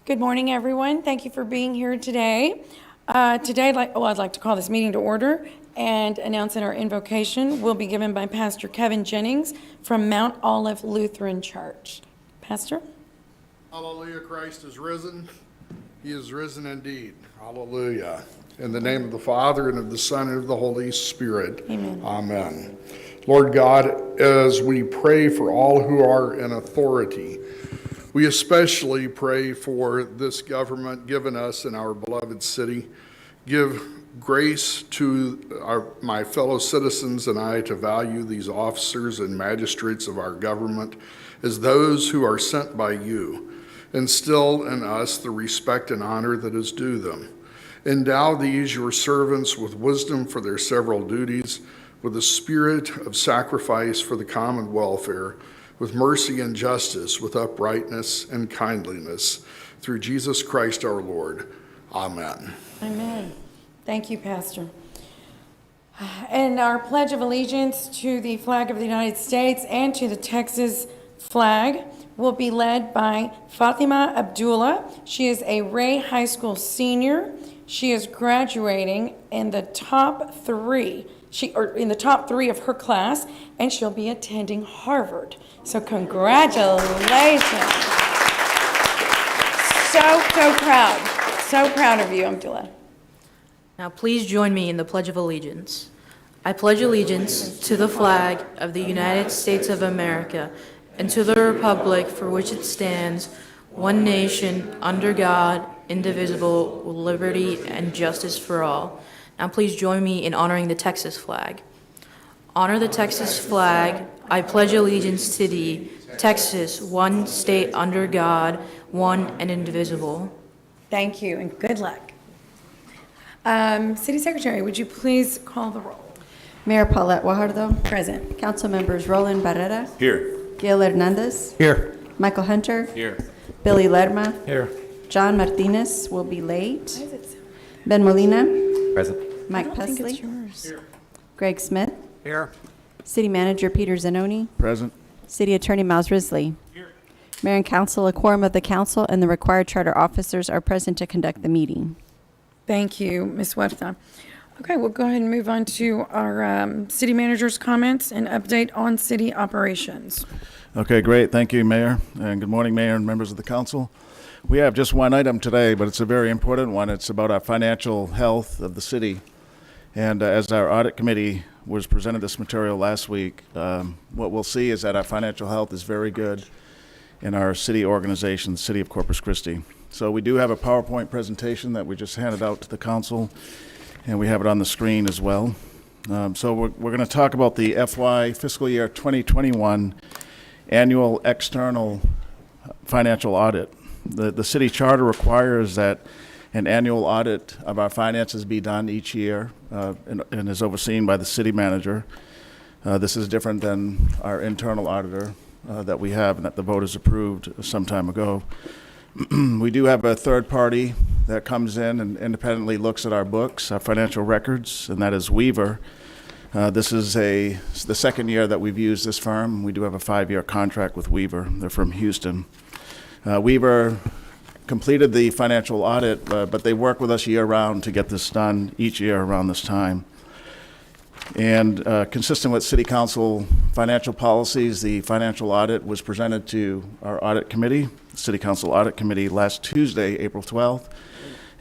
Good morning, everyone. Thank you for being here today. Today, I'd like to call this meeting to order and announce that our invocation will be given by Pastor Kevin Jennings from Mount Olive Lutheran Church. Pastor? Hallelujah, Christ is risen. He is risen indeed. Hallelujah. In the name of the Father, and of the Son, and of the Holy Spirit. Amen. Amen. Lord God, as we pray for all who are in authority, we especially pray for this government given us in our beloved city. Give grace to my fellow citizens and I to value these officers and magistrates of our government as those who are sent by you. Instill in us the respect and honor that is due them. Endow these your servants with wisdom for their several duties, with a spirit of sacrifice for the common welfare, with mercy and justice, with uprightness and kindliness, through Jesus Christ our Lord. Amen. Amen. Thank you, Pastor. And our Pledge of Allegiance to the flag of the United States and to the Texas flag will be led by Fatima Abdullah. She is a Ray High School senior. She is graduating in the top three. In the top three of her class, and she'll be attending Harvard. So congratulations. So proud of you, Abdullah. Now please join me in the Pledge of Allegiance. I pledge allegiance to the flag of the United States of America and to the republic for which it stands, one nation, under God, indivisible, with liberty and justice for all. Now please join me in honoring the Texas flag. Honor the Texas flag. I pledge allegiance to thee, Texas, one state under God, one and indivisible. Thank you, and good luck. City Secretary, would you please call the roll? Mayor Paulette Guajardo. Present. Council members Roland Barrera. Here. Gil Hernandez. Here. Michael Hunter. Here. Billy Lerma. Here. John Martinez will be late. Why is it so? Ben Molina. Present. Mike I don't think it's Pesley. yours. Here. Greg Smith. Here. City Manager Peter Zanoni. Present. City Attorney Miles Risley. Here. Mayor and Council, a quorum of the council and the required charter officers are present to conduct the meeting. Thank you, Ms. Huerta. Okay, we'll go ahead and move on to our city manager's comments and update on city operations. Okay, great. Thank you, Mayor. And good morning, Mayor and members of the council. We have just one item today, but it's a very important one. It's about our financial health of the city. And as our audit committee was presented this material last week, what we'll see is that our financial health is very good in our city organization, the City of Corpus Christi. So we do have a PowerPoint presentation that we just handed out to the council, and we have it on the screen as well. So we're going to talk about the FY fiscal year 2021 annual external financial audit. The city charter requires that an annual audit of our finances be done each year and is overseen by the city manager. This is different than our internal auditor that we have and that the voters approved some time ago. We do have a third party that comes in and independently looks at our books, our financial records, and that is Weaver. This is the second year that we've used this firm. We do have a 5-year contract with Weaver. They're from Houston. Weaver completed the financial audit, but they work with us year-round to get this done each year around this time. And consistent with City Council financial policies, the financial audit was presented to our audit committee, City Council Audit Committee, last Tuesday, April 12th.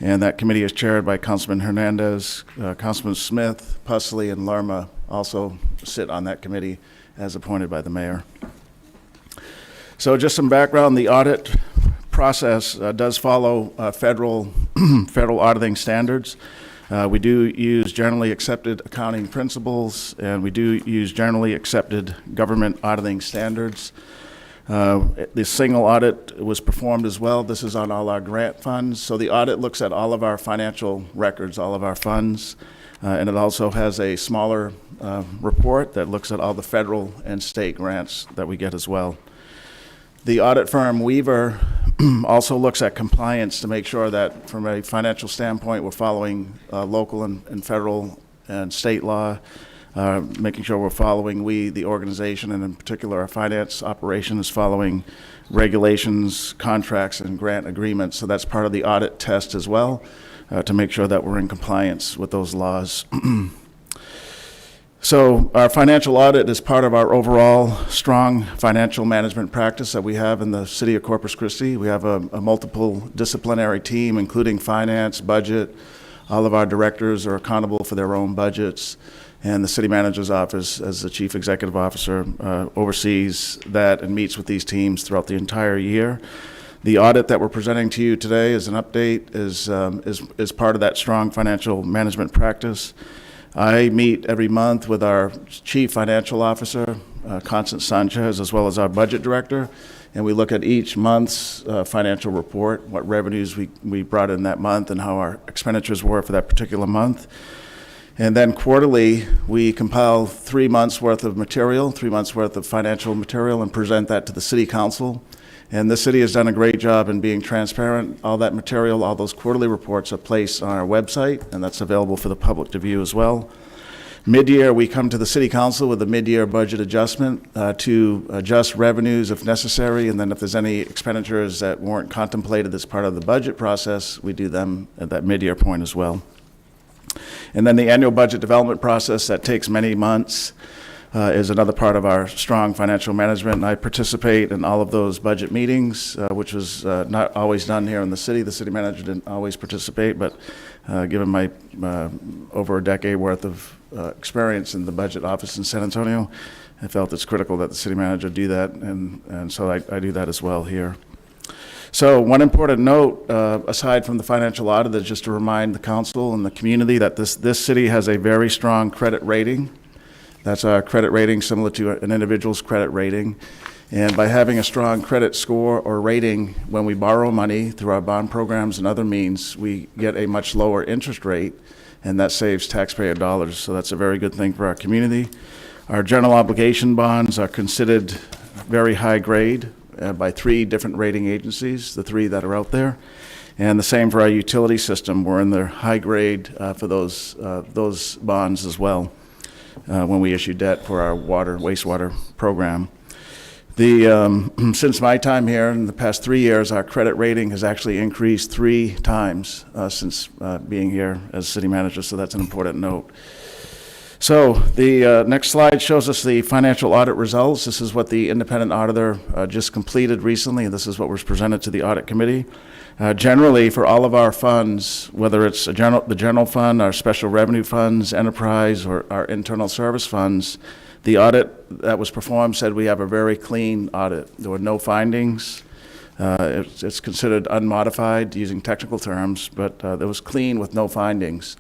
And that committee is chaired by Councilman Hernandez, Councilman Smith, Pesley, and Lerma also sit on that committee as appointed by the mayor. So just some background, the audit process does follow federal auditing standards. We do use generally accepted accounting principles, and we do use generally accepted government auditing standards. The single audit was performed as well. This is on all our grant funds. So the audit looks at all of our financial records, all of our funds, and it also has a smaller report that looks at all the federal and state grants that we get as well. The audit firm Weaver also looks at compliance to make sure that from a financial standpoint we're following local and federal and state law. making sure we're following, the organization, and in particular our finance operation is following regulations, contracts, and grant agreements. So that's part of the audit test as well, to make sure that we're in compliance with those laws. So our financial audit is part of our overall strong financial management practice that we have in the city of Corpus Christi. We have a multiple disciplinary team, including finance, budget. All of our directors are accountable for their own budgets, and the city manager's office, as the chief executive officer, oversees that and meets with these teams throughout the entire year. The audit that we're presenting to you today is an update, is part of that strong financial management practice. I meet every month with our chief financial officer, Constance Sanchez, as well as our budget director, and we look at each month's financial report, what revenues we brought in that month and how our expenditures were for that particular month. And then quarterly, we compile 3 months worth of material, 3 months worth of financial material, and present that to the city council. And the city has done a great job in being transparent. All that material, all those quarterly reports are placed on our website, and that's available for the public to view as well. Mid-year, we come to the city council with a mid-year budget adjustment to adjust revenues if necessary, and then if there's any expenditures that weren't contemplated as part of the budget process, we do them at that mid-year point as well. And then the annual budget development process that takes many months is another part of our strong financial management. And I participate in all of those budget meetings, which was not always done here in the city. The city manager didn't always participate, but given my over a decade worth of experience in the budget office in San Antonio, I felt it's critical that the city manager do that, and so I do that as well here. So one important note, aside from the financial audit, is just to remind the council and the community that this city has a very strong credit rating. That's our credit rating, similar to an individual's credit rating. And by having a strong credit score or rating, when we borrow money through our bond programs and other means, we get a much lower interest rate, and that saves taxpayer dollars. So that's a very good thing for our community. Our general obligation bonds are considered very high grade by 3 different rating agencies, the 3 that are out there. And the same for our utility system. We're in the high grade for those bonds as well. When we issue debt for our wastewater program. Since my time here in the past 3 years, our credit rating has actually increased 3 times since being here as city manager, so that's an important note. So the next slide shows us the financial audit results. This is what the independent auditor just completed recently, and this is what was presented to the audit committee. Generally, for all of our funds, whether it's the general fund, our special revenue funds, enterprise, or our internal service funds, the audit that was performed said we have a very clean audit. There were no findings. It's considered unmodified, using technical terms, but it was clean with no findings.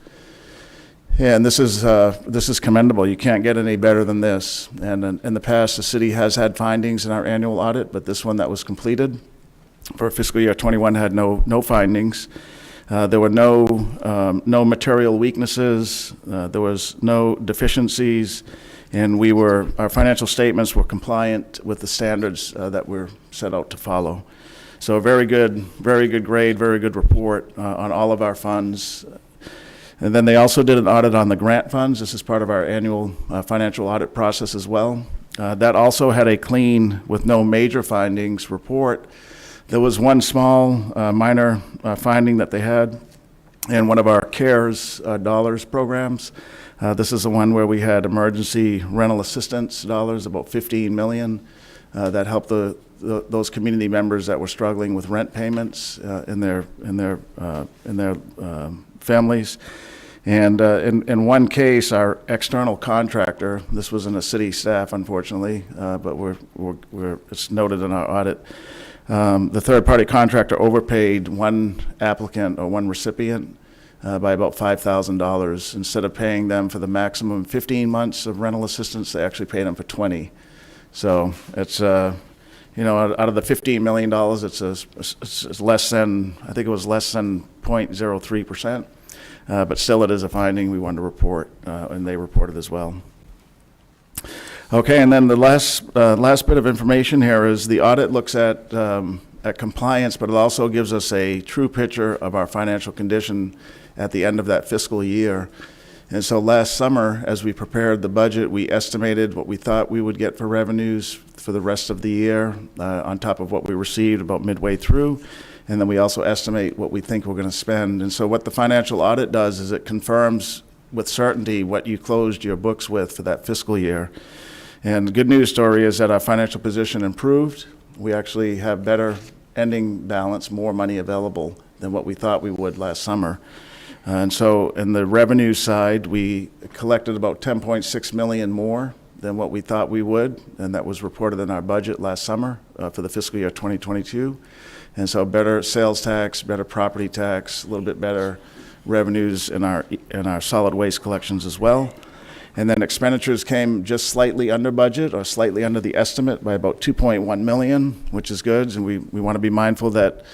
And this is commendable. You can't get any better than this. And in the past, the city has had findings in our annual audit, but this one that was completed for fiscal year 21 had no findings. There were no material weaknesses. There was no deficiencies, and our financial statements were compliant with the standards that we're set out to follow. So a very good grade, very good report on all of our funds. And then they also did an audit on the grant funds. This is part of our annual financial audit process as well. That also had a clean, with no major findings report. There was one small, minor finding that they had in one of our CARES dollars programs. This is the one where we had emergency rental assistance dollars, about $15 million, that helped those community members that were struggling with rent payments in their families. And in one case, our external contractor, this wasn't a city staff, unfortunately, but it's noted in our audit. The third-party contractor overpaid one applicant or one recipient by about $5,000. Instead of paying them for the maximum 15 months of rental assistance, they actually paid them for 20. So it's, out of the $15 million, it's less than, I think it was less than 0.03%. But still, it is a finding we wanted to report, and they reported as well. Okay, and then the last bit of information here is the audit looks at compliance, but it also gives us a true picture of our financial condition at the end of that fiscal year. And so last summer, as we prepared the budget, we estimated what we thought we would get for revenues for the rest of the year, on top of what we received about midway through. And then we also estimate what we think we're going to spend. And so what the financial audit does is it confirms with certainty what you closed your books with for that fiscal year. And the good news story is that our financial position improved. We actually have better ending balance, more money available than what we thought we would last summer. And so in the revenue side, we collected about 10.6 million more than what we thought we would, and that was reported in our budget last summer for the fiscal year 2022. And so better sales tax, better property tax, a little bit better revenues in our solid waste collections as well. And then expenditures came just slightly under budget or slightly under the estimate by about 2.1 million, which is good. And we want to be mindful that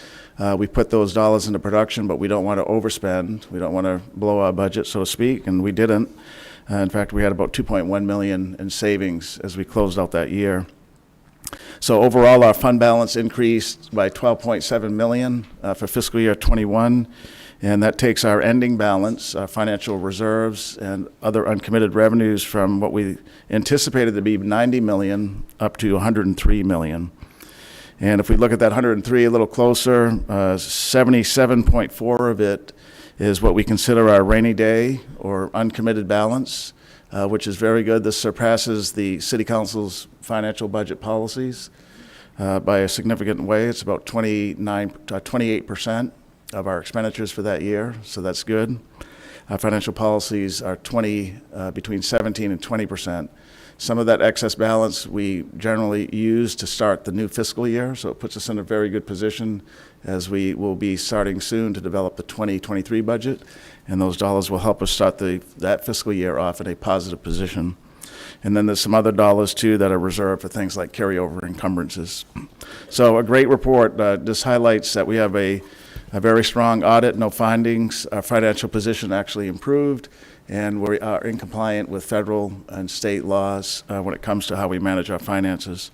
we put those dollars into production, but we don't want to overspend. We don't want to blow our budget, so to speak, and we didn't. In fact, we had about 2.1 million in savings as we closed out that year. So overall, our fund balance increased by 12.7 million for fiscal year 21, and that takes our ending balance, our financial reserves, and other uncommitted revenues from what we anticipated to be 90 million up to 103 million. And if we look at that 103 a little closer, 77.4 of it is what we consider our rainy day or uncommitted balance, which is very good. This surpasses the City Council's financial budget policies by a significant way. It's about 28% of our expenditures for that year, so that's good. Our financial policies are between 17 and 20%. Some of that excess balance we generally use to start the new fiscal year, so it puts us in a very good position as we will be starting soon to develop the 2023 budget, and those dollars will help us start that fiscal year off in a positive position. And then there's some other dollars too that are reserved for things like carryover encumbrances. So a great report. This highlights that we have a very strong audit, no findings. Our financial position actually improved, and we are in compliant with federal and state laws when it comes to how we manage our finances.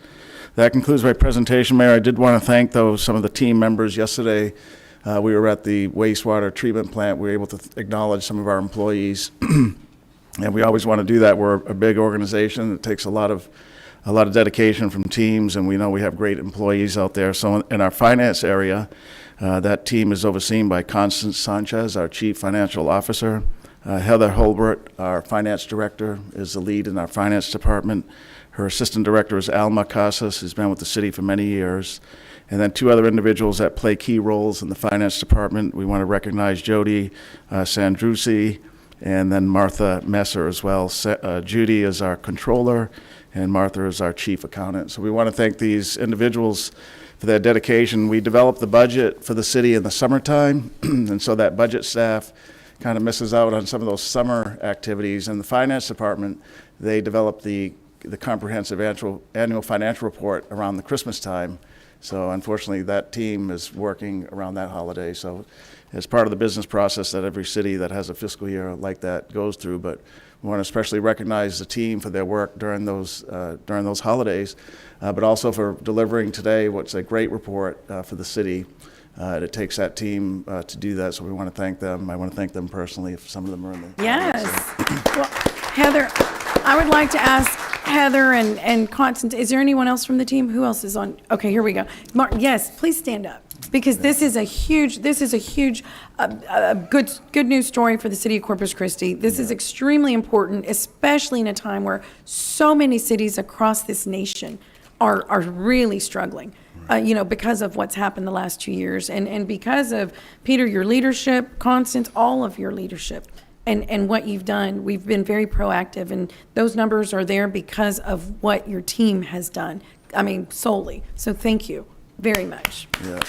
That concludes my presentation, Mayor. I did want to thank, though, some of the team members. Yesterday, we were at the wastewater treatment plant. We were able to acknowledge some of our employees, and we always want to do that. We're a big organization. It takes a lot of dedication from teams, and we know we have great employees out there. So in our finance area, that team is overseen by Constance Sanchez, our Chief Financial Officer. Heather Holbert, our Finance Director, is the lead in our Finance Department. Her Assistant Director is Alma, who's been with the city for many years. And then two other individuals that play key roles in the Finance Department. We want to recognize Jody Sandrusi and then Martha Messer as well. Judy is our Controller, and Martha is our Chief Accountant. So we want to thank these individuals for their dedication. We developed the budget for the city in the summertime, and so that budget staff kind of misses out on some of those summer activities. In the Finance Department, they developed the comprehensive annual financial report around the Christmas time. So unfortunately, that team is working around that holiday. So it's part of the business process that every city that has a fiscal year like that goes through. But we want to especially recognize the team for their work during those holidays, but also for delivering today what's a great report for the city. It takes that team to do that, so we want to thank them. I want to thank them personally if some of them are in the Yes. Well, Heather, I would like to ask Heather and Constance, is there anyone else from the team? Who else is on? Okay, here we go. Mark, yes, please stand up, because this is a huge good news story for the city of Corpus Christi. This is extremely important, especially in a time where so many cities across this nation are really struggling. Because of what's happened the last 2 years, and because of, Peter, your leadership, Constance, all of your leadership, and what you've done. We've been very proactive, and those numbers are there because of what your team has done. I mean, solely. So thank you very much. Yeah.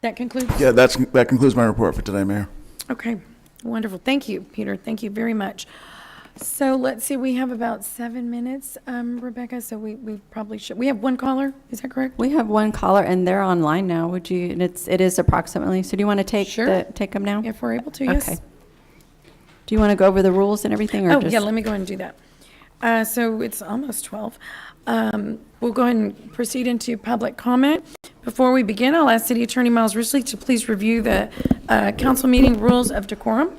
That concludes? Yeah, that concludes my report for today, Mayor. Okay, wonderful. Thank you, Peter. Thank you very much. So let's see, we have about 7 minutes, Rebecca, so we probably should, we have one caller, is that correct? We have one caller, and they're online now. Would you, and it is approximately, so do you want to take Sure. take them now? If we're able to, yes. Okay. Do you want to go over the rules and everything, or Oh, just? yeah, let me go ahead and do that. So it's almost 12. We'll go ahead and proceed into public comment. Before we begin, I'll ask City Attorney Miles Risley to please review the council meeting rules of decorum.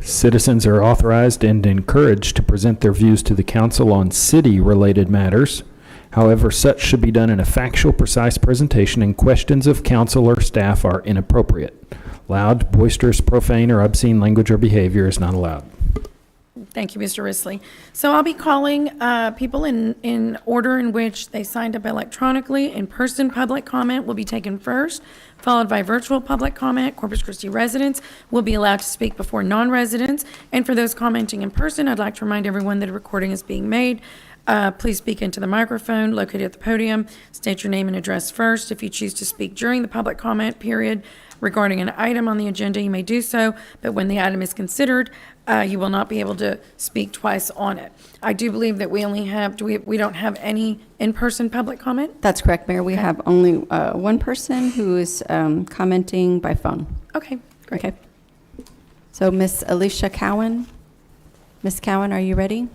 Citizens are authorized and encouraged to present their views to the council on city-related matters. However, such should be done in a factual, precise presentation, and questions of council or staff are inappropriate. Loud, boisterous, profane, or obscene language or behavior is not allowed. Thank you, Mr. Risley. So I'll be calling people in order in which they signed up electronically. In-person public comment will be taken first, followed by virtual public comment. Corpus Christi residents will be allowed to speak before non-residents. And for those commenting in person, I'd like to remind everyone that a recording is being made. Please speak into the microphone located at the podium. State your name and address first. If you choose to speak during the public comment period regarding an item on the agenda, you may do so, but when the item is considered, you will not be able to speak twice on it. I do believe that we only have, we don't have any in-person public comment? That's correct, Mayor. We have only one person who is commenting by phone. Okay, great. Okay. So Miss Alicia Cowan. Miss Cowan, are you ready?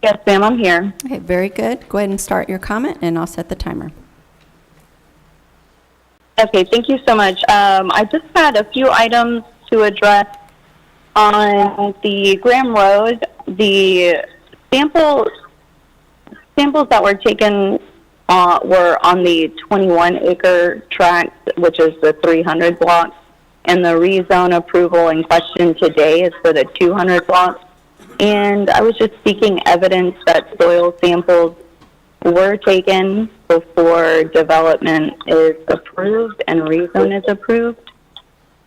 Yes, ma'am, I'm here. Okay, very good. Go ahead and start your comment, and I'll set the timer. Okay, thank you so much. I just had a few items to address on the Graham Road. The samples that were taken were on the 21-acre tract, which is the 300 block, and the rezone approval in question today is for the 200 block. And I was just seeking evidence that soil samples were taken before development is approved and rezone is approved.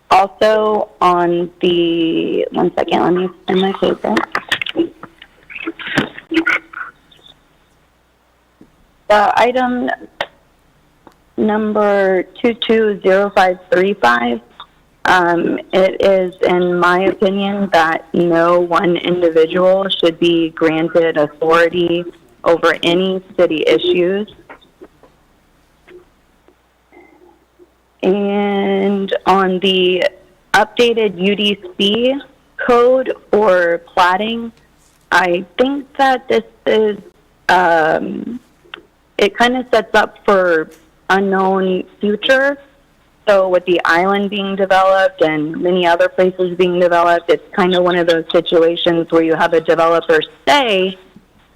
Also on the, one second, let me find my paper. The item number 220535, it is in my opinion that no one individual should be granted authority over any city issues. And on the updated UDC code for platting, I think that this is, it kind of sets up for unknown future. So with the island being developed and many other places being developed, it's kind of one of those situations where you have a developer say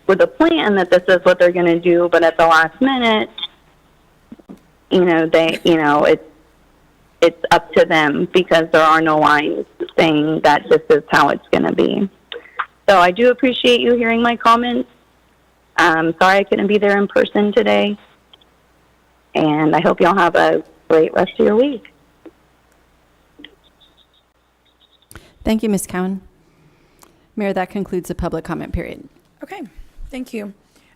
with a plan that this is what they're going to do, but at the last minute, it's up to them because there are no lines saying that this is how it's going to be. So I do appreciate you hearing my comments. Sorry I couldn't be there in person today. And I hope y'all have a great rest of your week. Thank you, Ms. Cowan. Mayor, that concludes the public comment period. Okay, thank you.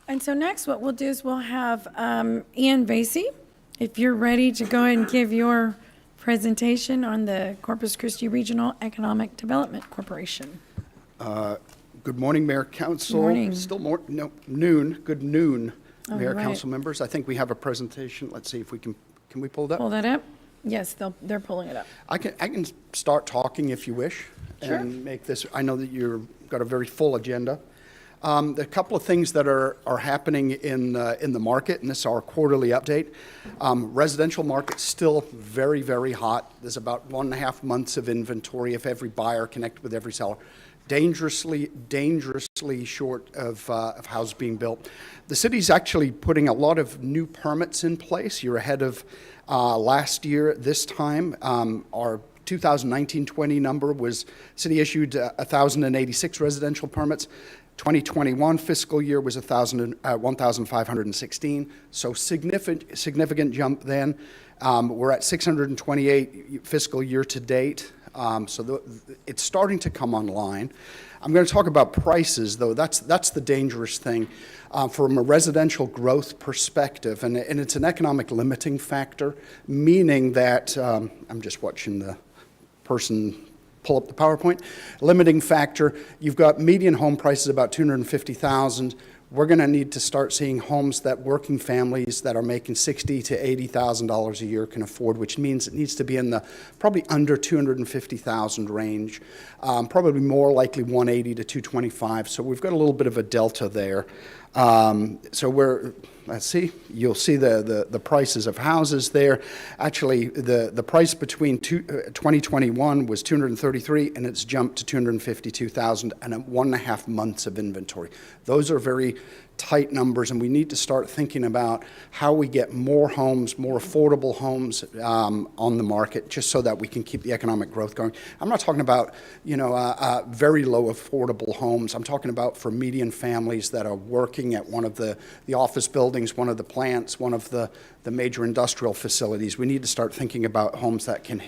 And so next what we'll do is we'll have Ian Vasey, if you're ready to go ahead and give your presentation on the Corpus Christi Regional Economic Development Corporation. Good morning, Mayor, Council. Morning. Noon. Good noon, All Mayor, right. Council members. I think we have a presentation. Let's see if we can we pull that? Pull that up? Yes, they're pulling it up. I can start talking if you wish. Sure. And make this, I know that you've got a very full agenda. A couple of things that are happening in the market, and this is our quarterly update. Residential market's still very, very hot. There's about 1.5 months of inventory if every buyer connected with every seller. Dangerously short of houses being built. The city's actually putting a lot of new permits in place. You're ahead of last year this time. Our 2019-20 number was city issued 1,086 residential permits. 2021 fiscal year was 1,516, so significant jump then. We're at 628 fiscal year to date, so it's starting to come online. I'm going to talk about prices, though. That's the dangerous thing from a residential growth perspective, and it's an economic limiting factor, meaning that I'm just watching the person pull up the PowerPoint. Limiting factor, you've got median home prices about $250,000. We're going to need to start seeing homes that working families that are making $60,000 to $80,000 a year can afford, which means it needs to be in the probably under $250,000 range, probably more likely $180,000 to $225,000. So we've got a little bit of a delta there. So let's see, you'll see the prices of houses there. Actually, the price between 2021 was 233, and it's jumped to 252,000, and 1.5 months of inventory. Those are very tight numbers, and we need to start thinking about how we get more homes, more affordable homes on the market, just so that we can keep the economic growth going. I'm not talking about, very low affordable homes. I'm talking about for median families that are working at one of the office buildings, one of the plants, one of the major industrial facilities. We need to start thinking about homes that can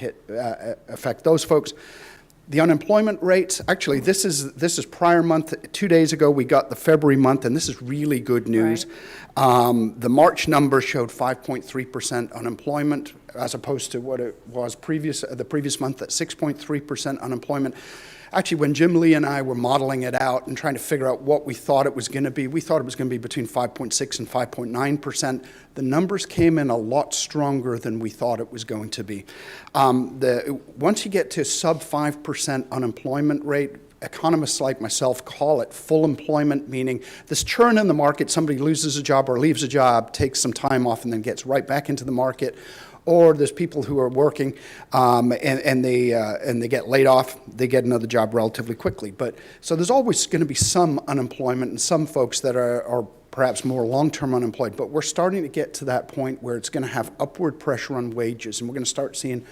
affect those folks. The unemployment rates, actually, this is prior month. 2 days ago, we got the February month, and this is really good news. Right. The March number showed 5.3% unemployment, as opposed to what it was the previous month at 6.3% unemployment. Actually, when Jim Lee and I were modeling it out and trying to figure out what we thought it was going to be, we thought it was going to be between 5.6 and 5.9%. The numbers came in a lot stronger than we thought it was going to be. Once you get to sub 5% unemployment rate, economists like myself call it full employment, meaning this churn in the market, somebody loses a job or leaves a job, takes some time off, and then gets right back into the market. Or there's people who are working and they get laid off, they get another job relatively quickly. So there's always going to be some unemployment and some folks that are perhaps more long-term unemployed. But we're starting to get to that point where it's going to have upward pressure on wages, and we're going to start seeing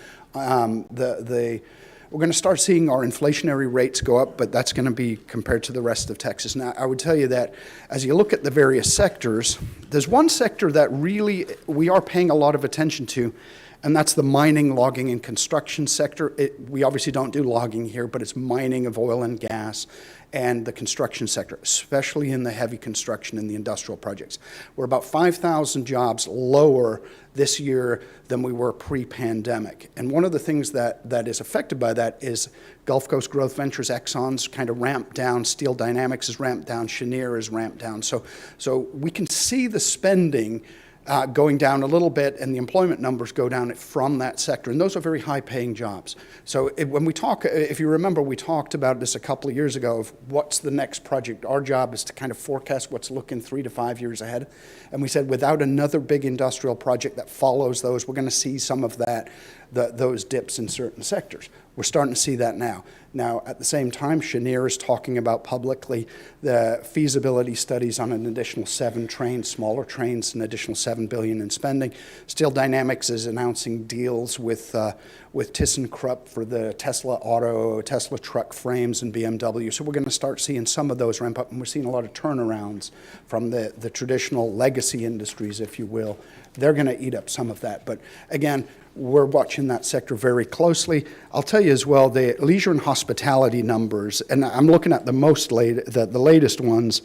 we're going to start seeing our inflationary rates go up, but that's going to be compared to the rest of Texas. Now, I would tell you that as you look at the various sectors, there's one sector that really we are paying a lot of attention to, and that's the mining, logging, and construction sector. We obviously don't do logging here, but it's mining of oil and gas and the construction sector, especially in the heavy construction and the industrial projects. We're about 5,000 jobs lower this year than we were pre-pandemic. And one of the things that is affected by that is Gulf Coast Growth Ventures, Exxon's kind of ramped down, Steel Dynamics is ramped down, Cheniere is ramped down. So we can see the spending going down a little bit, and the employment numbers go down from that sector. And those are very high-paying jobs. So when we talk, if you remember, we talked about this a couple of years ago of what's the next project. Our job is to kind of forecast what's looking 3 to 5 years ahead. And we said without another big industrial project that follows those, we're going to see some of those dips in certain sectors. We're starting to see that now. Now, at the same time, Cheniere is talking about publicly the feasibility studies on an additional 7 trains, smaller trains, an additional $7 billion in spending. Steel Dynamics is announcing deals with ThyssenKrupp for the Tesla truck frames and BMW. So we're going to start seeing some of those ramp up, and we're seeing a lot of turnarounds from the traditional legacy industries, if you will. They're going to eat up some of that. But again, we're watching that sector very closely. I'll tell you as well, the leisure and hospitality numbers, and I'm looking at the latest ones,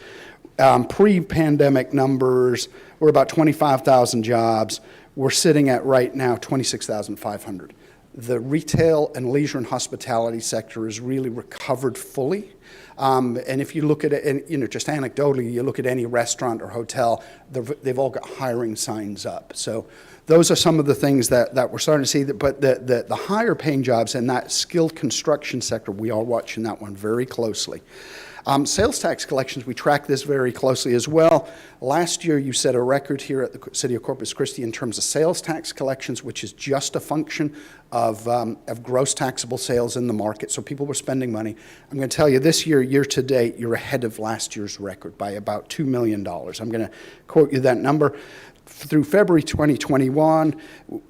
pre-pandemic numbers, we're about 25,000 jobs. We're sitting at right now 26,500. The retail and leisure and hospitality sector is really recovered fully. And if you look at it, and just anecdotally, you look at any restaurant or hotel, they've all got hiring signs up. So those are some of the things that we're starting to see. But the higher paying jobs in that skilled construction sector, we are watching that one very closely. Sales tax collections, we track this very closely as well. Last year, you set a record here at the City of Corpus Christi in terms of sales tax collections, which is just a function of gross taxable sales in the market. So people were spending money. I'm going to tell you this year to date, you're ahead of last year's record by about $2 million. I'm going to quote you that number. Through February 2021,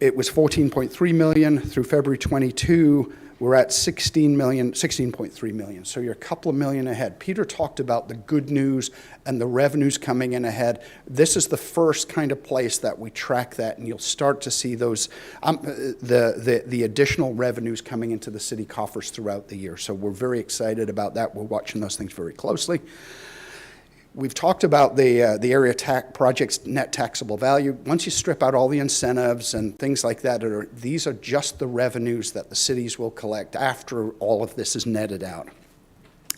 it was 14.3 million. Through February 22, we're at 16.3 million. So you're a couple of million ahead. Peter talked about the good news and the revenues coming in ahead. This is the first kind of place that we track that, and you'll start to see those the additional revenues coming into the city coffers throughout the year. So we're very excited about that. We're watching those things very closely. We've talked about the area project's net taxable value. Once you strip out all the incentives and things like that, these are just the revenues that the cities will collect after all of this is netted out.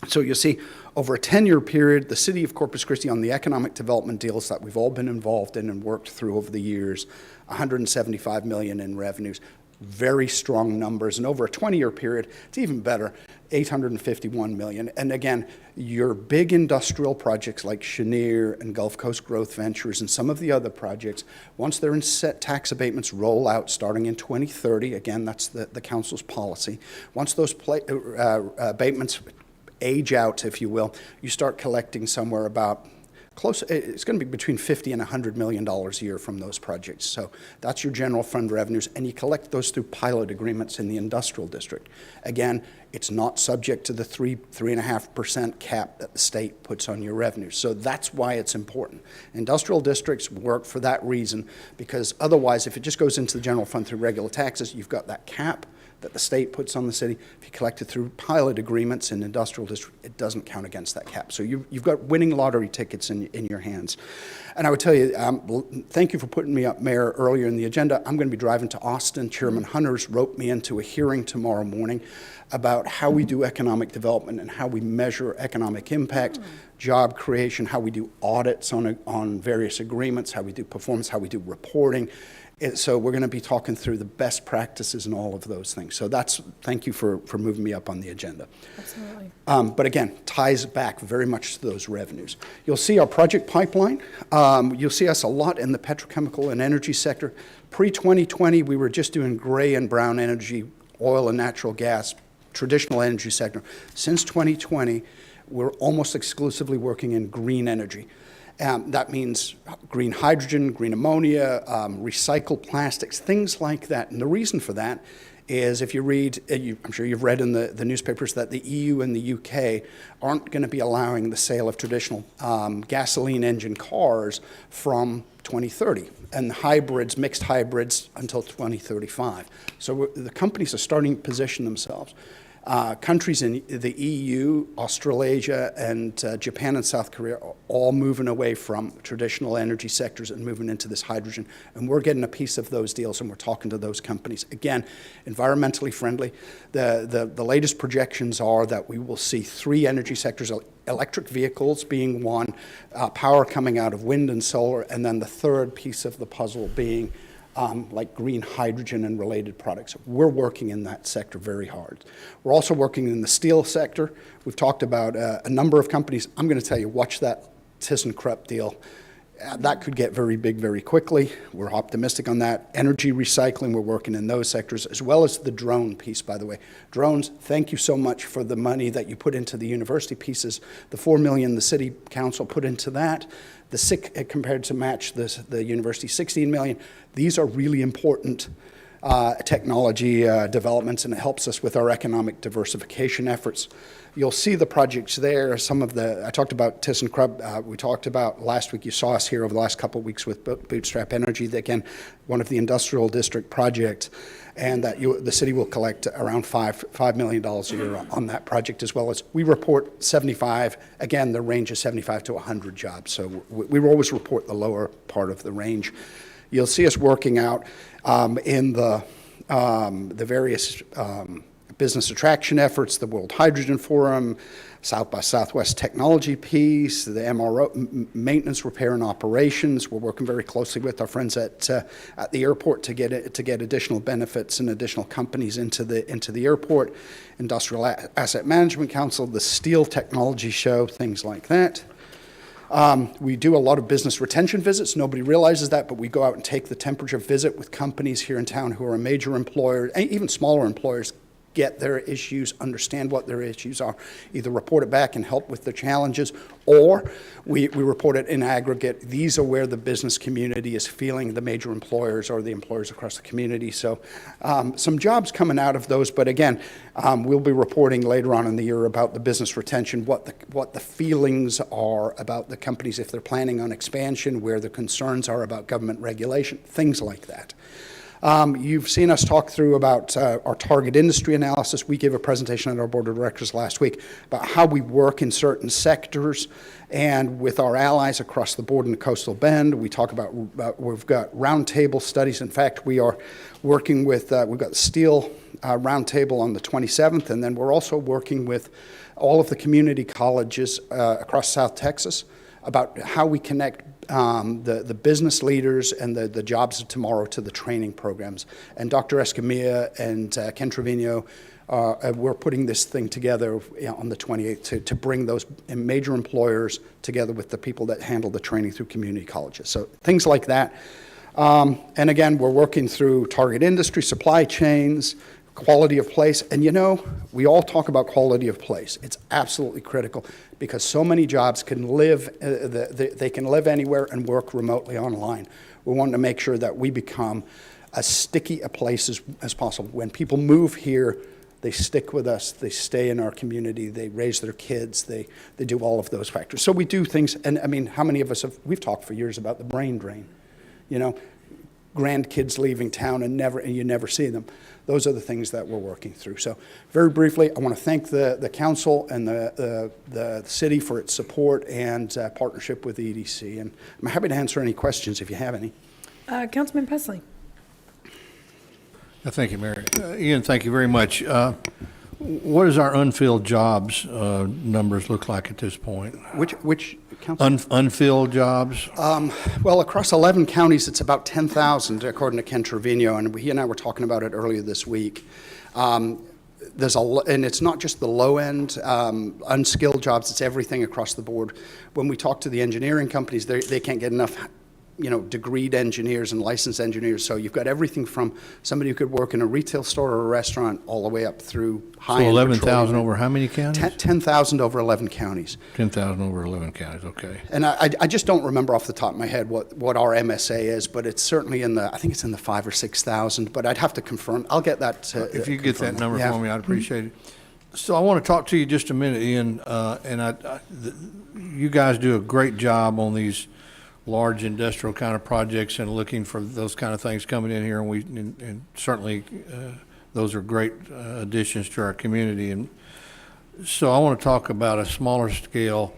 So you'll see over a 10-year period, the City of Corpus Christi on the economic development deals that we've all been involved in and worked through over the years, $175 million in revenues. very strong numbers. And over a 20-year period, it's even better, $851 million. And again, your big industrial projects like Cheniere and Gulf Coast Growth Ventures and some of the other projects, once they're in set tax abatements roll out starting in 2030, again, that's the council's policy. Once those abatements age out, if you will, you start collecting somewhere about it's going to be between $50 and $100 million a year from those projects. So that's your general fund revenues, and you collect those through pilot agreements in the industrial district. Again, it's not subject to the 3.5% cap that the state puts on your revenues. So that's why it's important. Industrial districts work for that reason, because otherwise, if it just goes into the general fund through regular taxes, you've got that cap that the state puts on the city. If you collect it through pilot agreements in industrial district, it doesn't count against that cap. So you've got winning lottery tickets in your hands. And I would tell you, thank you for putting me up, Mayor, earlier in the agenda. I'm going to be driving to Austin. Chairman Hunters roped me into a hearing tomorrow morning about how we do economic development and how we measure economic impact, job creation, how we do audits on various agreements, how we do performance, how we do reporting. So we're going to be talking through the best practices and all of those things. So thank you for moving me up on the agenda. Absolutely. But again, ties back very much to those revenues. You'll see our project pipeline. You'll see us a lot in the petrochemical and energy sector. Pre-2020, we were just doing gray and brown energy, oil and natural gas, traditional energy sector. Since 2020, we're almost exclusively working in green energy. That means green hydrogen, green ammonia, recycled plastics, things like that. And the reason for that is if you read, I'm sure you've read in the newspapers that the EU and the UK aren't going to be allowing the sale of traditional gasoline engine cars from 2030 and hybrids, mixed hybrids, until 2035. So the companies are starting to position themselves. Countries in the EU, Australasia, and Japan and South Korea are all moving away from traditional energy sectors and moving into this hydrogen. And we're getting a piece of those deals, and we're talking to those companies. Again, environmentally friendly. The latest projections are that we will see 3 energy sectors, electric vehicles being one, power coming out of wind and solar, and then the third piece of the puzzle being like green hydrogen and related products. We're working in that sector very hard. We're also working in the steel sector. We've talked about a number of companies. I'm going to tell you, watch that ThyssenKrupp deal. That could get very big very quickly. We're optimistic on that. Energy recycling, we're working in those sectors, as well as the drone piece, by the way. Drones, thank you so much for the money that you put into the university pieces. The $4 million the city council put into that, compared to match the university $16 million. These are really important technology developments, and it helps us with our economic diversification efforts. You'll see the projects there. I talked about ThyssenKrupp. We talked about last week, you saw us here over the last couple of weeks with Bootstrap Energy, again, one of the industrial district projects, and that the city will collect around $5 million a year on that project, as well as we report 75. Again, the range is 75 to 100 jobs. So we always report the lower part of the range. You'll see us working out in the various business attraction efforts, the World Hydrogen Forum, South by Southwest technology piece, the MRO, maintenance, repair, and operations. We're working very closely with our friends at the airport to get additional benefits and additional companies into the airport, Industrial Asset Management Council, the Steel Technology Show, things like that. We do a lot of business retention visits. Nobody realizes that, but we go out and take the temperature visit with companies here in town who are a major employer, even smaller employers, get their issues, understand what their issues are, either report it back and help with the challenges, or we report it in aggregate. These are where the business community is feeling the major employers or the employers across the community. So some jobs coming out of those, but again, we'll be reporting later on in the year about the business retention, what the feelings are about the companies, if they're planning on expansion, where the concerns are about government regulation, things like that. You've seen us talk through about our target industry analysis. We gave a presentation at our board of directors last week about how we work in certain sectors and with our allies across the board in the Coastal Bend. We talk about we've got roundtable studies. In fact, we are working with, we've got the steel roundtable on the 27th, and then we're also working with all of the community colleges across South Texas about how we connect the business leaders and the jobs of tomorrow to the training programs. And Dr. Escamilla and Ken Trevino, we're putting this thing together on the 28th to bring those major employers together with the people that handle the training through community colleges. So things like that. And again, we're working through target industry, supply chains, quality of place. And we all talk about quality of place. It's absolutely critical because so many jobs can live, they can live anywhere and work remotely online. We want to make sure that we become as sticky a place as possible. When people move here, they stick with us, they stay in our community, they raise their kids, they do all of those factors. So we do things, and I mean, how many of us we've talked for years about the brain drain, grandkids leaving town and you never see them. Those are the things that we're working through. So very briefly, I want to thank the council and the city for its support and partnership with the EDC. And I'm happy to answer any questions if you have any. Councilman Pesley. Thank you, Mary. Ian, thank you very much. What does our unfilled jobs numbers look like at this point? Which council? Unfilled jobs? Well, across 11 counties, it's about 10,000, according to Ken Trevino, and he and I were talking about it earlier this week. And it's not just the low-end unskilled jobs, it's everything across the board. When we talk to the engineering companies, they can't get enough degreed engineers and licensed engineers. So you've got everything from somebody who could work in a retail store or a restaurant all the way up through high-end. So 11,000 over how many counties? 10,000 over 11 counties. 10,000 over 11 counties, okay. And I just don't remember off the top of my head what our MSA is, but it's certainly I think it's in the 5,000 or 6,000, but I'd have to confirm. I'll get that. If you get that number Yeah. for me, I'd appreciate it. So I want to talk to you just a minute, Ian, you guys do a great job on these large industrial kind of projects and looking for those kind of things coming in here, and certainly those are great additions to our community. And so I want to talk about a smaller scale.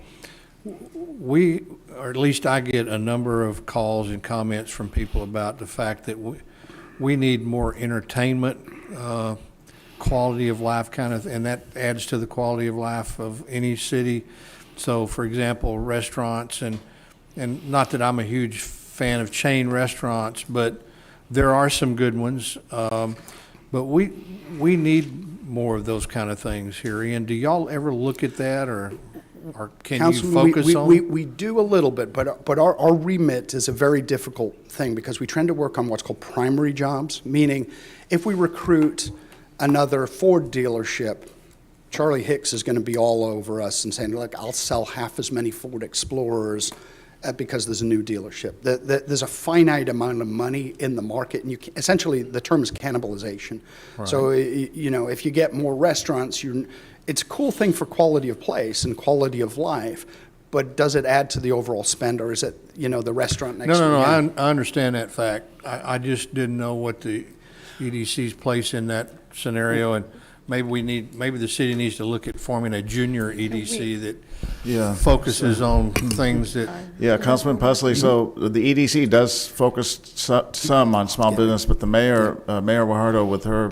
Or at least I get a number of calls and comments from people about the fact that we need more entertainment, quality of life kind of, and that adds to the quality of life of any city. So, for example, restaurants and not that I'm a huge fan of chain restaurants, but there are some good ones. But we need more of those kind of things here. Ian, do y'all ever look at that, or can Councilman, you focus on? We do a little bit, but our remit is a very difficult thing because we tend to work on what's called primary jobs, meaning if we recruit another Ford dealership, Charlie Hicks is going to be all over us and saying, look, I'll sell half as many Ford Explorers because there's a new dealership. There's a finite amount of money in the market, and essentially the term is cannibalization. Right. So, if you get more restaurants, it's a cool thing for quality of place and quality of life, but does it add to the overall spend, or is it, the restaurant next door? No, I understand that fact. I just didn't know what the EDC's place in that scenario, and maybe the city needs to look at forming a junior EDC that focuses on things that. Yeah, Councilman Pesley, so the EDC does focus some on small business, but the Mayor Guajardo, with her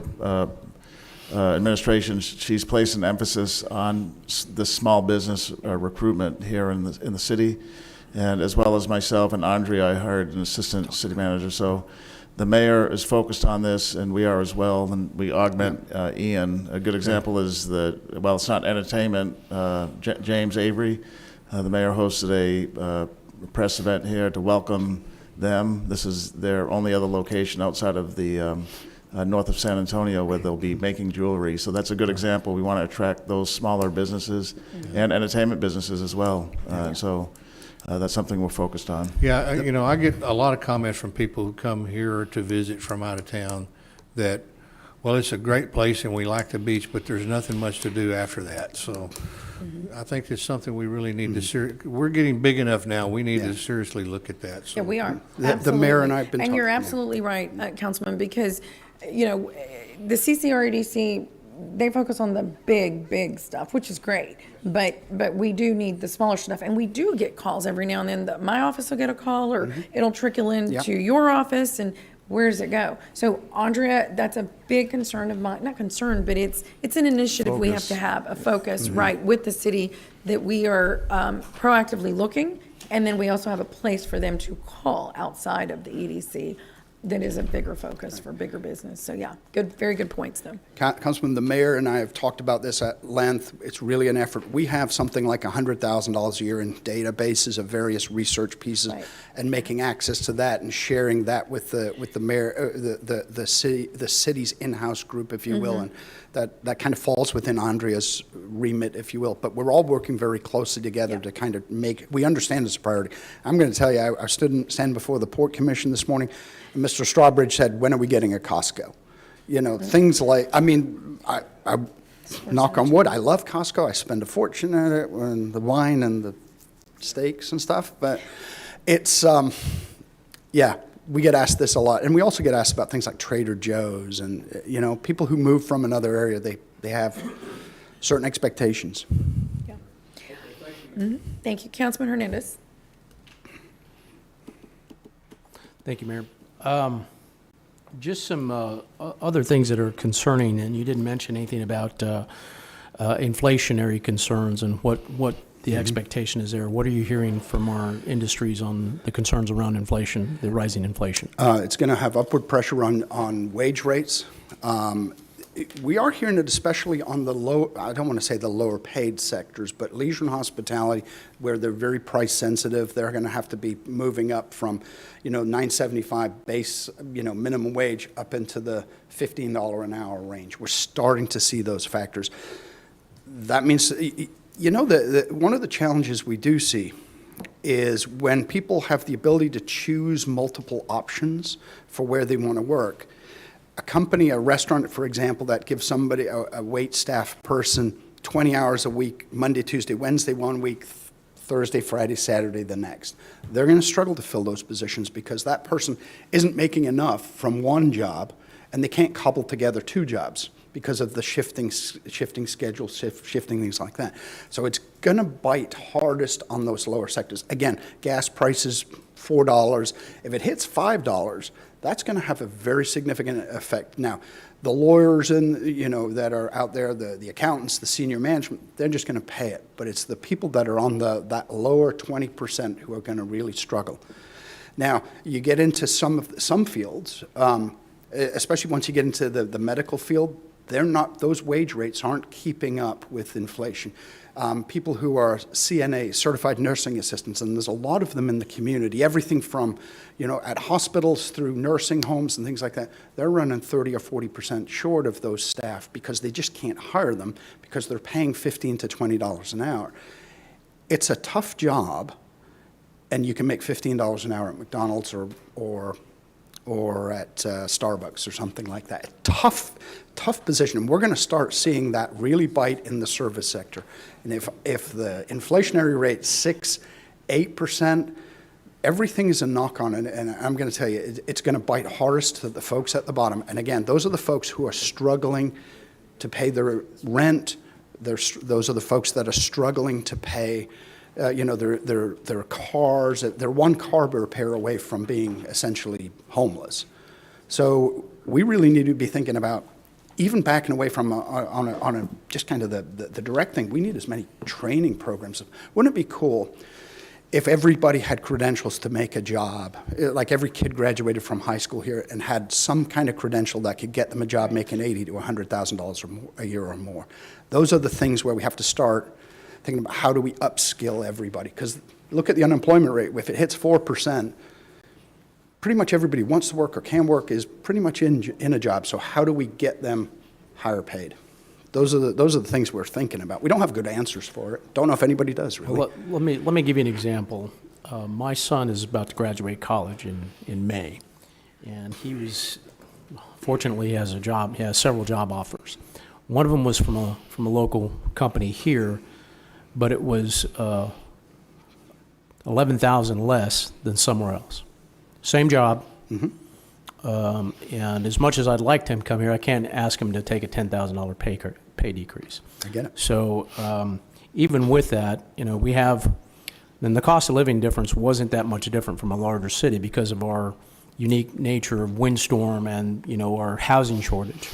administration, she's placed an emphasis on the small business recruitment here in the city, and as well as myself and Andrea, I hired an assistant city manager. So the mayor is focused on this, and we are as well, and we augment Ian. A good example is it's not entertainment, James Avery. The mayor hosted a press event here to welcome them. This is their only other location outside of the north of San Antonio where they'll be making jewelry. So that's a good example. We want to attract those smaller businesses and entertainment businesses as well. That's something we're focused on. Yeah, I get a lot of comments from people who come here to visit from out of town that, well, it's a great place and we like the beach, but there's nothing much to do after that. So I think it's something we really need to we're getting big enough now. We need to seriously look at that. So. Yeah, we are. The mayor and I have been talking. And you're absolutely right, Councilman, because, the CCREDC, they focus on the big stuff, which is great, but we do need the smaller stuff, and we do get calls every now and then. That my office will get a call, or it'll trickle into your office, and where does it go? So, Andrea, that's a big concern of mine. Not concern, but it's an initiative we have to have, a focus, right, with the city, that we are proactively looking And then we also have a place for them to call outside of the EDC that is a bigger focus for bigger business. So yeah, good, very good points though. Councilman, the mayor and I have talked about this at length. It's really an effort. We have something like $100,000 a year in databases of various research pieces, Right. and making access to that and sharing that with the mayor, the city's in-house group, if you will, and that kind of falls within Andrea's remit, if you will. But we're all working very closely together to kind of we understand it's a priority. I'm going to tell you, I stood before the Port Commission this morning, and Mr. Strawbridge said, "When are we getting a Costco?" You know, things like, I mean, I knock on wood, I love Costco. I spend a fortune at it, and the wine and the steaks and stuff, but it's, yeah, we get asked this a lot. And we also get asked about things like Trader Joe's and, you know, people who move from another area, they have certain expectations. Yeah. Thank you. Councilman Hernandez. Thank you, Mayor. Just some other things that are concerning, and you didn't mention anything about inflationary concerns and what the expectation is there. What are you hearing from our industries on the concerns around inflation, the rising inflation? It's going to have upward pressure on wage rates. We are hearing it especially on the I don't want to say the lower paid sectors, but leisure and hospitality, where they're very price sensitive, they're going to have to be moving up from, you know, $9.75 base, you know, minimum wage up into the $15 an hour range. We're starting to see those factors. That means, you know, one of the challenges we do see is when people have the ability to choose multiple options for where they want to work. A company, a restaurant, for example, that gives somebody, a wait staff person, 20 hours a week, Monday, Tuesday, Wednesday 1 week, Thursday, Friday, Saturday the next. They're going to struggle to fill those positions because that person isn't making enough from one job, and they can't cobble together two jobs because of the shifting schedule, shifting things like that. So it's going to bite hardest on those lower sectors. Again, gas prices, $4. If it hits $5, that's going to have a very significant effect. Now, the lawyers and, you know, that are out there, the accountants, the senior management, they're just going to pay it. But it's the people that are on that lower 20% who are going to really struggle. Now, you get into some fields, especially once you get into the medical field, those wage rates aren't keeping up with inflation. People who are CNA, certified nursing assistants, and there's a lot of them in the community, everything from, you know, at hospitals through nursing homes and things like that, they're running 30 or 40% short of those staff because they just can't hire them because they're paying $15 to $20 an hour. It's a tough job, and you can make $15 an hour at McDonald's or at Starbucks or something like that. Tough position. And we're going to start seeing that really bite in the service sector. And if the inflationary rate 6-8%, everything is a knock on it. And I'm going to tell you, it's going to bite hardest to the folks at the bottom. And again, those are the folks who are struggling to pay their rent. Those are the folks that are struggling to pay you know, their cars. They're one car repair away from being essentially homeless. So we really need to be thinking about even backing away from just kind of the direct thing. We need as many training programs. Wouldn't it be cool if everybody had credentials to make a job? Like every kid graduated from high school here and had some kind of credential that could get them a job making $80,000 to $100,000 a year or more. Those are the things where we have to start thinking about how do we upskill everybody. Because look at the unemployment rate. If it hits 4%, pretty much everybody wants to work or can work is pretty much in a job. So how do we get them higher paid? Those are the things we're thinking about. We don't have good answers for it. Don't know if anybody does, really. Well, let me give you an example. My son is about to graduate college in May, and he was fortunately he has a job. He has several job offers. One of them was from a local company here, but it was $11,000 less than somewhere else. Same job. Mm-hmm. And as much as I'd like him to come here, I can't ask him to take a $10,000 pay decrease. I get it. So even with that, you know, then the cost of living difference wasn't that much different from a larger city because of our unique nature of windstorm and, you know, our housing shortage.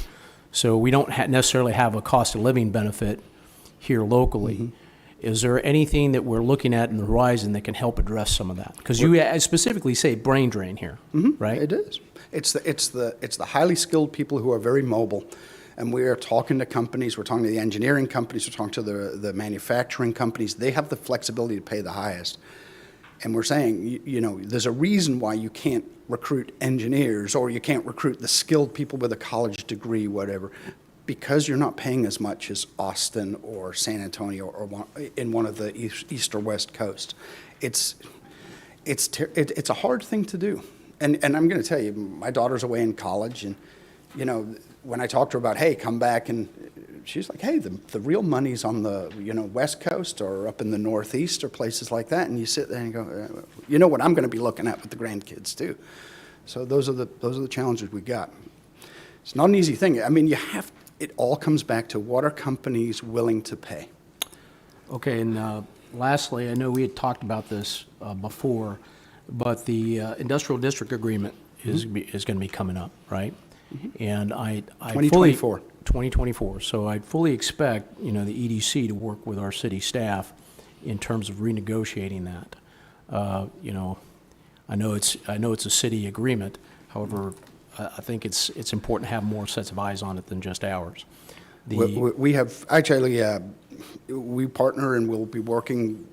So we don't necessarily have a cost of living benefit here locally. Mm-hmm. Is there anything that we're looking at in the horizon that can help address some of that? Because you specifically say brain drain here, right? It is. It's the highly skilled people who are very mobile. And we are talking to companies, we're talking to the engineering companies, we're talking to the manufacturing companies. They have the flexibility to pay the highest. And we're saying, you know, there's a reason why you can't recruit engineers or you can't recruit the skilled people with a college degree, whatever, because you're not paying as much as Austin or San Antonio or in one of the east or west coasts. It's a hard thing to do. And I'm going to tell you, my daughter's away in college, and, you know, when I talked to her about, hey, come back, and she's like, hey, the real money's on the, you know, West Coast or up in the Northeast or places like that. And you sit there and go, you know what I'm going to be looking at with the grandkids too. So those are the challenges we got. It's not an easy thing. I mean, it all comes back to what are companies willing to pay. Okay, and lastly, I know we had talked about this before, but the industrial district agreement is going to be coming up, right? And I 2024. 2024. So I fully expect, you know, the EDC to work with our city staff in terms of renegotiating that. You know, I know it's a city agreement. However, I think it's important to have more sets of eyes on it than just ours. We have actually we partner and we'll be working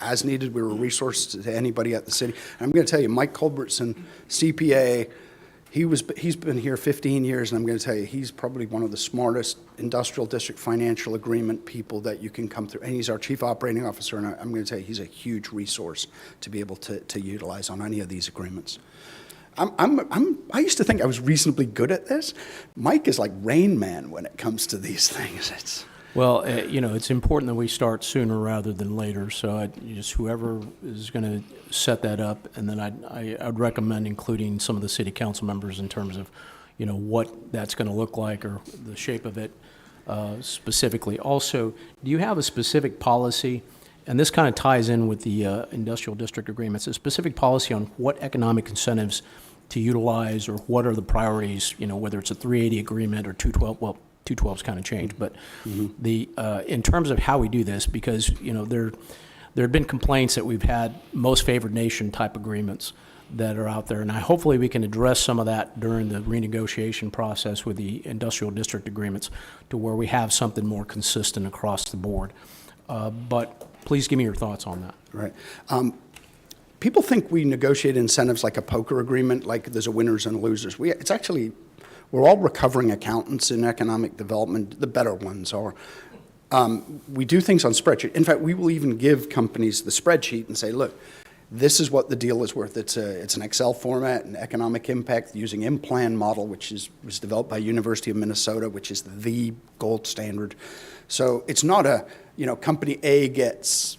as needed. We're a resource to anybody at the city. I'm going to tell you, Mike Culbertson, CPA. He's been here 15 years, and I'm going to tell you, he's probably one of the smartest industrial district financial agreement people that you can come through. And he's our chief operating officer, and I'm going to tell you, he's a huge resource to be able to utilize on any of these agreements. I used to think I was reasonably good at this. Mike is like Rain Man when it comes to these things. Well, you know, it's important that we start sooner rather than later. So just whoever is going to set that up, and then I'd recommend including some of the city council members in terms of, you know, what that's going to look like or the shape of it specifically. Also, do you have a specific policy? And this kind of ties in with the industrial district agreements, a specific policy on what economic incentives to utilize or what are the priorities, you know, whether it's a 380 agreement or 212, well, 212's kind of changed, but the in terms of how we do this, because, you know, there have been complaints that we've had most favored nation type agreements that are out there, and hopefully we can address some of that during the renegotiation process with the industrial district agreements to where we have something more consistent across the board. But please give me your thoughts on that. Right. People think we negotiate incentives like a poker agreement, like there's a winners and losers. It's actually, we're all recovering accountants in economic development. The better ones are. We do things on spreadsheet. In fact, we will even give companies the spreadsheet and say, look, this is what the deal is worth. It's an Excel format, an economic impact using IMPLAN model, which was developed by University of Minnesota, which is the gold standard. So it's not a, you know, company A gets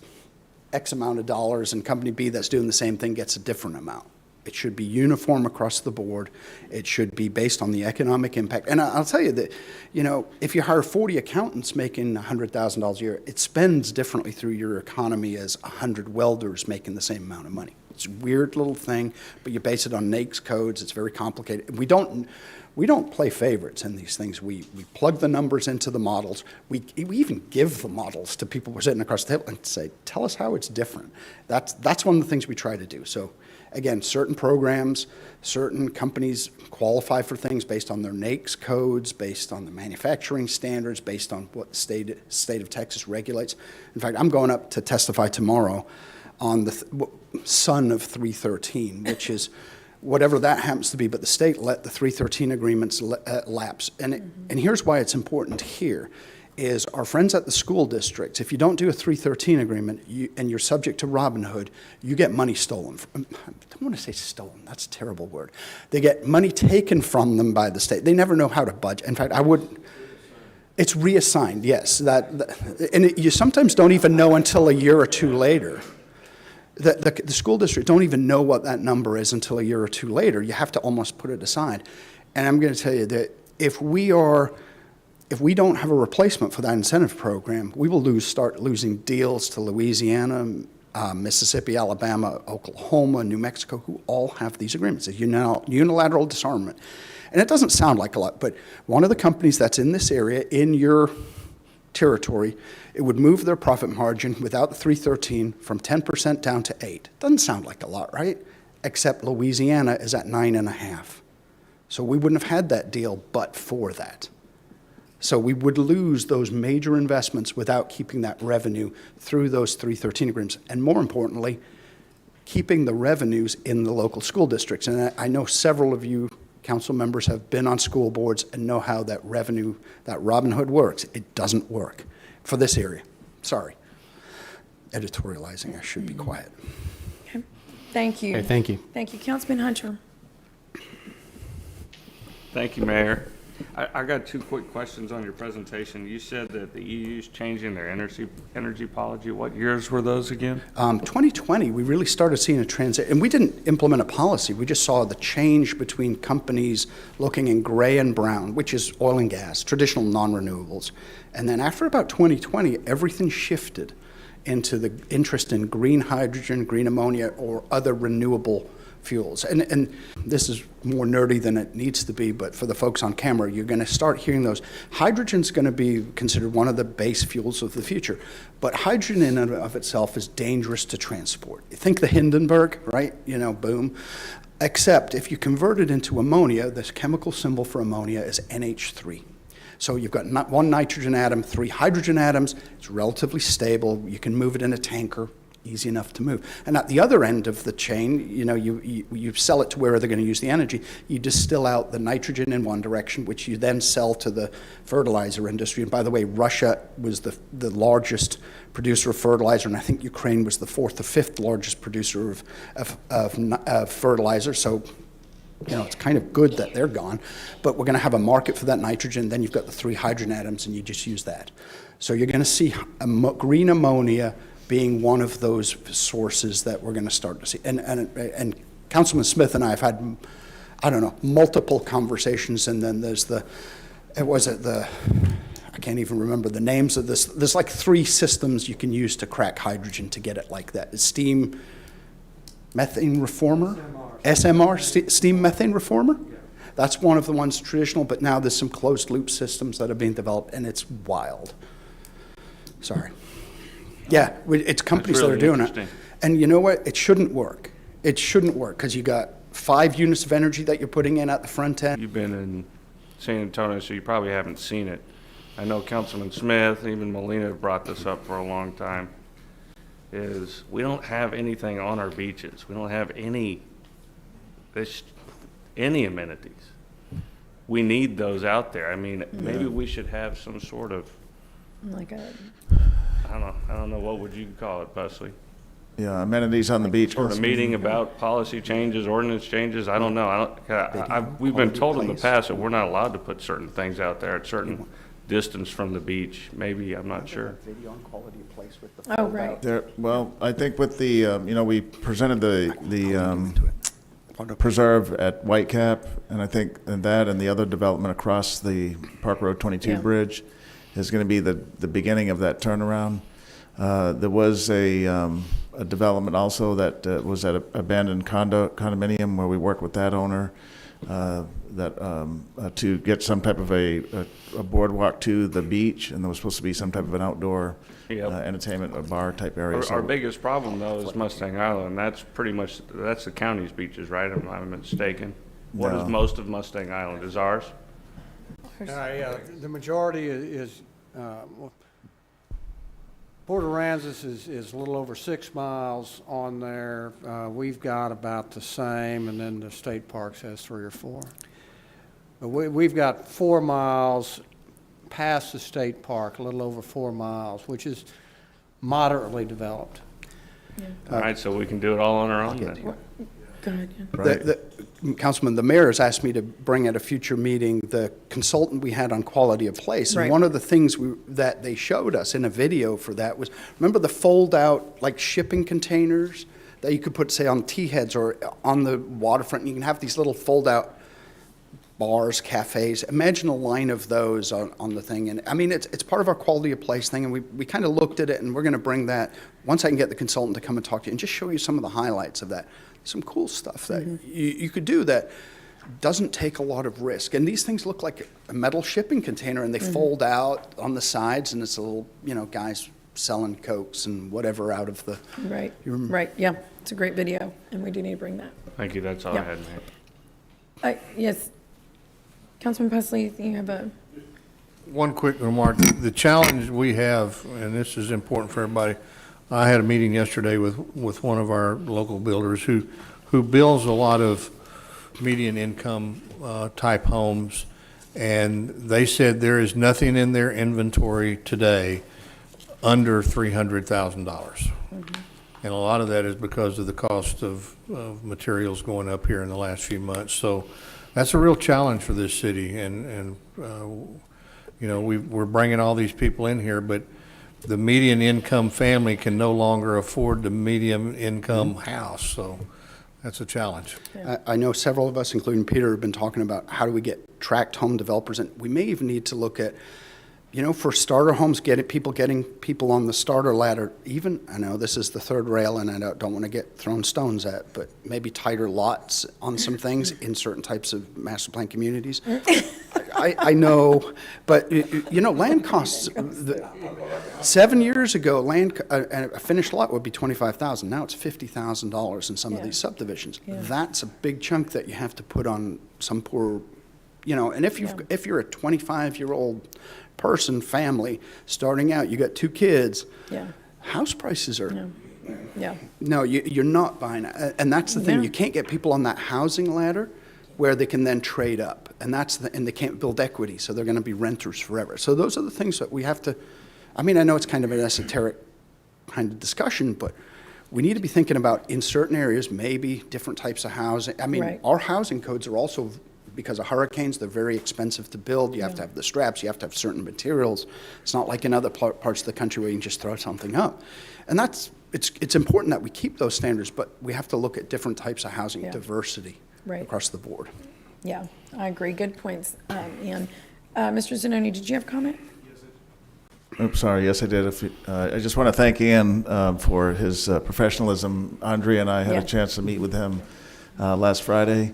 X amount of dollars and company B that's doing the same thing gets a different amount. It should be uniform across the board. It should be based on the economic impact. And I'll tell you that, you know, if you hire 40 accountants making $100,000 a year, it spends differently through your economy as 100 welders making the same amount of money. It's a weird little thing, but you base it on NAICS codes. It's very complicated. We don't play favorites in these things. We plug the numbers into the models. We even give the models to people who are sitting across the table and say, tell us how it's different. That's one of the things we try to do. So again, certain programs, certain companies qualify for things based on their NAICS codes, based on the manufacturing standards, based on what the state of Texas regulates. In fact, I'm going up to testify tomorrow on the son of 313, which is whatever that happens to be, but the state let the 313 agreements lapse. And here's why it's important here, is our friends at the school districts, if you don't do a 313 agreement and you're subject to Robin Hood, you get money stolen. I don't want to say stolen, that's a terrible word. They get money taken from them by the state. They never know how to budget. In fact, it's reassigned, yes. And you sometimes don't even know until a year or two later. The school district don't even know what that number is until a year or two later. You have to almost put it aside. And I'm going to tell you that if we don't have a replacement for that incentive program, we will start losing deals to Louisiana, Mississippi, Alabama, Oklahoma, New Mexico, who all have these agreements, a unilateral disarmament. And it doesn't sound like a lot, but one of the companies that's in this area, in your territory, it would move their profit margin without the 313 from 10% down to 8. Doesn't sound like a lot, right? Except Louisiana is at 9.5. So we wouldn't have had that deal but for that. So we would lose those major investments without keeping that revenue through those 313 agreements. And more importantly, keeping the revenues in the local school districts. And I know several of you council members have been on school boards and know how that revenue, that Robin Hood works. It doesn't work for this area. Sorry. Editorializing, I should be quiet. Okay. Thank you. Okay, thank you. Thank you. Councilman Hunter. Thank you, Mayor. I got two quick questions on your presentation. You said that the EU's changing their energy policy. What years were those again? 2020, we really started seeing a transit, and we didn't implement a policy. We just saw the change between companies looking in gray and brown, which is oil and gas, traditional non-renewables. And then after about 2020, everything shifted into the interest in green hydrogen, green ammonia, or other renewable fuels. And this is more nerdy than it needs to be, but for the folks on camera, you're going to start hearing those. Hydrogen's going to be considered one of the base fuels of the future, but hydrogen in and of itself is dangerous to transport. You think the Hindenburg, right? You know, boom. Except if you convert it into ammonia, the chemical symbol for ammonia is NH3. So you've got not one nitrogen atom, 3 hydrogen atoms. It's relatively stable. You can move it in a tanker. Easy enough to move. And at the other end of the chain, you know, you sell it to where they're going to use the energy. You distill out the nitrogen in one direction, which you then sell to the fertilizer industry. And by the way, Russia was the largest producer of fertilizer, and I think Ukraine was the 4th or 5th largest producer of fertilizer. So, you know, it's kind of good that they're gone. But we're going to have a market for that nitrogen. Then you've got the 3 hydrogen atoms, and you just use that. So you're going to see green ammonia being one of those sources that we're going to start to see. And Councilman Smith and I have had, I don't know, multiple conversations, and then there's I can't even remember the names of this. There's like 3 systems you can use to crack hydrogen to get it like that. It's steam methane reformer? SMR, steam methane reformer? Yeah. That's one of the ones traditional, but now there's some closed loop systems that are being developed, and it's wild. Sorry. Yeah, it's companies that are doing it. And you know what? It shouldn't work. It shouldn't work because you got 5 units of energy that you're putting in at the front end. You've been in San Antonio, so you probably haven't seen it. I know Councilman Smith and even Molina have brought this up for a long time, is we don't have anything on our beaches. We don't have any amenities. We need those out there. I mean, maybe we should have some sort of, Like a, I don't know, what would you call it, Busley? Yeah, amenities on the beach. Sort of meeting about policy changes, ordinance changes, I don't know. We've been told in the past that we're not allowed to put certain things out there at certain distance from the beach. Maybe, I'm not sure. oh, right. Well, I think with the, we presented the preserve at Whitecap, and I think that and the other development across the Park Road 22 bridge is going to be the beginning of that turnaround. There was a development also that was at an abandoned condominium where we worked with that owner to get some type of a boardwalk to the beach, and there was supposed to be some type of an outdoor entertainment, a bar type area. Our biggest problem though is Mustang Island. That's pretty much, that's the county's beaches, right? If I'm not mistaken. What is most of Mustang Island? Is ours? The majority is Port Aransas is a little over 6 miles on there. We've got about the same, and then the state parks has 3 or 4. But we've got 4 miles past the state park, a little over 4 miles, which is moderately developed. All right, so we can do it all on our own then. Go ahead, yeah. Right. Councilman, the mayor has asked me to bring at a future meeting the consultant we had on quality of place. Right. And one of the things that they showed us in a video for that was, remember the fold-out, like, shipping containers that you could put, say, on T-heads or on the waterfront? And you can have these little fold-out bars, cafes. Imagine a line of those on the thing. And I mean, it's part of our quality of place thing, and we kind of looked at it, and we're going to bring that, once I can get the consultant to come and talk to you and just show you some of the highlights of that. Some cool stuff that you could do that doesn't take a lot of risk. And these things look like a metal shipping container, and they fold out on the sides, and it's a little, guys selling Cokes and whatever out of the... Right, right, yeah. It's a great video, and we do need to bring that. Thank you, that's all I Yeah. had, Mayor. Yes. Councilman Presley, you have a... One quick remark. The challenge we have, and this is important for everybody, I had a meeting yesterday with one of our local builders who builds a lot of median income type homes, and they said there is nothing in their inventory today under $300,000. And a lot of that is because of the cost of materials going up here in the last few months. So that's a real challenge for this city, and we're bringing all these people in here, but the median income family can no longer afford the median income house, so that's a challenge. I know several of us, including Peter, have been talking about how do we get tract home developers, and we may even need to look at, for starter homes, getting people on the starter ladder. Even, I know this is the third rail, and I don't want to get thrown stones at, but maybe tighter lots on some things in certain types of master plan communities. I know, but land costs. 7 years ago, a finished lot would be $25,000. Now it's $50,000 in some of these subdivisions. Yeah. That's a big chunk that you have to put on some poor, And if you're a 25-year-old person, family, starting out, you got 2 kids. Yeah. House prices are. Yeah. No, you're not buying it. And that's the thing. Yeah. You can't get people on that housing ladder where they can then trade up. And and they can't build equity, so they're going to be renters forever. So those are the things that we have to, I know it's kind of an esoteric kind of discussion, but we need to be thinking about, in certain areas, maybe different types of housing. Right. Our housing codes are also, because of hurricanes, they're very expensive to build. You have to have the straps, you have to have certain materials. It's not like in other parts of the country where you can just throw something up. And it's important that we keep those standards, but we have to look at different types of housing, diversity across the board. Yeah, I agree. Good points, Ian. Mr. Zanoni, did you have a comment? Oops, sorry. Yes, I did. I just want to thank Ian for his professionalism. Andrea and I had a chance to meet with him last Friday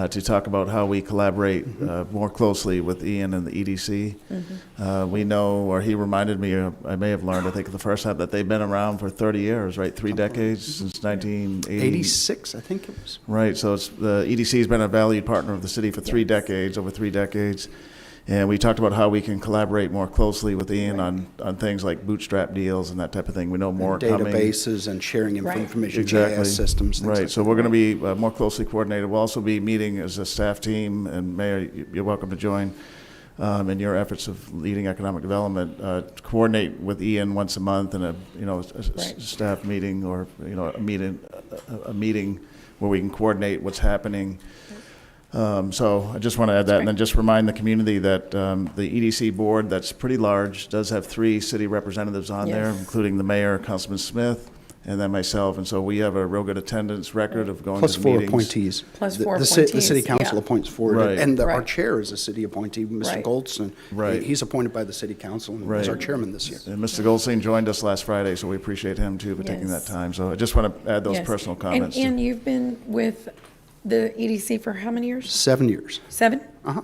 to talk about how we collaborate more closely with Ian and the EDC. We know, or he reminded me, I may have learned, I think the first time, that they've been around for 30 years, right? 3 decades, since 1980. 86, I think it was. Right, so the EDC has been a valued partner of the city for 3 decades, over 3 decades. And we talked about how we can collaborate more closely with Ian on things like bootstrap deals and that type of thing. We know more coming. Databases and sharing information, Exactly. GIS systems. Things right, like so we're going to be more closely coordinated. We'll also be meeting as a staff team, and Mayor, you're welcome to join in your efforts of leading economic development. To coordinate with Ian once a month in a staff meeting, or a meeting where we can coordinate what's happening. So I just want to add that, and then just remind the community that the EDC board, that's pretty large, does have 3 city representatives on there, including the mayor, Councilman Smith, and then myself. And so we have a real good attendance record of going Plus to the 4 meetings. appointees. Plus 4 The appointees, city council yeah. appoints 4. Right. And our Right. chair is a city appointee, Mr. Right. Goldston. Right. He's appointed by the city council and was Right. our chairman this year. And Mr. Goldstein joined us last Friday, so we appreciate him too for taking that Yes. time. So I just want to add those Yes. personal comments. And you've been with the EDC for how many years? 7 years. 7?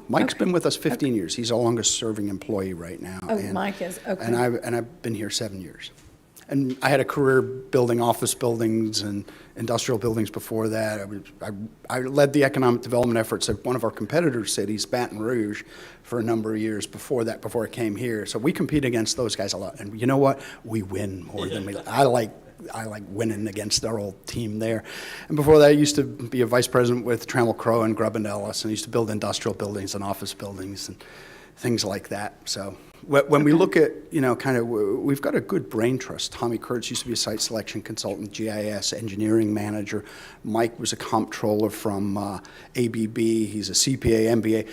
Mike's Okay. been with us 15 years. He's our longest serving employee right now. Oh, Mike is, okay. And I've been here 7 years. And I had a career building office buildings and industrial buildings before that. I led the economic development efforts at one of our competitor cities, Baton Rouge, for a number of years before that, before I came here. So we compete against those guys a lot. And you know what? We win more than we, I like winning against our old team there. And before that, I used to be a vice president with Trammell Crow and Grubb and Ellis, and I used to build industrial buildings and office buildings and things like that. So when we look at, we've got a good brain trust. Tommy Kurtz used to be a site selection consultant, GIS engineering manager. Mike was a comptroller from ABB. He's a CPA, MBA.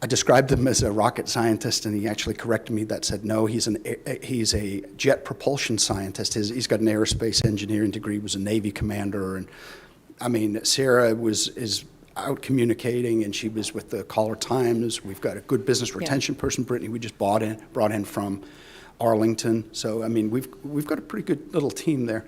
I described him as a rocket scientist, and he actually corrected me that said, no, he's a jet propulsion scientist. He's got an aerospace engineering degree, was a Navy commander. And Sarah is out communicating, and she was with the Caller Times. We've got a good business retention person, Brittany, we just brought in from Arlington. So, we've got a pretty good little team there.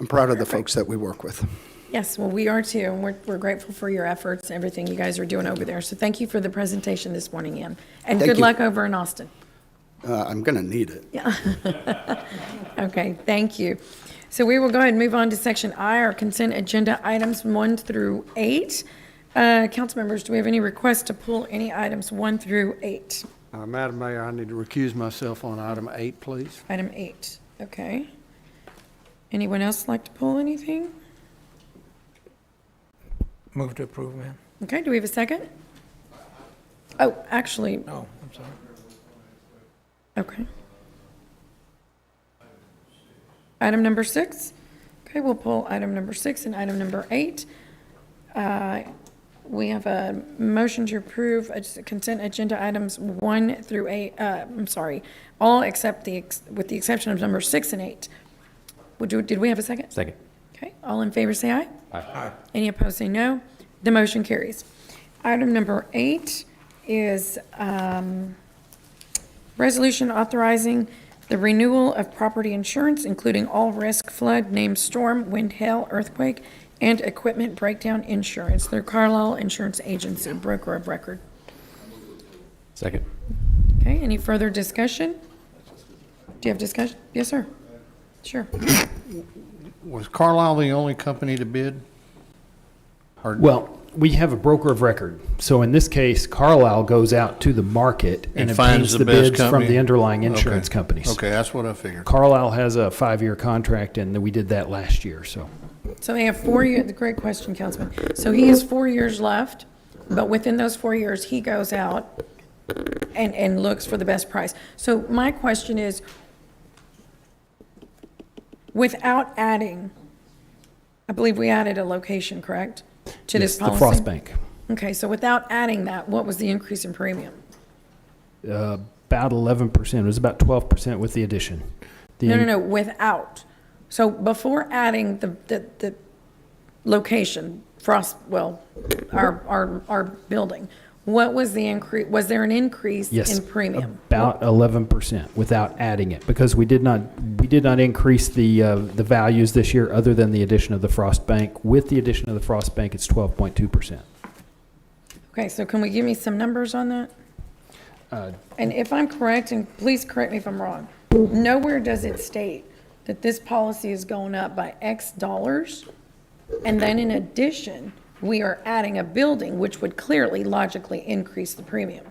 I'm proud of the folks that we work with. Yes, well, we are too, and we're grateful for your efforts, everything you guys are doing over there. So thank you for the presentation this morning, Ian. And Thank good you. luck over in Austin. I'm going to need it. Okay, thank you. So we will go ahead and move on to section I, our consent agenda items 1 through 8. Council members, do we have any requests to pull any items 1 through 8? Madam Mayor, I need to recuse myself on item 8, please. Item 8, okay. Anyone else like to pull anything? Move to approve, ma'am. Okay, do we have a second? Oh, actually, Oh, I'm sorry. okay. Item number 6. Okay, we'll pull item number 6 and item number 8. We have a motion to approve consent agenda items 1 through 8, all except with the exception of number 6 and 8. Did we have a second? Second. Okay, all in favor say aye. Aye. Any opposed say no. The motion carries. Item number 8 is resolution authorizing the renewal of property insurance, including all risk, flood, named storm, wind, hail, earthquake, and equipment breakdown insurance through Carlisle Insurance Agency, broker of record. Second. Okay, any further discussion? Do you have discussion? Yes, sir. Sure. Was Carlisle the only company to bid? Or- Well, we have a broker of record. So in this case, Carlisle goes out to the market and finds obtains the the best bids from company? the underlying insurance Okay. companies. Okay, that's what I figured. Carlisle has a 5-year contract, and we did that last year, so. So they have 4 years, great question, Councilman. So he has 4 years left, but within those 4 years, he goes out and looks for the best price. So my question is, without adding, I believe we added a location, correct? To this Yes, the policy? Frost Bank. Okay, so without adding that, what was the increase in premium? About 11%. It was about 12% with the addition. No, without. So before adding the location, our building, what was the increase, was there an increase Yes, in premium? about 11% without adding it, because we did not increase the values this year other than the addition of the Frost Bank. With the addition of the Frost Bank, it's 12.2%. Okay, so can we give me some numbers on that? And if I'm correct, and please correct me if I'm wrong, nowhere does it state that this policy is going up by X dollars, and then in addition, we are adding a building, which would clearly logically increase the premium.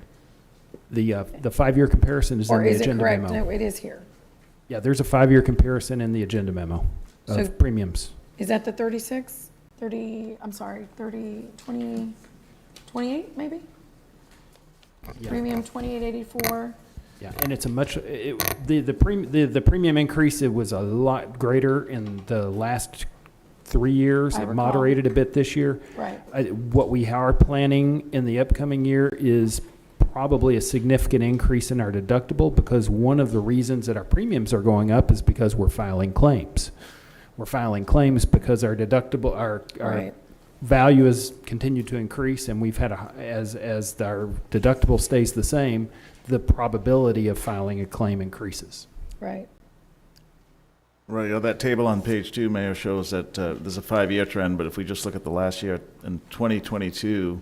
The 5-year comparison is in Or the is it agenda correct? memo. No, it is here. Yeah, there's a 5-year comparison in the agenda memo So- of premiums. Is that the 20, 20, 28 maybe? Yeah. Premium 2884. Yeah, and it's the premium increase, it was a lot greater in the last 3 years. I It recall. moderated a bit this year. Right. What we are planning in the upcoming year is probably a significant increase in our deductible, because one of the reasons that our premiums are going up is because we're filing claims. We're filing claims because our deductible, our Right. value has continued to increase, and we've had as our deductible stays the same, the probability of filing a claim increases. Right. Right, that table on page 2, Mayor, shows that there's a 5-year trend, but if we just look at the last year, in 2022,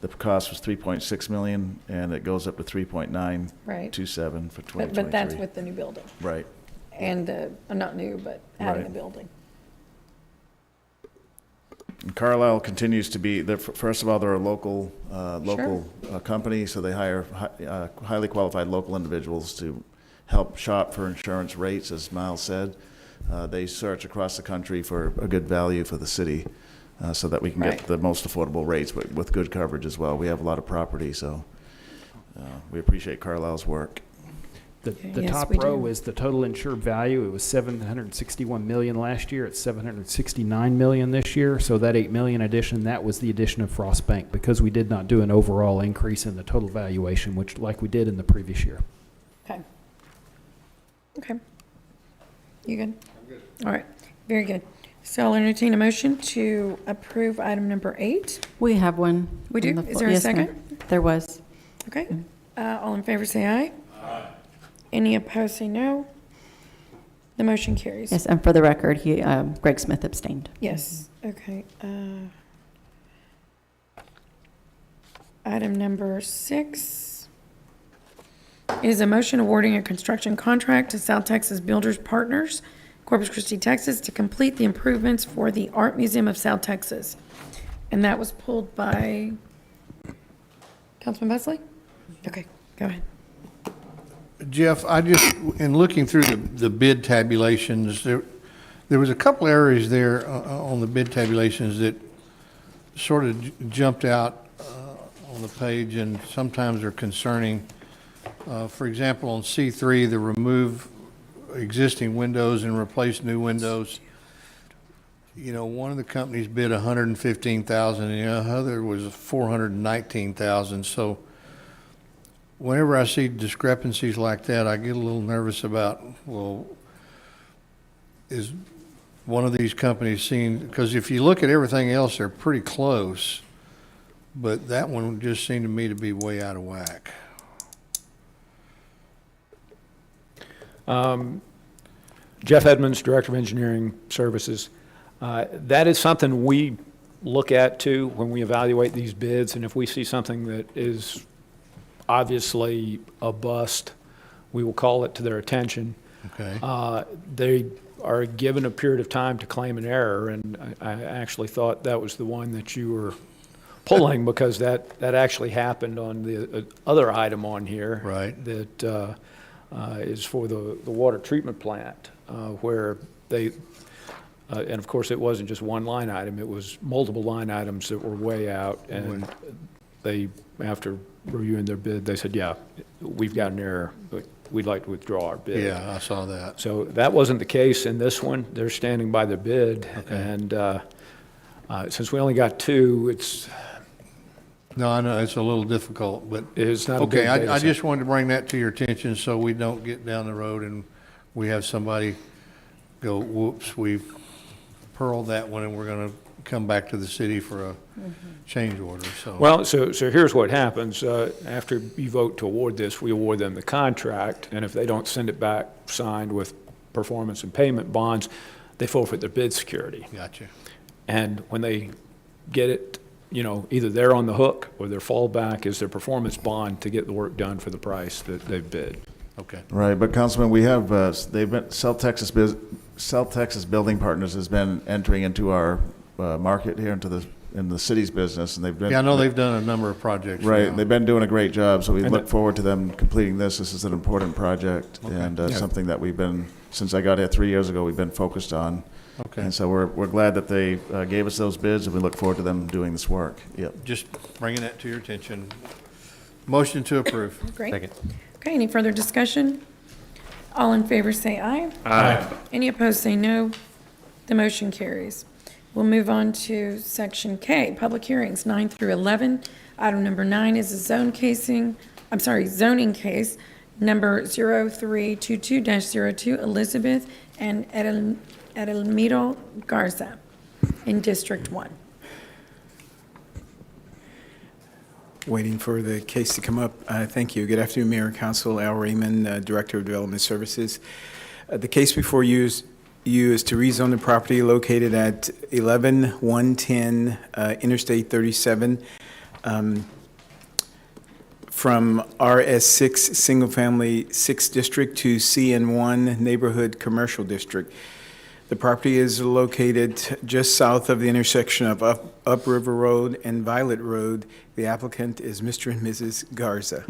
the cost was $3.6 million, and it goes up to $3.927 for 2023. But that's with the new building. Right. And, not new, but adding a Right. building. And Carlisle continues to be, first of all, they're a local company, so they hire highly qualified local individuals to help shop for insurance rates, as Miles said. They search across the country for a good value for the city, so that we can Right. get the most affordable rates, but with good coverage as well. We have a lot of property, so we appreciate Carlisle's work. The Yes, top we row do. is the total insured value. It was $761 million last year. It's $769 million this year. So that $8 million addition, that was the addition of Frost Bank, because we did not do an overall increase in the total valuation, which like we did in the previous year. Okay. Okay. You good? I'm good. All right, very good. So I'll entertain a motion to approve item number 8. We have one. We do? on the Is floor. there a Yes, ma'am. second? There was. Okay. All in favor say aye. Aye. Any opposed say no. The motion carries. Yes, and for the record, Greg Smith abstained. Yes, okay. Item number 6 is a motion awarding a construction contract to South Texas Builders Partners, Corpus Christi, Texas, to complete the improvements for the Art Museum of South Texas. And that was pulled by Councilman Besley? Okay, go ahead. Jeff, in looking through the bid tabulations, there was a couple areas there on the bid tabulations that sort of jumped out on the page and sometimes are concerning. For example, on C3, the remove existing windows and replace new windows. You know, one of the companies bid $115,000 and the other was $419,000. So whenever I see discrepancies like that, I get a little nervous about, well, is one of these companies seen, because if you look at everything else, they're pretty close, but that one just seemed to me to be way out of whack. Jeff Edmonds, Director of Engineering Services. That is something we look at too when we evaluate these bids, and if we see something that is obviously a bust, we will call it to their attention. Okay. They are given a period of time to claim an error, and I actually thought that was the one that you were pulling because that actually happened on the other item on here. Right. That is for the water treatment plant, where they, and of course it wasn't just one line item, it was multiple line items that were way out, and they, after reviewing their bid, they said, yeah, we've got an error, but we'd like to withdraw our bid. Yeah, I saw that. So that wasn't the case in this one. They're standing by their bid, Okay. and since we only got 2, it's No, I know, it's a little difficult, but. It's not a good Okay, I data set. just wanted to bring that to your attention so we don't get down the road and we have somebody go, whoops, we've pearled that one and we're gonna come back to the city for a change order, so. Well, so here's what happens. After you vote to award this, we award them the contract, and if they don't send it back signed with performance and payment bonds, they forfeit their bid security. Gotcha. And when they get it, you know, either they're on the hook or their fallback is their performance bond to get the work done for the price that they've bid. Okay. Right, but Councilman, we have, they've been, South Texas Building Partners has been entering into our market here in the city's business, and they've been. Yeah, I know they've done a number of projects. Right, now. they've been doing a great job, so we And look forward to them completing this. This is an important project, Okay. and Yeah. something that we've been, since I got here 3 years ago, we've been focused on. Okay. And so we're glad that they gave us those bids, and we look forward to them doing this work. Yep. Just bringing that to your attention. Motion to approve. Great. Okay, any further discussion? All in favor say aye. Aye. Any opposed say no. The motion carries. We'll move on to Section K, public hearings 9 through 11. Item number 9 is a zoning case, number 0322-02, Elizabeth and Edelmiro Garza in District 1. Waiting for the case to come up. Thank you. Good afternoon, Mayor and Council. Al Raymond, Director of Development Services. The case before you is to rezone the property located at 11110 Interstate 37 from RS6 Single Family 6 District to CN1 Neighborhood Commercial District. The property is located just south of the intersection of Upriver Road and Violet Road. The applicant is Mr. and Mrs. Garza.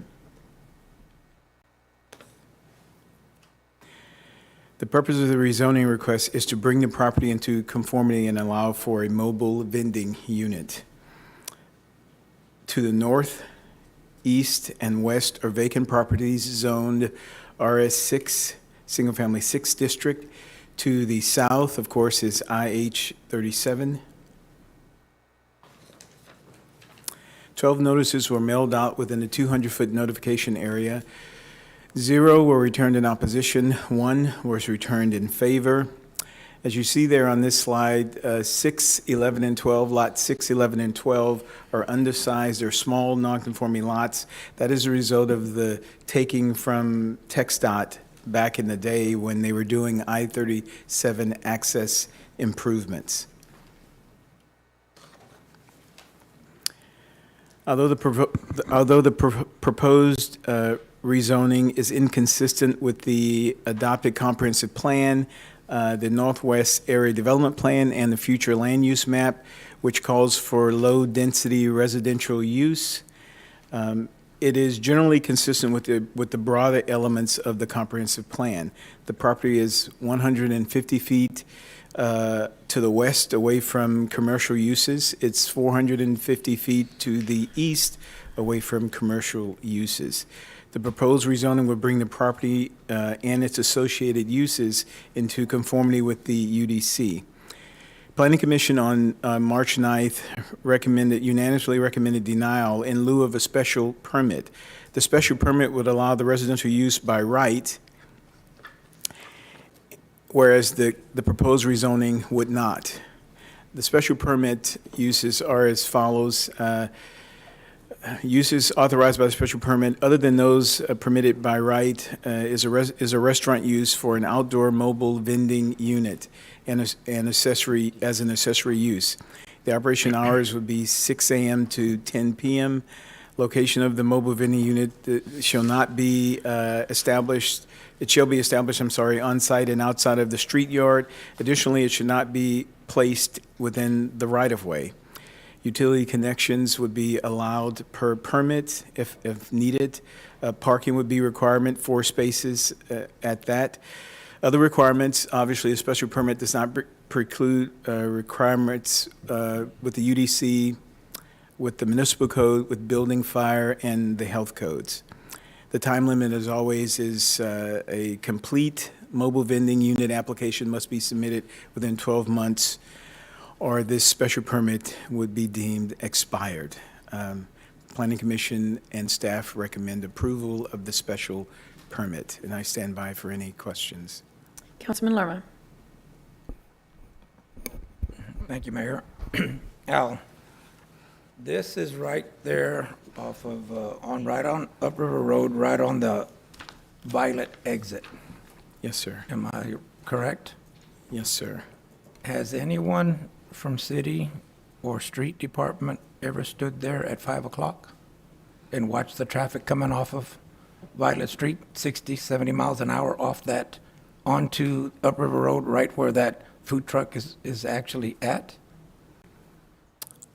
The purpose of the rezoning request is to bring the property into conformity and allow for a mobile vending unit. To the north, east, and west are vacant properties zoned RS6, Single Family 6 District. To the south, of course, is IH 37. 12 notices were mailed out within the 200-foot notification area. 0 were returned in opposition, 1 was returned in favor. As you see there on this slide, 6, 11, and 12, lots 6, 11, and 12 are undersized. They're small, non-conforming lots. That is a result of the taking from TxDOT back in the day when they were doing I-37 access improvements. Although the proposed rezoning is inconsistent with the adopted comprehensive plan, the Northwest Area Development Plan, and the future land use map, which calls for low-density residential use, it is generally consistent with the broader elements of the comprehensive plan. The property is 150 feet to the west away from commercial uses. It's 450 feet to the east away from commercial uses. The proposed rezoning would bring the property and its associated uses into conformity with the UDC. Planning Commission on March 9th unanimously recommended denial in lieu of a special permit. The special permit would allow the residential use by right, whereas the proposed rezoning would not. The special permit uses are as follows. Uses authorized by the special permit, other than those permitted by right, is a restaurant use for an outdoor mobile vending unit and an accessory use. The operation hours would be 6 a.m. to 10 p.m. Location of the mobile vending unit shall be established on site and outside of the street yard. Additionally, it should not be placed within the right-of-way. Utility connections would be allowed per permit if needed. Parking would be requirement, 4 spaces at that. Other requirements, obviously, a special permit does not preclude requirements with the UDC, with the municipal code, with building, fire, and the health codes. The time limit, as always, is a complete mobile vending unit application must be submitted within 12 months, or this special permit would be deemed expired. Planning Commission and staff recommend approval of the special permit, and I stand by for any questions. Councilman Lerma. Thank you, Mayor. Al, this is right there off of, right on Upriver Road, right on the Violet exit. Yes, sir. Am I correct? Yes, sir. Has anyone from city or street department ever stood there at 5 o'clock and watched the traffic coming off of Violet Street, 60, 70 miles an hour off that onto Upriver Road, right where that food truck is actually at?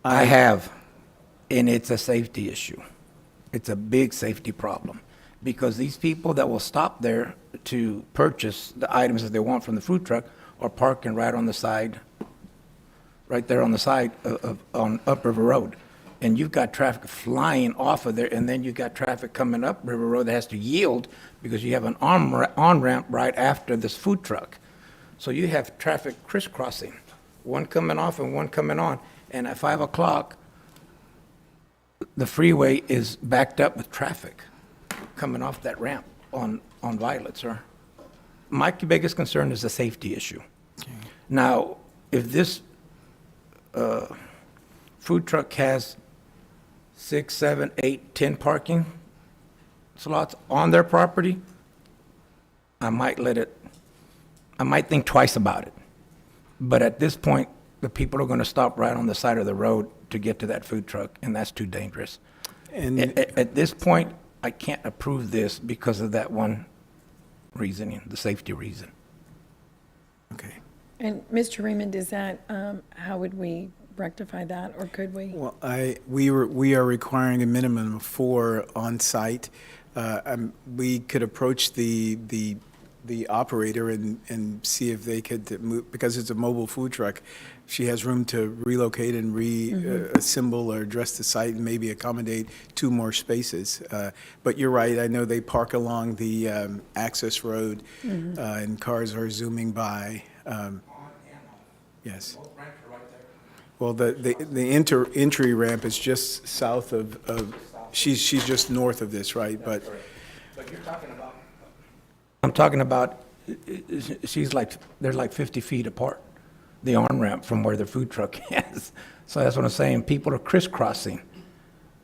I have, and it's a safety issue. It's a big safety problem because these people that will stop there to purchase the items that they want from the food truck are parking right on the side, right there on the side on Upriver Road. And you've got traffic flying off of there, and then you've got traffic coming up River Road that has to yield because you have an on-ramp right after this food truck. So you have traffic crisscrossing, one coming off and one coming on. And at 5 o'clock, the freeway is backed up with traffic coming off that ramp on Violet, sir. My biggest concern is the safety issue. Okay. Now, if this food truck has 6, 7, 8, 10 parking slots on their property, I might think twice about it. But at this point, the people are going to stop right on the side of the road to get to that food truck, and that's too dangerous. And at this point, I can't approve this because of that one reasoning, the safety reason. Okay. And Mr. Raymond, is that, how would we rectify that, or could we? Well, we are requiring a minimum of 4 on site. We could approach the operator and see if they could move, because it's a mobile food truck. She has room to relocate and reassemble or address the site and maybe accommodate 2 more spaces. But you're right, I know they park along the access road and cars are zooming by. Yes. Well, the entry ramp is just south of she's just north of this, right? But you're talking about. I'm talking about. They're like 50 feet apart, the on ramp from where the food truck is. So that's what I'm saying. People are crisscrossing.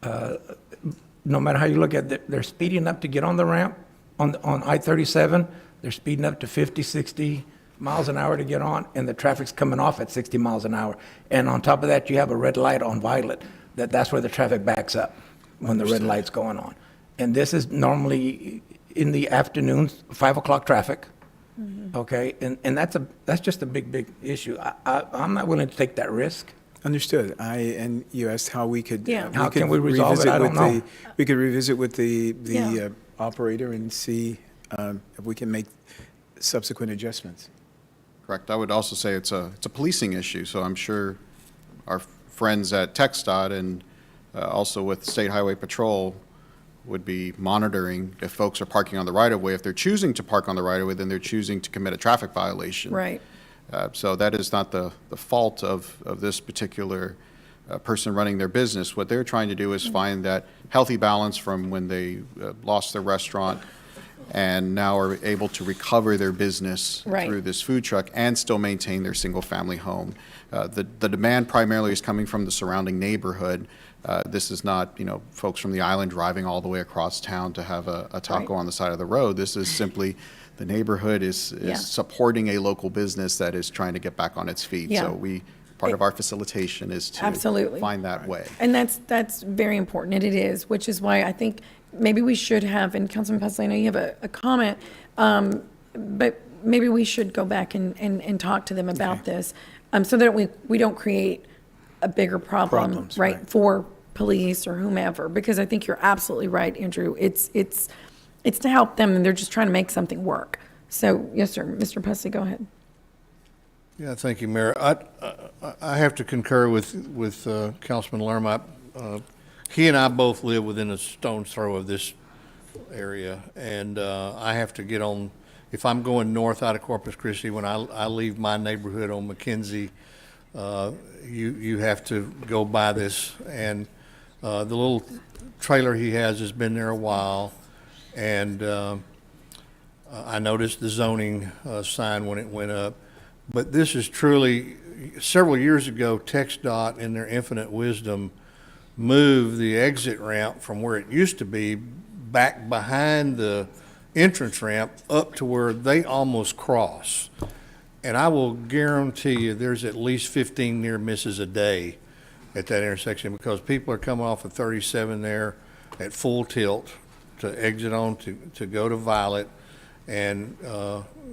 No matter how you look at it, they're speeding up to get on the ramp on I-37, They're speeding up to 50, 60 miles an hour to get on, and the traffic's coming off at 60 miles an hour. And on top of that, you have a red light on Violet. That's where the traffic backs up, when the red light's going on. And this is normally in the afternoons, 5 o'clock traffic. Okay, and that's just a big issue. I'm not willing to take that risk. Understood. And you asked how we could. Yeah. How can we resolve it? I don't know. We could revisit with the Yeah. operator and see if we can make subsequent adjustments. Correct. I would also say it's a policing issue, so I'm sure our friends at TxDOT and also with State Highway Patrol would be monitoring if folks are parking on the right-of-way. If they're choosing to park on the right-of-way, then they're choosing to commit a traffic violation. Right. So that is not the fault of this particular person running their business. What they're trying to do is find that healthy balance from when they lost their restaurant and now are able to recover their business Right. through this food truck and still maintain their single-family home. The demand primarily is coming from the surrounding neighborhood. This is not, folks from the island driving all the way across town to have a taco Right. on the side of the road. This is simply the neighborhood is Yeah. supporting a local business that is trying to get back on its feet. Yeah. So part of our facilitation is to Absolutely. find that way. And that's very important, and it is, which is why I think maybe we should have, and Councilman Pesley, I know you have a comment, but maybe we should go back and talk to them about this, so that we don't create a bigger problem, Problems, right, right. for police or whomever, because I think you're absolutely right, Andrew. It's to help them, and they're just trying to make something work. So, yes, sir, Mr. Pesley, go ahead. Yeah, thank you, Mayor. I have to concur with Councilman Lerma. He and I both live within a stone's throw of this area, and I have to get on, if I'm going north out of Corpus Christi, when I leave my neighborhood on McKenzie, you have to go by this, and the little trailer he has been there a while, and I noticed the zoning sign when it went up. But this is truly, several years ago, TxDOT, in their infinite wisdom, moved the exit ramp from where it used to be back behind the entrance ramp up to where they almost cross. And I will guarantee you there's at least 15 near misses a day at that intersection, because people are coming off of 37 there at full tilt to exit on to go to Violet. And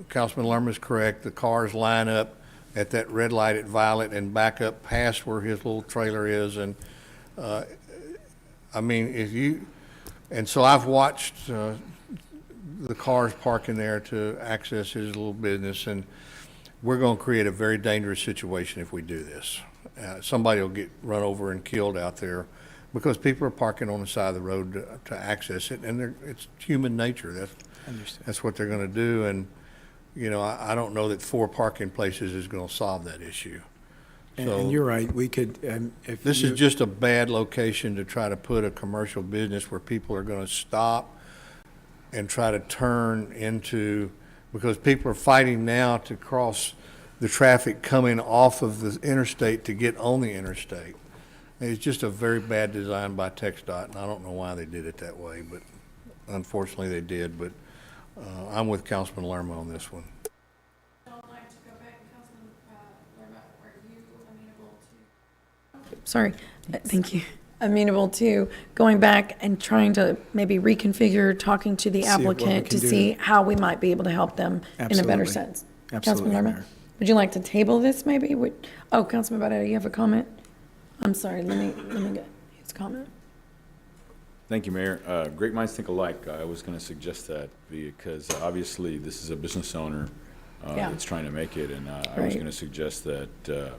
Councilman Lerma is correct. The cars line up at that red light at Violet and back up past where his little trailer is. And I mean, and so I've watched the cars parking there to access his little business, and we're going to create a very dangerous situation if we do this. Somebody will get run over and killed out there because people are parking on the side of the road to access it, and it's human nature. That's what they're going to do, and I don't know that 4 parking places is going to solve that issue. And you're right, we could, if This is just a bad location to try to put a commercial business where people are going to stop and try to turn into, because people are fighting now to cross the traffic coming off of the interstate to get on the interstate. And it's just a very bad design by TxDOT, and I don't know why they did it that way, but unfortunately they did. But I'm with Councilman Lerma on this one. Sorry, thank you. Amenable to going back and trying to maybe reconfigure, talking to the See what we applicant to can do. see how we might be able to help them in a better Absolutely. sense. Absolutely, Councilman Lerma, Mayor. would you like to table this maybe? Councilman Barrera, you have a comment? I'm sorry, let me get his comment. Thank you, Mayor. Great minds think alike. I was going to suggest that because obviously this is a business owner Yeah. that's trying to make it, and I was Right. going to suggest that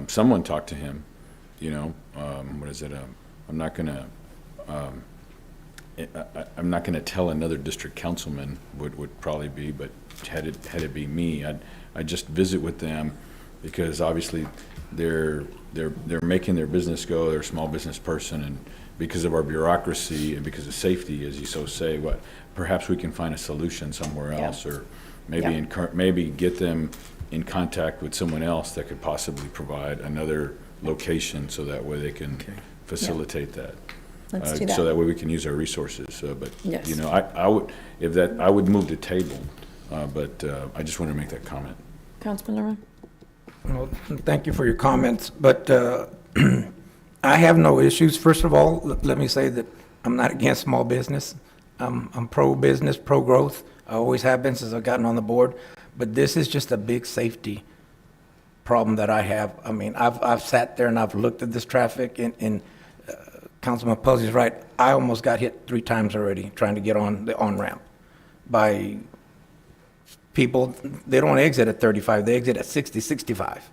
someone talk to him. What is it? I'm not going to tell another district councilman would probably be, but had it be me, I'd just visit with them, because obviously they're making their business go. They're a small business person, and because of our bureaucracy and because of safety, as you so say, perhaps we can find a solution somewhere else, or maybe maybe get them in contact with someone else that could possibly provide another location, so that way they can facilitate that. Let's do that. So that way we can use our resources. But Yes. I would move the table but I just wanted to make that comment. Councilman Leroy? Well, thank you for your comments, but I have no issues. First of all, let me say that I'm not against small business. I'm pro-business, pro-growth. I always have been since I've gotten on the board, but this is just a big safety problem that I have. I mean, I've sat there and I've looked at this traffic, and Councilman Posey's right. I almost got hit 3 times already trying to get on the on-ramp by people. They don't exit at 35, they exit at 60, 65.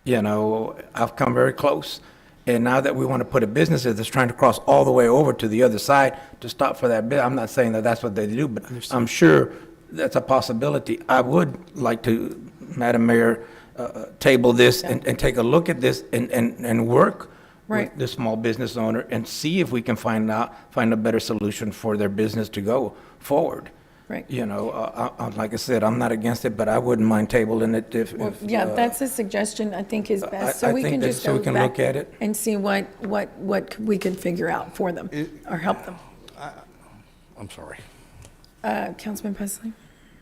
You know, I've come very close. And now that we want to put a business that's trying to cross all the way over to the other side to stop for that bit, I'm not saying that that's what they do, but I'm sure that's a possibility. I would like to, Madam Mayor, table this and take a look at this and work Right. with the small business owner and see if we can find a better solution for their business to go forward. Right. You know, like I said, I'm not against it, but I wouldn't mind tabling it if. Well, yeah, that's a suggestion I think is best. I So we think can that just so go we can back look at it. and see what we could figure out for them or help them. I'm sorry. Councilman Presley?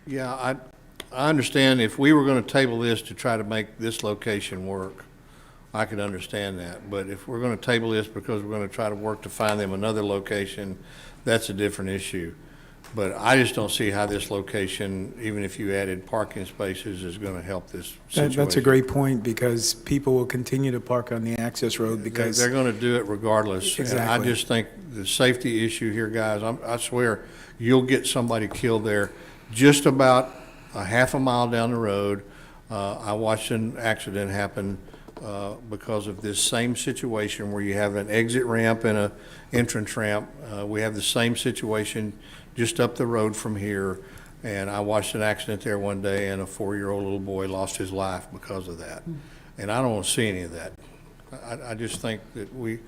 Yeah, I understand if we were going to table this to try to make this location work, I could understand that. But if we're going to table this because we're going to try to work to find them another location, that's a different issue. But I just don't see how this location, even if you added parking spaces, is going to help this situation. That's a great point, because people will continue to park on the access road because. They're going to do it regardless. Exactly. And I just think the safety issue here, guys, I swear, you'll get somebody killed there just about a half a mile down the road. I watched an accident happen because of this same situation where you have an exit ramp and an entrance ramp. We have the same situation just up the road from here, and I watched an accident there one day, and a 4-year-old little boy lost his life because of that. And I don't want to see any of that. I just think that we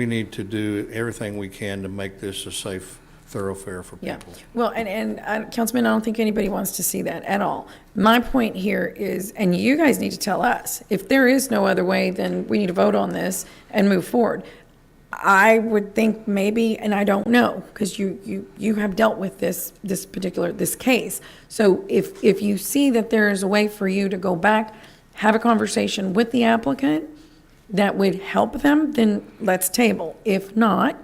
need to do everything we can to make this a safe thoroughfare for Yeah. people. Well, and Councilman, I don't think anybody wants to see that at all. My point here is, and you guys need to tell us, if there is no other way, then we need to vote on this and move forward. I would think maybe, and I don't know, because you have dealt with this case. So if you see that there is a way for you to go back, have a conversation with the applicant that would help them, then let's table. If not,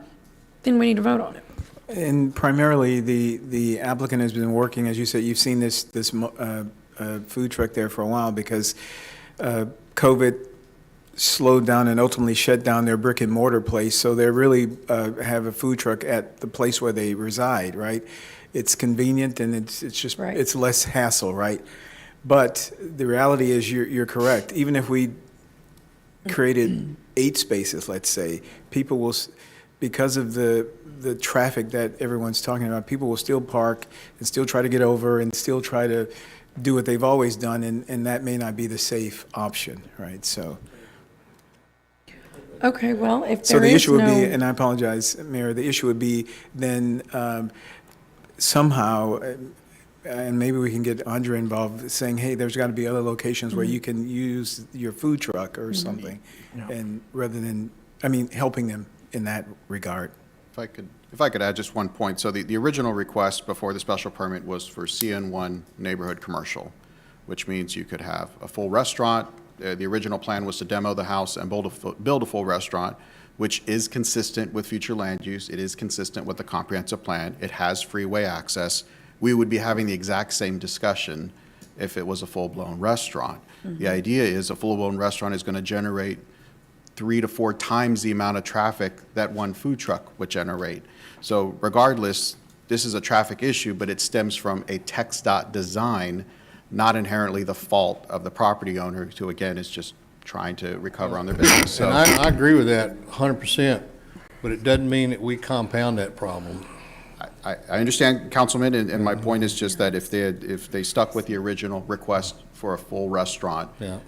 then we need to vote on it. And primarily, the applicant has been working, as you said, you've seen this food truck there for a while because COVID slowed down and ultimately shut down their brick and mortar place. So they really have a food truck at the place where they reside, right? It's convenient and it's just, Right. It's less hassle, right? But the reality is you're correct. Even if we created 8 spaces, let's say, people will, because of the traffic that everyone's talking about, people will still park and still try to get over and still try to do what they've always done, and that may not be the safe option, right? So. Okay, well, if So there the is issue would be, no, and I apologize, Mayor, the issue would be then somehow, and maybe we can get Andre involved, saying, hey, there's got to be other locations where you can use your food truck or something, and rather than, helping them in that regard. If I could add just one point. So the original request before the special permit was for CN1 neighborhood commercial, which means you could have a full restaurant. The original plan was to demo the house and build a full restaurant, which is consistent with future land use. It is consistent with the comprehensive plan. It has freeway access. We would be having the exact same discussion if it was a full-blown restaurant. The idea is a full-blown restaurant is going to generate 3 to 4 times the amount of traffic that one food truck would generate. So regardless, this is a traffic issue, but it stems from a TxDOT design, not inherently the fault of the property owner, who again is just trying to recover on their business. So And I agree with that 100%, but it doesn't mean that we compound that problem. I understand, Councilman, and my point is just that if they stuck with the original request for a full restaurant, Yeah.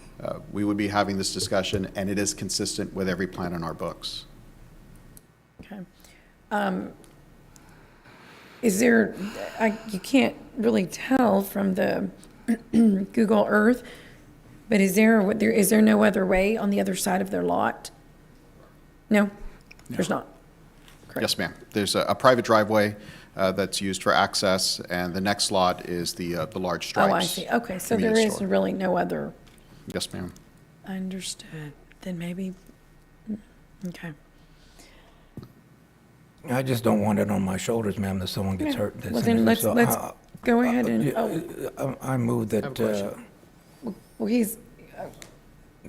we would be having this discussion, and it is consistent with every plan in our books. okay. Is there, you can't really tell from the Google Earth, but is there no other way on the other side of their lot? No, there's not. Correct. Yes, ma'am. There's a private driveway that's used for access, and the next lot is the large stripes. Oh, I see. Okay, so there convenience is store. really no other, Yes, ma'am. understood. Then maybe, okay. I just don't want it on my shoulders, ma'am, that someone gets Yeah. hurt. that's Well, then innocent. let's So, go ahead and, oh, I move that, well, he's,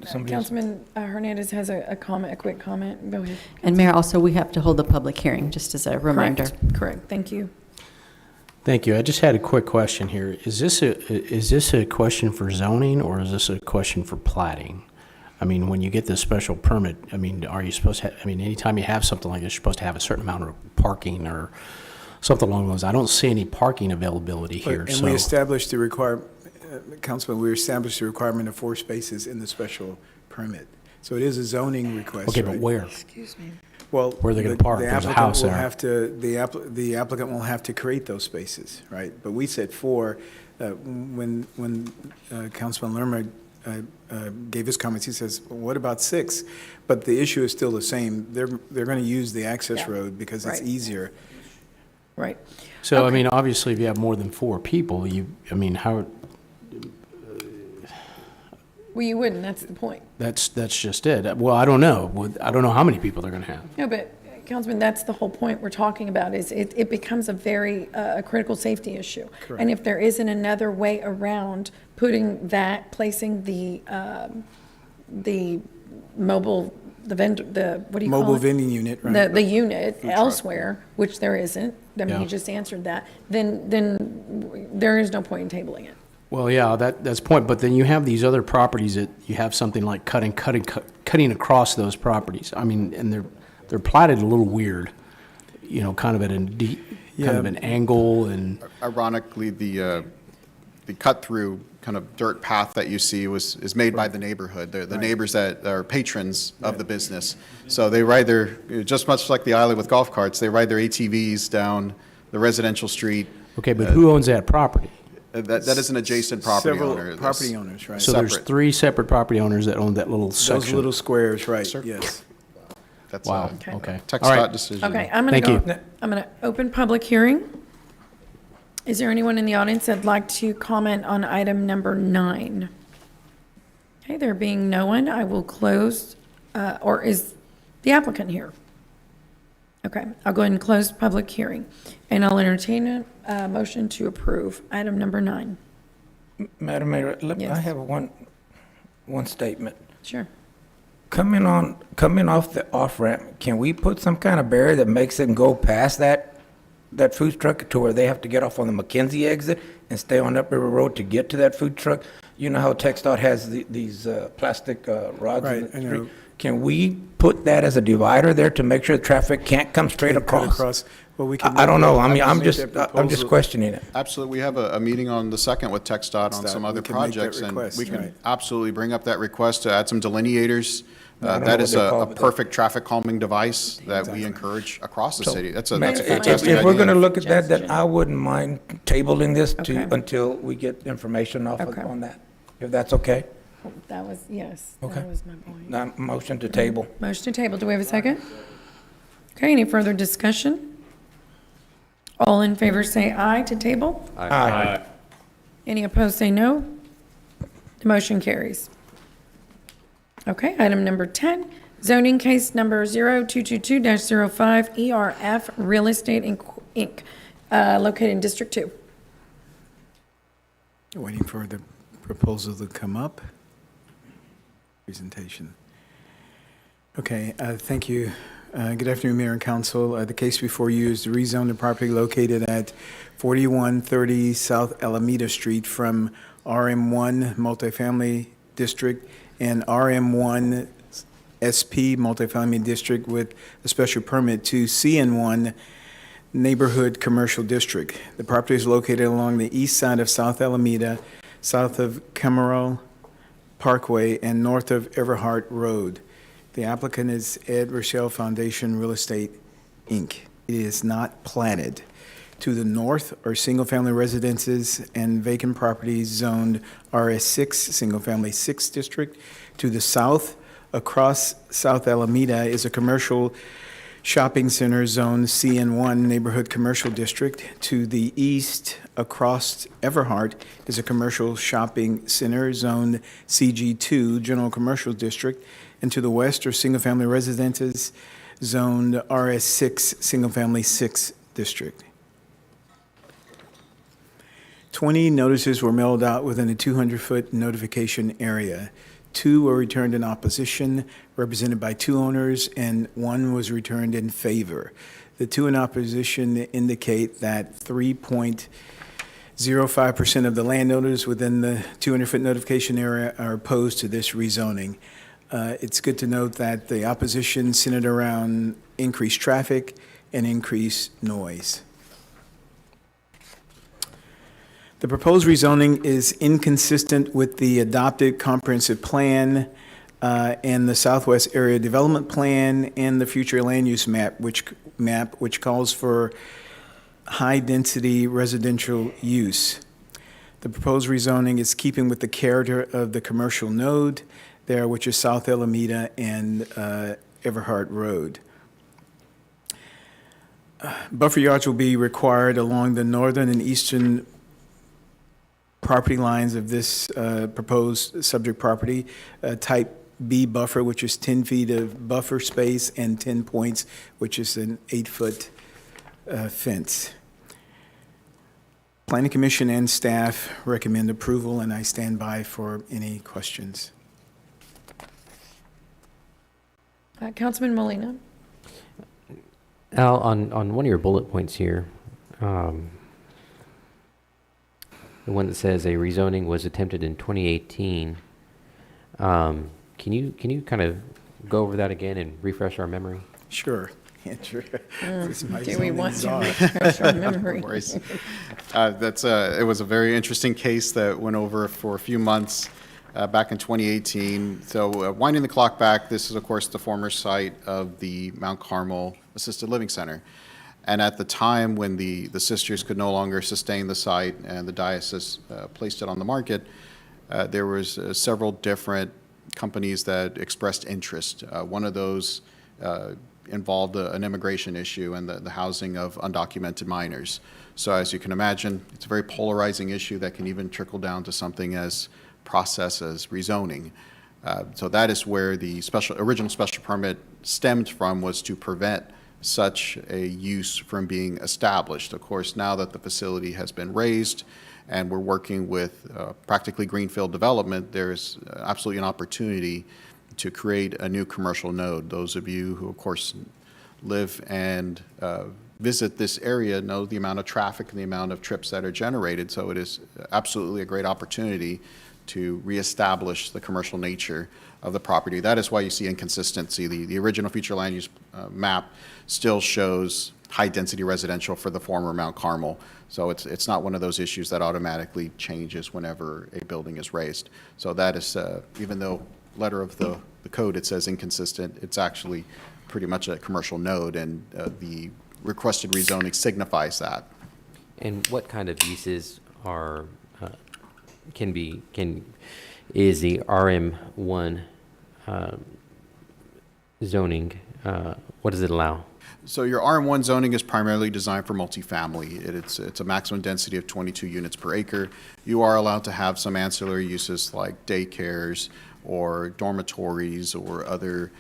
somebody else- Councilman Hernandez has a comment, a quick comment. Go ahead. And Mayor, also, we have to hold the public hearing, just as a reminder. Correct, thank you. Thank you. I just had a quick question here. Is this a question for zoning, or is this a question for plating? I mean, when you get this special permit, I mean, are you supposed to, anytime you have something like this, you're supposed to have a certain amount of parking or something along those. I don't see any parking availability here, And so. we established the Councilman, we established the requirement of 4 spaces in the special permit. So it is a zoning request, Okay, but right? where? Excuse me. Well, Where are they gonna the- park? the There's a applicant house will there. have to, the applicant will have to create those spaces, right? But we said 4. When Councilman Lerma gave his comments, he says, well, what about 6? But the issue is still the same. They're going to use the access Yeah. road because it's Right. easier. Right. So, I Okay. mean, obviously, if you have more than 4 people, how, Well, you wouldn't, that's the point. that's just it. Well, I don't know. I don't know how many people they're gonna have. No, but Councilman, that's the whole point we're talking about, is it becomes a very, a critical safety issue. And if there isn't another way around putting that, placing the mobile, the vendor, what do you call it? Mobile vending unit, right? The unit elsewhere, which there isn't, I mean, Yeah. you just answered that, then there is no point in tabling it. Well, yeah, that's the point, but then you have these other properties that you have something like cutting across those properties. I mean, and they're platted a little weird, kind of at kind of an angle and. Ironically, the cut-through kind of dirt path that you see is made by the neighborhood. They're the neighbors that are patrons of the business. So they ride just much like the island with golf carts, they ride their ATVs down the residential street. Okay, but who owns that property? That is an adjacent property Several owner. property owners, right? So there's Separate. 3 separate property owners that own that little section. Those little squares, right, yes. That's Wow, Okay. okay. Text All right. dot decision. Okay, I'm gonna Thank go, you. I'm gonna open public hearing. Is there anyone in the audience that'd like to comment on item number 9? Okay, there being no one, I will close, or is the applicant here? Okay, I'll go ahead and close public hearing, and I'll entertain a motion to approve item number 9. Madam Mayor, I Yes. have one statement. Sure. Coming off the off-ramp, can we put some kind of barrier that makes them go past that food truck to where they have to get off on the McKenzie exit and stay on Upriver Road to get to that food truck? You know how TxDOT has these plastic rods Right, in the I know. street? Can we put that as a divider there to make sure the traffic can't come straight Cut across? Well, we can I don't make know. that- I mean, I'm make just that proposal. questioning it. Absolutely. We have a meeting on the 2nd with TxDOT on TxDOT. some We other can make that projects, and request, we can right. absolutely bring up that request to add some delineators. I don't know That what is they call a it. perfect traffic calming device that we encourage across the city. That's a If fantastic idea. we're going to look at that, then I wouldn't mind tabling this Okay. until we get information Okay. on that, if that's okay. That was, yes, Okay. that was my point. Now, motion to table. Motion to table, do we have a second? Okay, any further discussion? All in favor say aye to table. Aye. Any opposed say no. The motion carries. Okay, item number 10, zoning case number 0222-05 ERF Real Estate Inc., located in District 2. Waiting for the proposal to come up. Presentation. Okay, thank you. Good afternoon, Mayor and Council. The case before you is to rezone the property located at 4130 South Alameda Street from RM1 Multifamily District and RM1 SP Multifamily District with a special permit to CN1 Neighborhood Commercial District. The property is located along the east side of South Alameda, south of Cameron Parkway, and north of Everhart Road. The applicant is Ed Rochelle Foundation Real Estate, Inc. It is not platted. To the north are single-family residences and vacant properties zoned RS6, Single-Family 6 District. To the south, across South Alameda, is a commercial shopping center zone CN1 neighborhood commercial district. To the east, across Everhart, is a commercial shopping center zone CG2 general commercial district. And to the west are single-family residences zoned RS6 single-family 6 district. 20 notices were mailed out within a 200-foot notification area. 2 were returned in opposition, represented by 2 owners, and 1 was returned in favor. The 2 in opposition indicate that 3.05% of the landowners within the 200-foot notification area are opposed to this rezoning. It's good to note that the opposition centered around increased traffic and increased noise. The proposed rezoning is inconsistent with the adopted comprehensive plan and the Southwest Area Development Plan and the future land use map, which calls for high-density residential use. The proposed rezoning is keeping with the character of the commercial node there, which is South Alameda and Everhart Road. Buffer yards will be required along the northern and eastern property lines of this proposed subject property. Type B buffer, which is 10 feet of buffer space, and 10 points, which is an 8-foot fence. Planning Commission and staff recommend approval, and I stand by for any questions. Councilman Molina. Al, on one of your bullet points here, the one that says a rezoning was attempted in 2018, can you kind of go over that again and refresh our memory? Sure. Andrew. Do we want to refresh our memory? No worries. It was a very interesting case that went over for a few months back in 2018. So winding the clock back, this is, of course, the former site of the Mount Carmel Assisted Living Center. And at the time when the sisters could no longer sustain the site and the diocese placed it on the market, there was several different companies that expressed interest. One of those involved an immigration issue and the housing of undocumented minors. So as you can imagine, it's a very polarizing issue that can even trickle down to something as process as rezoning. So that is where the original special permit stemmed from, was to prevent such a use from being established. Of course, now that the facility has been raised and we're working with practically greenfield development, there's absolutely an opportunity to create a new commercial node. Those of you who, of course, live and visit this area know the amount of traffic and the amount of trips that are generated, so it is absolutely a great opportunity to reestablish the commercial nature of the property. That is why you see inconsistency. The original future land use map still shows high-density residential for the former Mount Carmel. So it's not one of those issues that automatically changes whenever a building is raised. So that is, even though letter of the code it says inconsistent, it's actually pretty much a commercial node, and the requested rezoning signifies that. And what kind of uses are is the RM1 zoning, what does it allow? So your RM1 zoning is primarily designed for multifamily. It's a maximum density of 22 units per acre. You are allowed to have some ancillary uses like daycares or dormitories or other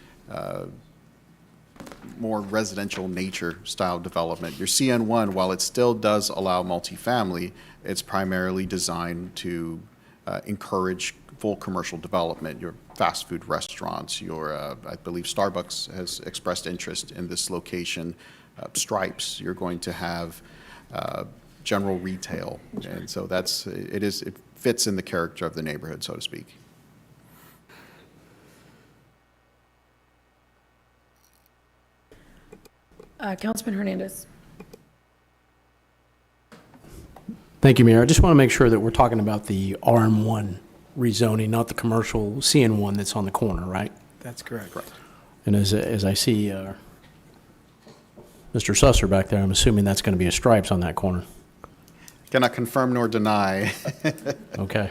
more residential nature style development. Your CN1, while it still does allow multifamily, it's primarily designed to encourage full commercial development. Your fast food restaurants, I believe Starbucks has expressed interest in this location. Stripes, you're going to have general retail. And so it fits in the character of the neighborhood, so to speak. Councilman Hernandez. Thank you, Mayor. I just want to make sure that we're talking about the RM1 rezoning, not the commercial CN1 that's on the corner, right? That's correct. And as I see Mr. Susser back there, I'm assuming that's going to be a Stripes on that corner. Cannot confirm nor deny. Okay.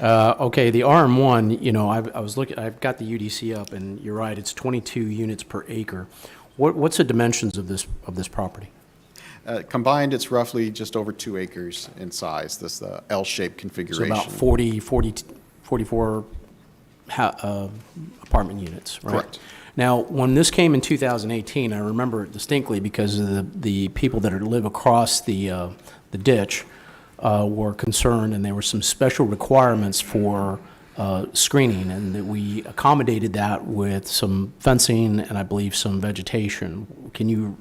Okay, the RM1, I was looking, I've got the UDC up, and you're right, it's 22 units per acre. What's the dimensions of this property? Combined, it's roughly just over 2 acres in size, this L-shaped So configuration. about 44 apartment units, right? Correct. Now, when this came in 2018, I remember it distinctly because of the people that live across the ditch were concerned, and there were some special requirements for screening, and that we accommodated that with some fencing and I believe some vegetation. Can you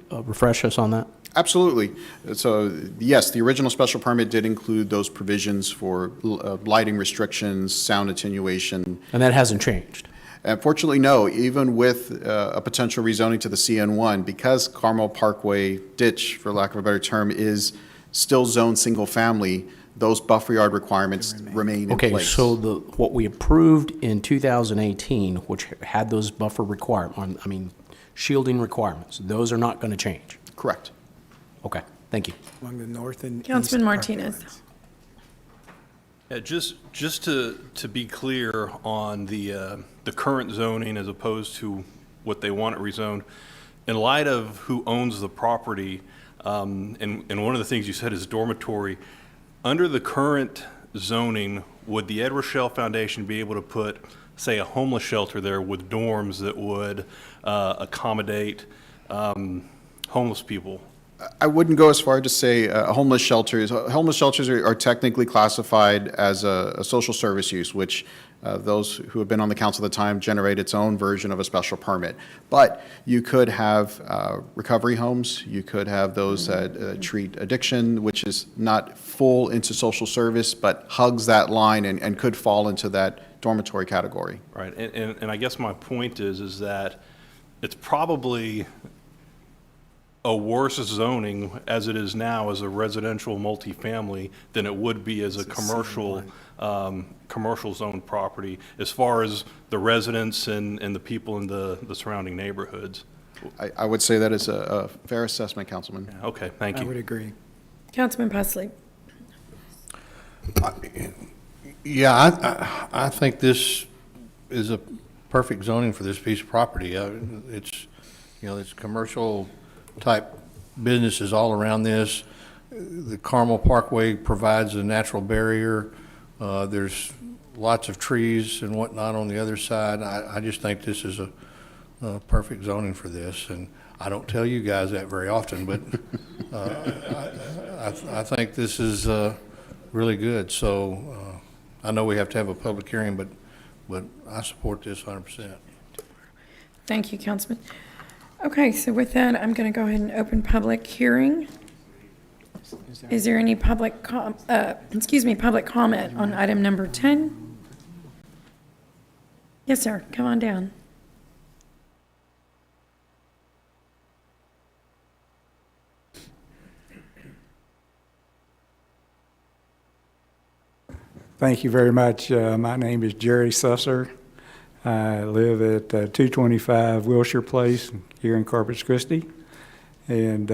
refresh us on that? Absolutely. So, yes, the original special permit did include those provisions for lighting restrictions, sound attenuation. And that hasn't changed? Unfortunately, no. Even with a potential rezoning to the CN1, because Carmel Parkway Ditch, for lack of a better term, is still zoned single-family, those buffer yard requirements remain in place. Okay, so what we approved in 2018, which had those buffer shielding requirements, those are not going to change? Correct. Okay, thank you. Along the north and Councilman east Martinez. parking lots. Yeah, just to be clear on the current zoning as opposed to what they want it rezoned, in light of who owns the property, and one of the things you said is dormitory, under the current zoning, would the Ed Rochelle Foundation be able to put, say, a homeless shelter there with dorms that would accommodate homeless people? I wouldn't go as far to say homeless shelters. Homeless shelters are technically classified as a social service use, which those who have been on the council at the time generate its own version of a special permit. But you could have recovery homes. You could have those that treat addiction, which is not full into social service, but hugs that line and could fall into that dormitory category. Right, and I guess my point is that it's probably a worse zoning as it is now as a residential multifamily than it would be as a commercial zone property as far as the residents and the people in the surrounding neighborhoods. I would say that is a fair assessment, Councilman. Okay, thank you. I would agree. Councilman Pusley. Yeah, I think this is a perfect zoning for this piece of property. It's commercial type businesses all around this. The Carmel Parkway provides a natural barrier. There's lots of trees and whatnot on the other side. I just think this is a perfect zoning for this, and I don't tell you guys that very often, but I think this is really good. So I know we have to have a public hearing, but I support this 100%. Thank you, Councilman. Okay, so with that, I'm going to go ahead and open public hearing. Is there any public comment on item number 10? Yes, sir. Come on down. Thank you very much. My name is Jerry Susser. I live at 225 Wilshire Place here in Corpus Christi, and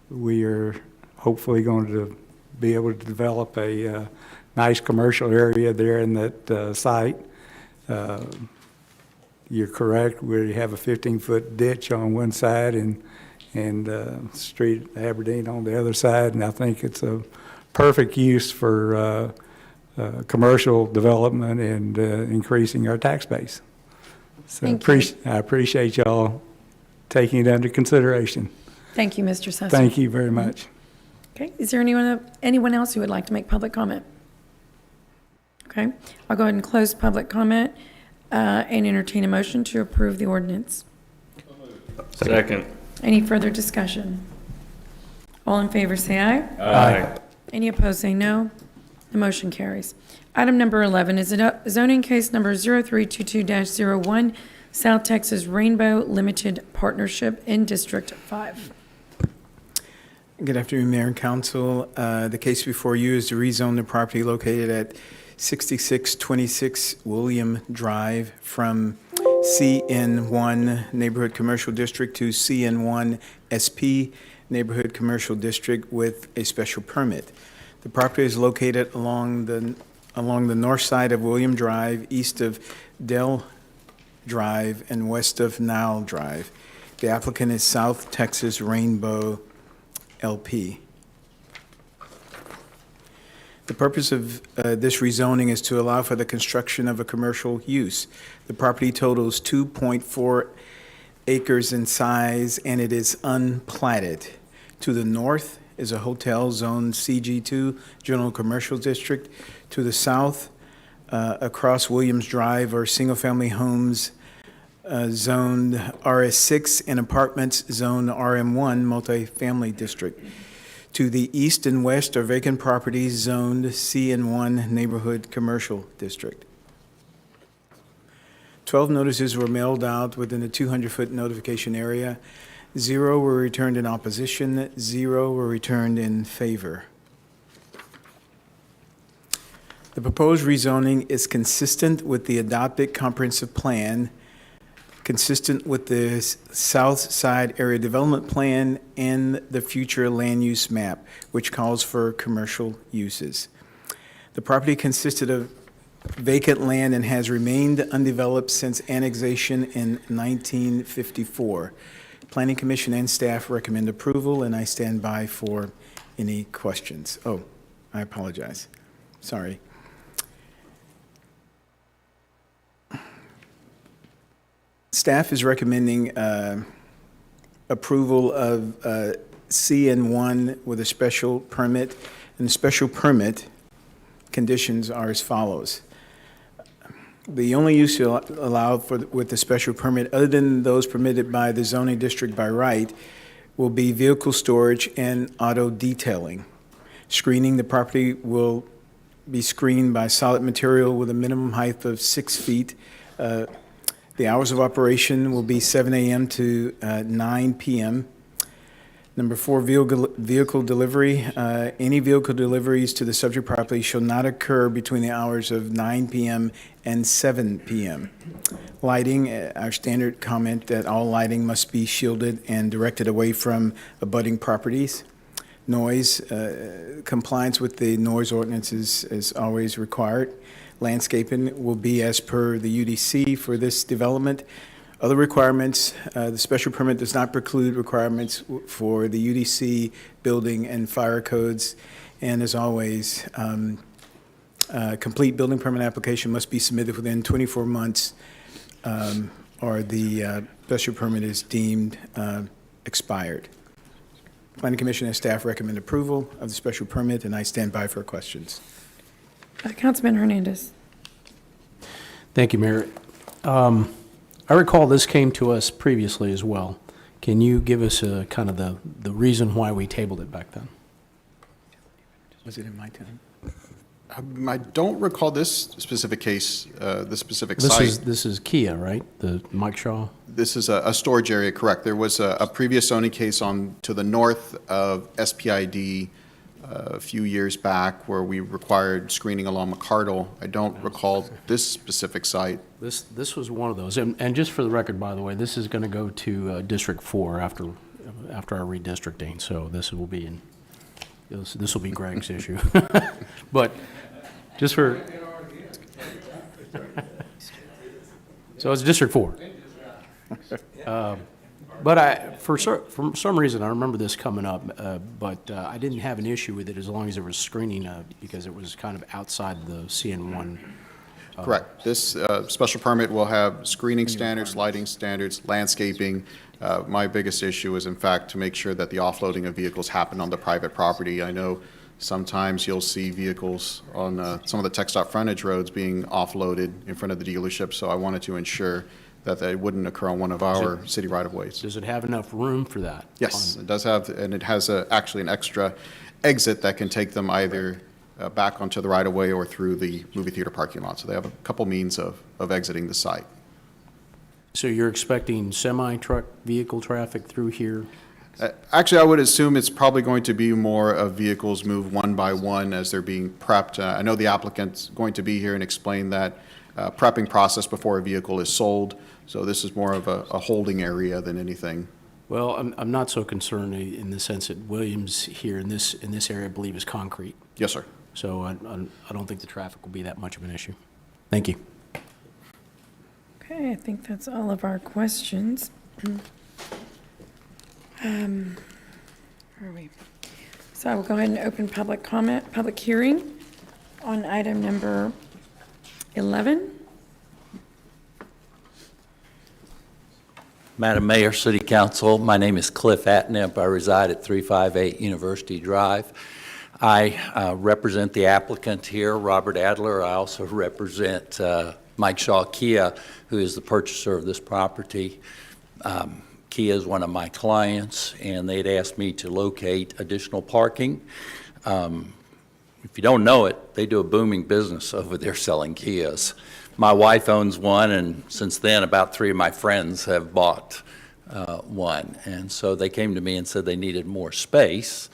we are hopefully going to be able to develop a nice commercial area there in that site. You're correct. We have a 15-foot ditch on one side and street Aberdeen on the other side, and I think it's a perfect use for commercial development and increasing our tax base. So I appreciate y'all taking it under consideration. Thank you, Mr. Susser. Thank you very much. Okay, is there anyone else who would like to make public comment? Okay, I'll go ahead and close public comment and entertain a motion to approve the ordinance. Second. Any further discussion? All in favor say aye. Aye. Any opposed say no. The motion carries. Item number 11 is a zoning case number 0322-01, South Texas Rainbow Limited Partnership in District 5. Good afternoon, Mayor and Council. The case before you is to rezone the property located at 6626 William Drive from CN1 Neighborhood Commercial District to CN1 SP Neighborhood Commercial District with a special permit. The property is located along the north side of William Drive, east of Dell Drive, and west of Nile Drive. The applicant is South Texas Rainbow LP. The purpose of this rezoning is to allow for the construction of a commercial use. The property totals 2.4 acres in size, and it is unplatted. To the north is a hotel zone CG2, General Commercial District. To the south, across Williams Drive, are single-family homes zoned RS6 and apartments zoned RM1 multifamily district. To the east and west are vacant properties zoned CN1 Neighborhood Commercial District. 12 notices were mailed out within the 200-foot notification area. 0 were returned in opposition, 0 were returned in favor. The proposed rezoning is consistent with the adopted comprehensive plan, consistent with the South Side Area Development Plan and the future land use map, which calls for commercial uses. The property consisted of vacant land and has remained undeveloped since annexation in 1954. Planning Commission and staff recommend approval, and I stand by for any questions. Oh, I apologize. Sorry. Staff is recommending approval of CN1 with a special permit, and the special permit conditions are as follows. The only use allowed with the special permit, other than those permitted by the zoning district by right, will be vehicle storage and auto detailing. Screening, the property will be screened by solid material with a minimum height of 6 feet. The hours of operation will be 7 a.m. to 9 p.m. Number 4, vehicle delivery. Any vehicle deliveries to the subject property shall not occur between the hours of 9 p.m. and 7 p.m. Lighting, our standard comment that all lighting must be shielded and directed away from abutting properties. Noise, compliance with the noise ordinance is always required. Landscaping will be as per the UDC for this development. Other requirements, the special permit does not preclude requirements for the UDC building and fire codes. And as always, complete building permit application must be submitted within 24 months or the special permit is deemed expired. Planning Commission and staff recommend approval of the special permit, and I stand by for questions. Councilman Hernandez. Thank you, Mayor. I recall this came to us previously as well. Can you give us a kind of the reason why we tabled it back then? Was it in my time? I don't recall this specific case, this specific site. This is Kia, right? The Mike Shaw? This is a storage area, correct. There was a previous zoning case to the north of SPID a few years back where we required screening along McCardle. I don't recall this specific site. This was one of those. And just for the record, by the way, this is going to go to District 4 after our redistricting. So this will be Greg's issue. But just for so it's District 4. But for some reason, I remember this coming up, but I didn't have an issue with it as long as there was screening because it was kind of outside the CN1. Correct. This special permit will have screening standards, lighting standards, landscaping. My biggest issue is, in fact, to make sure that the offloading of vehicles happen on the private property. I know sometimes you'll see vehicles on some of the TxDOT frontage roads being offloaded in front of the dealership, so I wanted to ensure that they wouldn't occur on one of our city right-of-ways. Does it have enough room for that? Yes, it does have, and it has actually an extra exit that can take them either back onto the right-of-way or through the movie theater parking lot. So they have a couple means of exiting the site. So you're expecting semi-truck vehicle traffic through here? Actually, I would assume it's probably going to be more of vehicles move one by one as they're being prepped. I know the applicant's going to be here and explain that prepping process before a vehicle is sold. So this is more of a holding area than anything. Well, I'm not so concerned in the sense that Williams here in this area, I believe, is concrete. Yes, sir. So I don't think the traffic will be that much of an issue. Thank you. Okay, I think that's all of our questions. Where are we? So I will go ahead and open public comment, public hearing on item number 11. Madam Mayor, City Council, my name is Cliff Atnip. I reside at 358 University Drive. I represent the applicant here, Robert Adler. I also represent Mike Shaw Kia, who is the purchaser of this property. Kia is one of my clients, and they'd asked me to locate additional parking. If you don't know it, they do a booming business over there selling Kias. My wife owns one, and since then, about 3 of my friends have bought one. And so they came to me and said they needed more space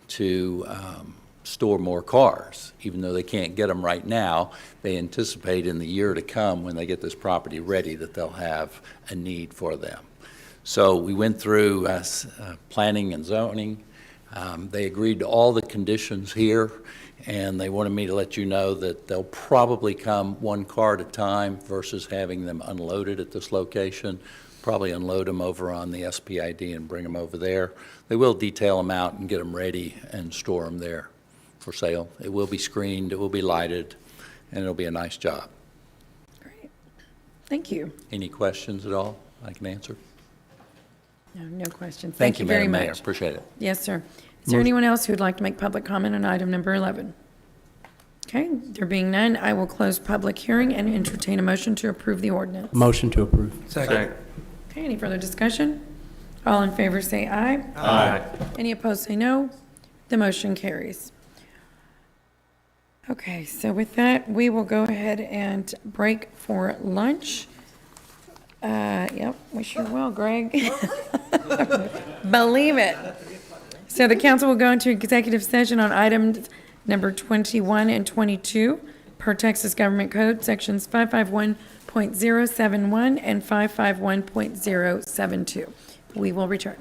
to store more cars. Even though they can't get them right now, they anticipate in the year to come, when they get this property ready, that they'll have a need for them. So we went through planning and zoning. They agreed to all the conditions here, and they wanted me to let you know that they'll probably come 1 car at a time versus having them unloaded at this location. Probably unload them over on the SPID and bring them over there. They will detail them out and get them ready and store them there for sale. It will be screened, it will be lighted, and it'll be a nice job. Thank you. Any questions at all I can answer? No questions. Thank you, very Madam Mayor. much. Appreciate it. Yes, sir. Is there anyone else who would like to make public comment on item number 11? Okay, there being none, I will close public hearing and entertain a motion to approve the ordinance. Motion to approve. Second. Okay, any further discussion? All in favor say aye. Aye. Any opposed say no. The motion carries. Okay, so with that, we will go ahead and break for lunch. Yep, we sure will, Greg. Believe it. So the council will go into executive session on items number 21 and 22 per Texas Government Code, sections 551.071 and 551.072. We will return.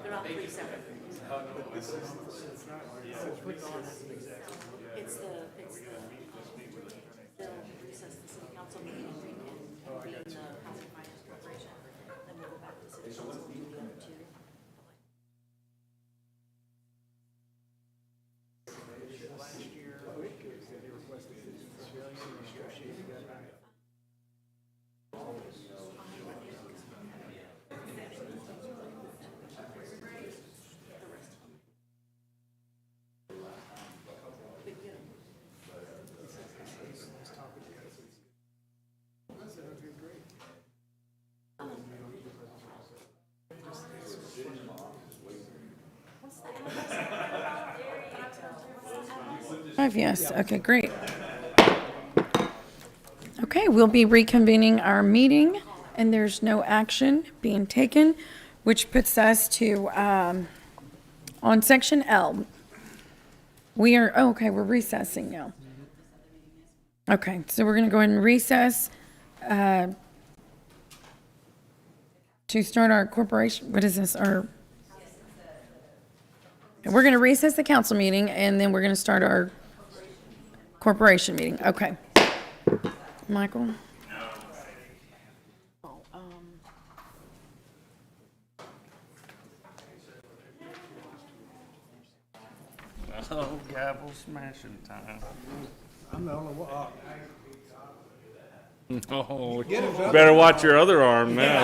They're all three separate things. It's the bill recess the city council meeting and convene the housing finance corporation. Then we'll go back to the city council and do the other two. 5 yes. Okay, great. Okay, we'll be reconvening our meeting, and there's no action being taken, which puts us to, on section L. We're recessing now. Okay, so we're going to go ahead and recess to start our corporation, what is this, we're going to recess the council meeting, and then we're going to start our corporation meeting. Okay. Michael? Oh, gavel smashing time. I'm the only one. Oh, better watch your other arm now.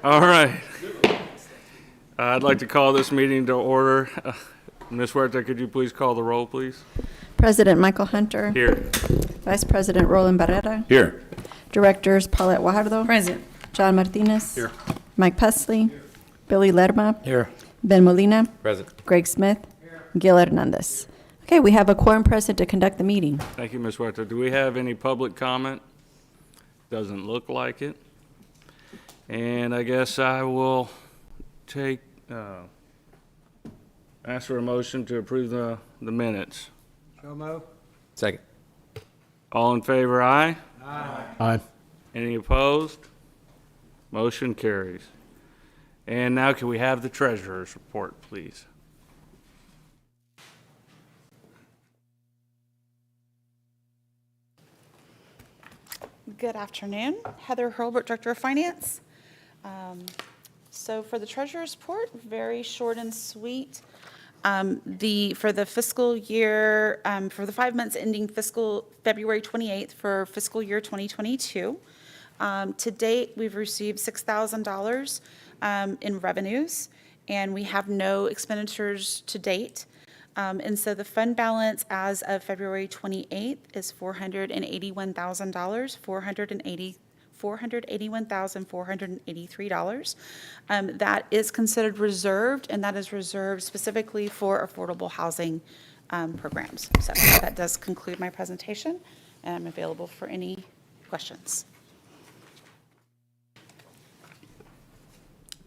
All right. I'd like to call this meeting to order. Ms. Huerta, could you please call the roll, please? President Michael Hunter. Here. Vice President Roland Barrera. Here. Directors Paulette Guajardo. Present. John Martinez. Here. Mike Pesley. Billy Lerma. Here. Ben Molina. Present. Greg Smith. Gil Hernandez. Okay, we have a quorum present to conduct the meeting. Thank you, Ms. Huerta. Do we have any public comment? Doesn't look like it. And I guess I will ask for a motion to approve the minutes. So moved. Second. All in favor, aye? Aye. Any opposed? Motion carries. And now can we have the treasurer's report, please? Good afternoon. Heather Hurlbert, Director of Finance. So for the treasurer's report, very short and sweet. For the fiscal year, for the 5 months ending February 28th for fiscal year 2022, to date, we've received $6,000 in revenues, and we have no expenditures to date. And so the fund balance as of February 28th is $481,000, $481,483. That is considered reserved, and that is reserved specifically for affordable housing programs. So that does conclude my presentation, and I'm available for any questions.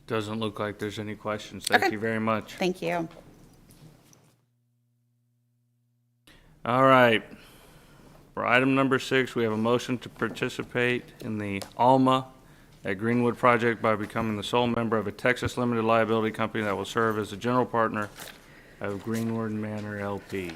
Doesn't look like there's any questions. Thank you very much. Thank you. All right. For item number 6, we have a motion to participate in the Alma at Greenwood project by becoming the sole member of a Texas limited liability company that will serve as the general partner of Greenwood Manor LP.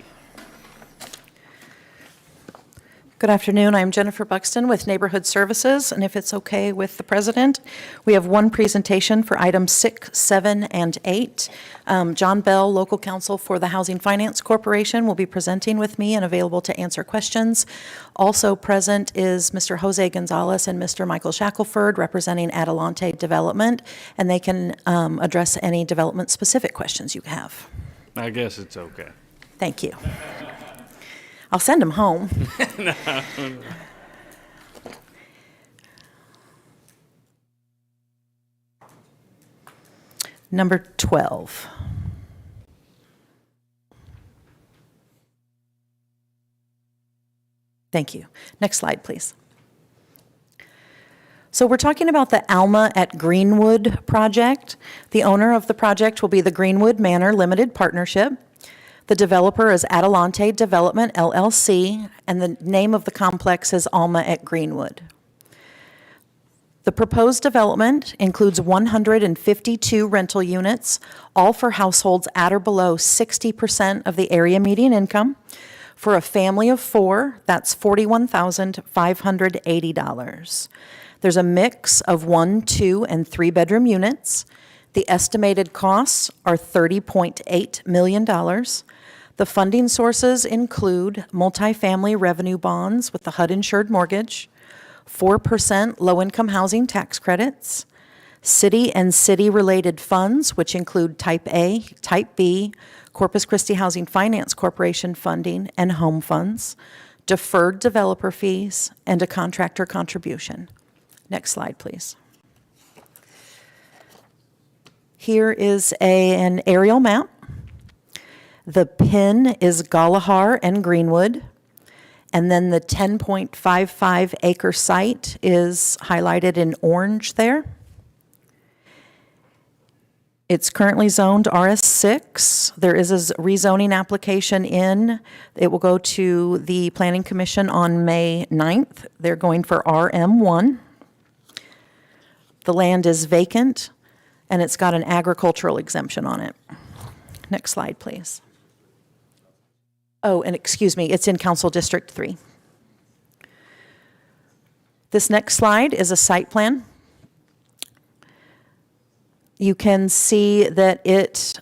Good afternoon. I'm Jennifer Buxton with Neighborhood Services, and if it's okay with the president, we have one presentation for items 6, 7, and 8. John Bell, local counsel for the Housing Finance Corporation, will be presenting with me and available to answer questions. Also present is Mr. Jose Gonzalez and Mr. Michael Shackelford, representing Adelante Development, and they can address any development-specific questions you have. I guess it's okay. Thank you. I'll send them home. No. Number 12. Thank you. Next slide, please. So we're talking about the Alma at Greenwood project. The owner of the project will be the Greenwood Manor Limited Partnership. The developer is Adelante Development, LLC, and the name of the complex is Alma at Greenwood. The proposed development includes 152 rental units, all for households at or below 60% of the area median income. For a family of 4, that's $41,580. There's a mix of 1, 2, and 3-bedroom units. The estimated costs are $30.8 million. The funding sources include multifamily revenue bonds with the HUD-insured mortgage, 4% low-income housing tax credits, city and city-related funds, which include Type A, Type B, Corpus Christi Housing Finance Corporation funding, and home funds, deferred developer fees, and a contractor contribution. Next slide, please. Here is an aerial map. The pin is Galahar and Greenwood, and then the 10.55 acre site is highlighted in orange there. It's currently zoned RS6. There is a rezoning application in. It will go to the Planning Commission on May 9th. They're going for RM1. The land is vacant, and it's got an agricultural exemption on it. Next slide, please. Oh, and excuse me, it's in Council District 3. This next slide is a site plan. You can see that it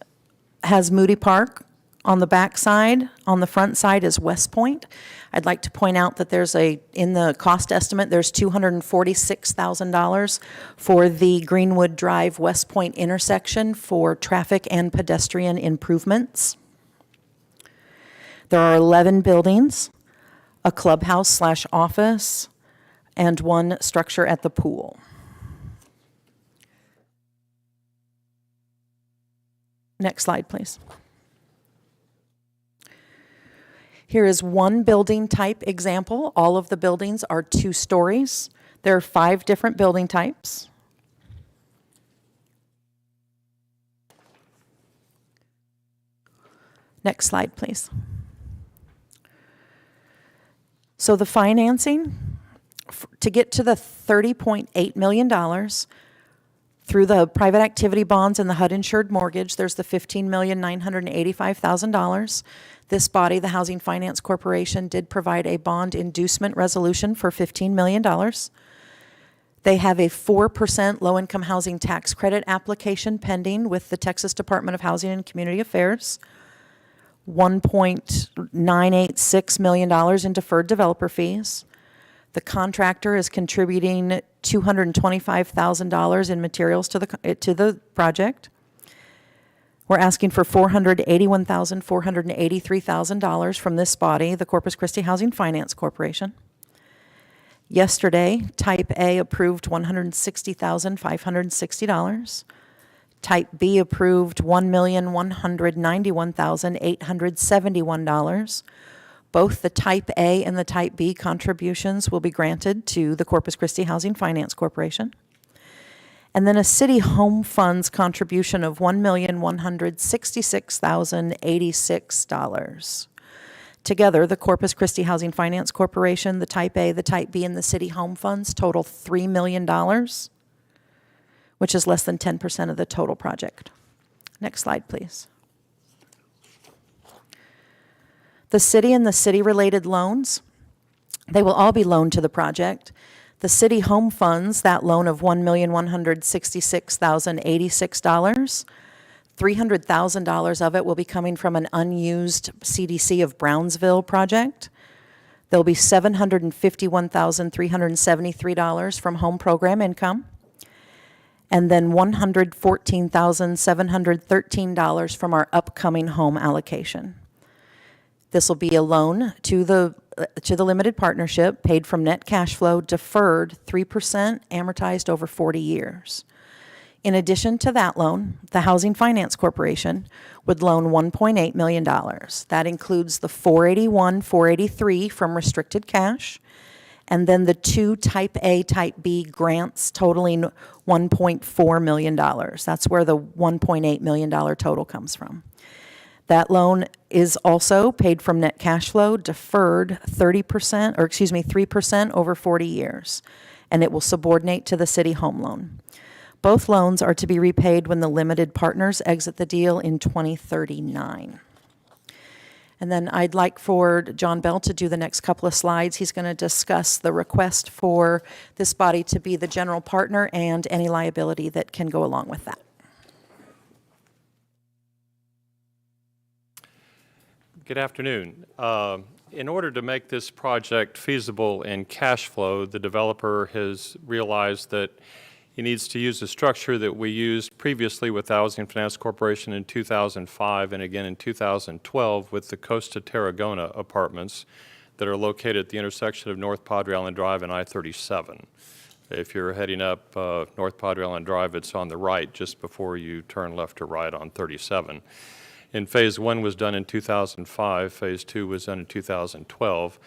has Moody Park on the back side. On the front side is West Point. I'd like to point out that in the cost estimate, there's $246,000 for the Greenwood Drive West Point intersection for traffic and pedestrian improvements. There are 11 buildings, a clubhouse/office, and one structure at the pool. Next slide, please. Here is one building type example. All of the buildings are 2 stories. There are 5 different building types. Next slide, please. So the financing, to get to the $30.8 million, through the private activity bonds and the HUD-insured mortgage, there's the $15,985,000. This body, the Housing Finance Corporation, did provide a bond inducement resolution for $15 million. They have a 4% low-income housing tax credit application pending with the Texas Department of Housing and Community Affairs, $1.986 million in deferred developer fees. The contractor is contributing $225,000 in materials to the project. We're asking for $483,000 from this body, the Corpus Christi Housing Finance Corporation. Yesterday, Type A approved $160,560. Type B approved $1,191,871. Both the Type A and the Type B contributions will be granted to the Corpus Christi Housing Finance Corporation. And then a city home funds contribution of $1,166,086. Together, the Corpus Christi Housing Finance Corporation, the Type A, the Type B, and the city home funds total $3 million, which is less than 10% of the total project. Next slide, please. The city and the city-related loans, they will all be loaned to the project. The city home funds, that loan of $1,166,086, $300,000 of it will be coming from an unused CDC of Brownsville project. There'll be $751,373 from home program income, and then $114,713 from our upcoming home allocation. This will be a loan to the limited partnership, paid from net cash flow, deferred 3%, amortized over 40 years. In addition to that loan, the Housing Finance Corporation would loan $1.8 million. That includes the 481, 483 from restricted cash, and then the 2 Type A, Type B grants totaling $1.4 million. That's where the $1.8 million total comes from. That loan is also paid from net cash flow, deferred 3% over 40 years, and it will subordinate to the city home loan. Both loans are to be repaid when the limited partners exit the deal in 2039. And then I'd like for John Bell to do the next couple of slides. He's going to discuss the request for this body to be the general partner and any liability that can go along with that. Good afternoon. In order to make this project feasible in cash flow, the developer has realized that he needs to use a structure that we used previously with the Housing Finance Corporation in 2005 and again in 2012 with the Costa Tarragona apartments that are located at the intersection of North Padre Island Drive and I-37. If you're heading up North Padre Island Drive, it's on the right just before you turn left or right on 37. And Phase 1 was done in 2005. Phase 2 was done in 2012.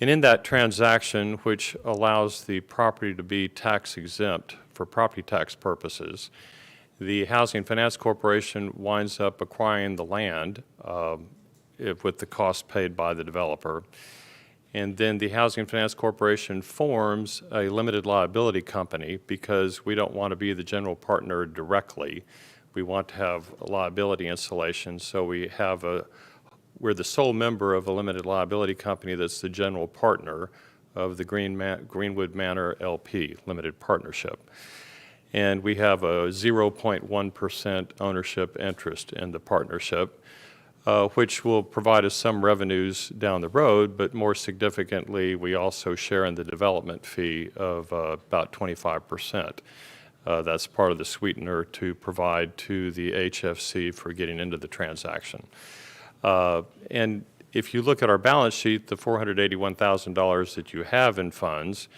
And in that transaction, which allows the property to be tax exempt for property tax purposes, the Housing Finance Corporation winds up acquiring the land with the cost paid by the developer. And then the Housing Finance Corporation forms a limited liability company because we don't want to be the general partner directly. We want to have a liability installation, so we're the sole member of a limited liability company that's the general partner of the Greenwood Manor LP Limited Partnership. And we have a 0.1% ownership interest in the partnership, which will provide us some revenues down the road, but more significantly, we also share in the development fee of about 25%. That's part of the sweetener to provide to the HFC for getting into the transaction. And if you look at our balance sheet, the $481,000 that you have in funds,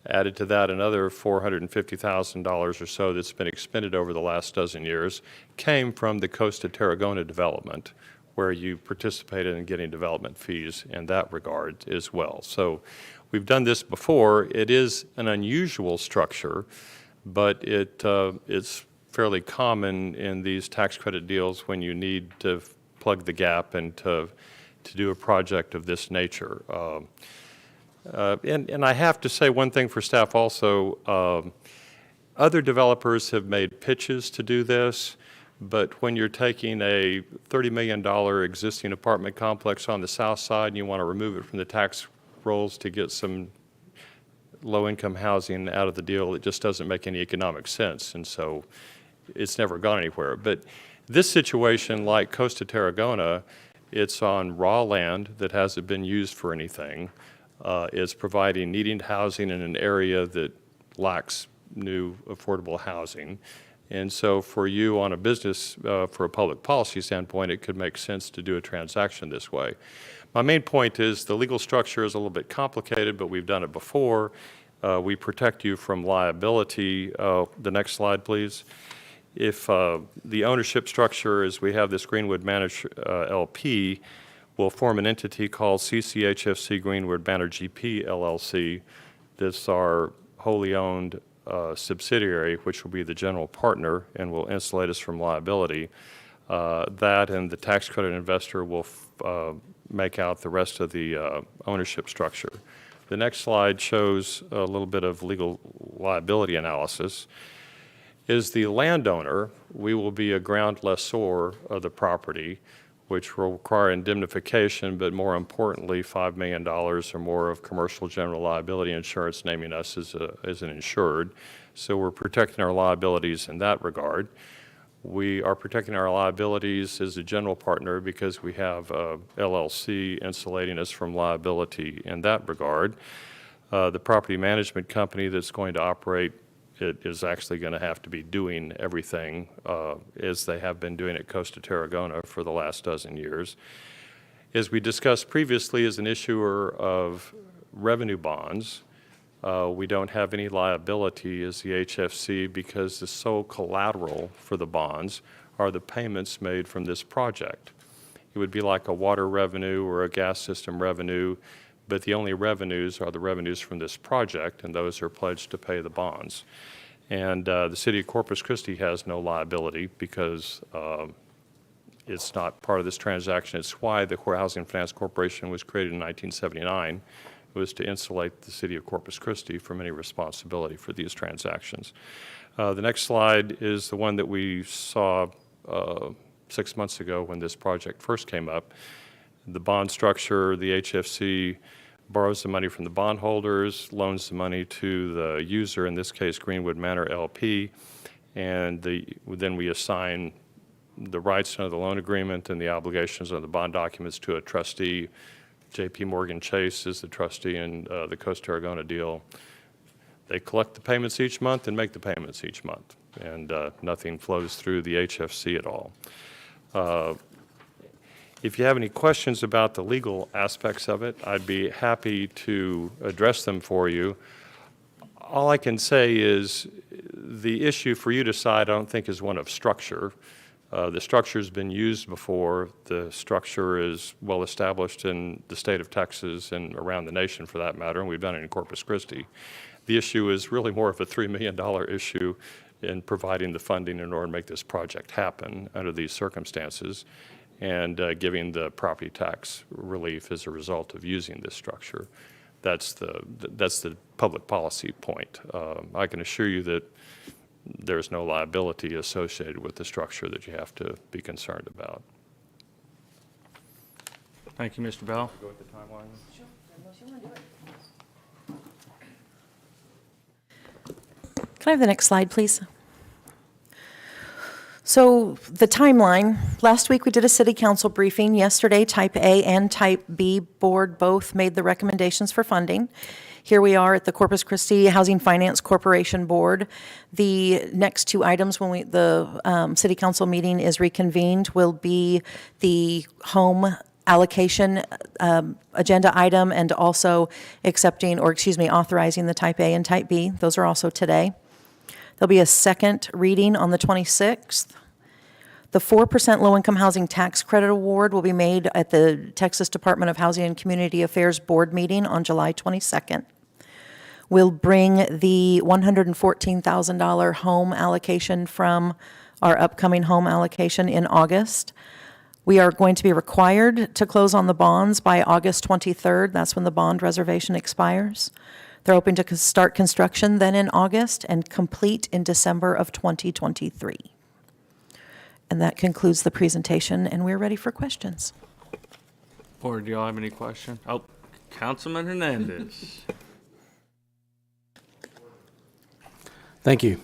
added to that another $450,000 or so that's been expended over the last dozen years, came from the Costa Tarragona development, where you participated in getting development fees in that regard as well. So we've done this before. It is an unusual structure, but it's fairly common in these tax credit deals when you need to plug the gap and to do a project of this nature. And I have to say one thing for staff also. Other developers have made pitches to do this, but when you're taking a $30 million existing apartment complex on the south side and you want to remove it from the tax rolls to get some low-income housing out of the deal, it just doesn't make any economic sense, and so it's never gone anywhere. But this situation, like Costa Tarragona, it's on raw land that hasn't been used for anything. It's providing needed housing in an area that lacks new affordable housing. And so for you on a business, for a public policy standpoint, it could make sense to do a transaction this way. My main point is the legal structure is a little bit complicated, but we've done it before. We protect you from liability. The next slide, please. If the ownership structure is we have this Greenwood Manor LP, will form an entity called CCHFC Greenwood Manor GP LLC. That's our wholly owned subsidiary, which will be the general partner and will insulate us from liability. That and the tax credit investor will make out the rest of the ownership structure. The next slide shows a little bit of legal liability analysis. As the landowner, we will be a ground lessor of the property, which will require indemnification, but more importantly, $5 million or more of commercial general liability insurance, naming us as an insured. So we're protecting our liabilities in that regard. We are protecting our liabilities as a general partner because we have LLC insulating us from liability in that regard. The property management company that's going to operate it is actually going to have to be doing everything as they have been doing at Costa Tarragona for the last dozen years. As we discussed previously, as an issuer of revenue bonds, we don't have any liability as the HFC because the sole collateral for the bonds are the payments made from this project. It would be like a water revenue or a gas system revenue, but the only revenues are the revenues from this project, and those are pledged to pay the bonds. And the city of Corpus Christi has no liability because it's not part of this transaction. It's why the Housing Finance Corporation was created in 1979. It was to insulate the city of Corpus Christi from any responsibility for these transactions. The next slide is the one that we saw 6 months ago when this project first came up. The bond structure, the HFC borrows the money from the bondholders, loans the money to the user, in this case Greenwood Manor LP, and then we assign the rights under the loan agreement and the obligations of the bond documents to a trustee. J.P. Morgan Chase is the trustee in the Costa Tarragona deal. They collect the payments each month and make the payments each month, and nothing flows through the HFC at all. If you have any questions about the legal aspects of it, I'd be happy to address them for you. All I can say is the issue for you to decide, I don't think, is one of structure. The structure's been used before. The structure is well established in the state of Texas and around the nation for that matter, and we've done it in Corpus Christi. The issue is really more of a $3 million issue in providing the funding in order to make this project happen under these circumstances and giving the property tax relief as a result of using this structure. That's the public policy point. I can assure you that there's no liability associated with the structure that you have to be concerned about. Thank you, Mr. Bell. Go with the timeline. Sure, unless you want to do it. Can I have the next slide, please? So the timeline, last week we did a city council briefing. Yesterday, Type A and Type B board both made the recommendations for funding. Here we are at the Corpus Christi Housing Finance Corporation Board. The next two items when the city council meeting is reconvened will be the home allocation agenda item and also authorizing the Type A and Type B. Those are also today. There'll be a second reading on the 26th. The 4% low-income housing tax credit award will be made at the Texas Department of Housing and Community Affairs board meeting on July 22nd. We'll bring the $114,000 home allocation from our upcoming home allocation in August. We are going to be required to close on the bonds by August 23rd. That's when the bond reservation expires. They're hoping to start construction then in August and complete in December of 2023. And that concludes the presentation, and we're ready for questions. Board, do y'all have any questions? Oh, Councilman Hernandez. Thank you.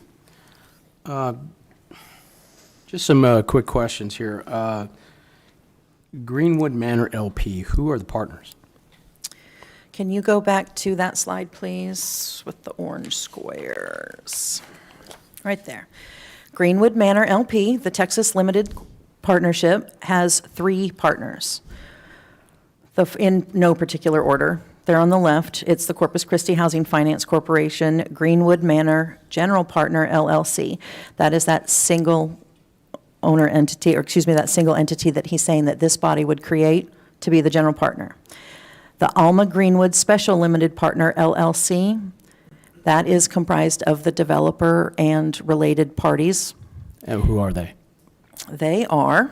Just some quick questions here. Greenwood Manor LP, who are the partners? Can you go back to that slide, please, with the orange squares? Right there. Greenwood Manor LP, the Texas Limited Partnership, has 3 partners. In no particular order. They're on the left. It's the Corpus Christi Housing Finance Corporation, Greenwood Manor General Partner, LLC. That is that single owner entity, that single entity that he's saying that this body would create to be the general partner. The Alma Greenwood Special Limited Partner, LLC, that is comprised of the developer and related parties. And who are they? They are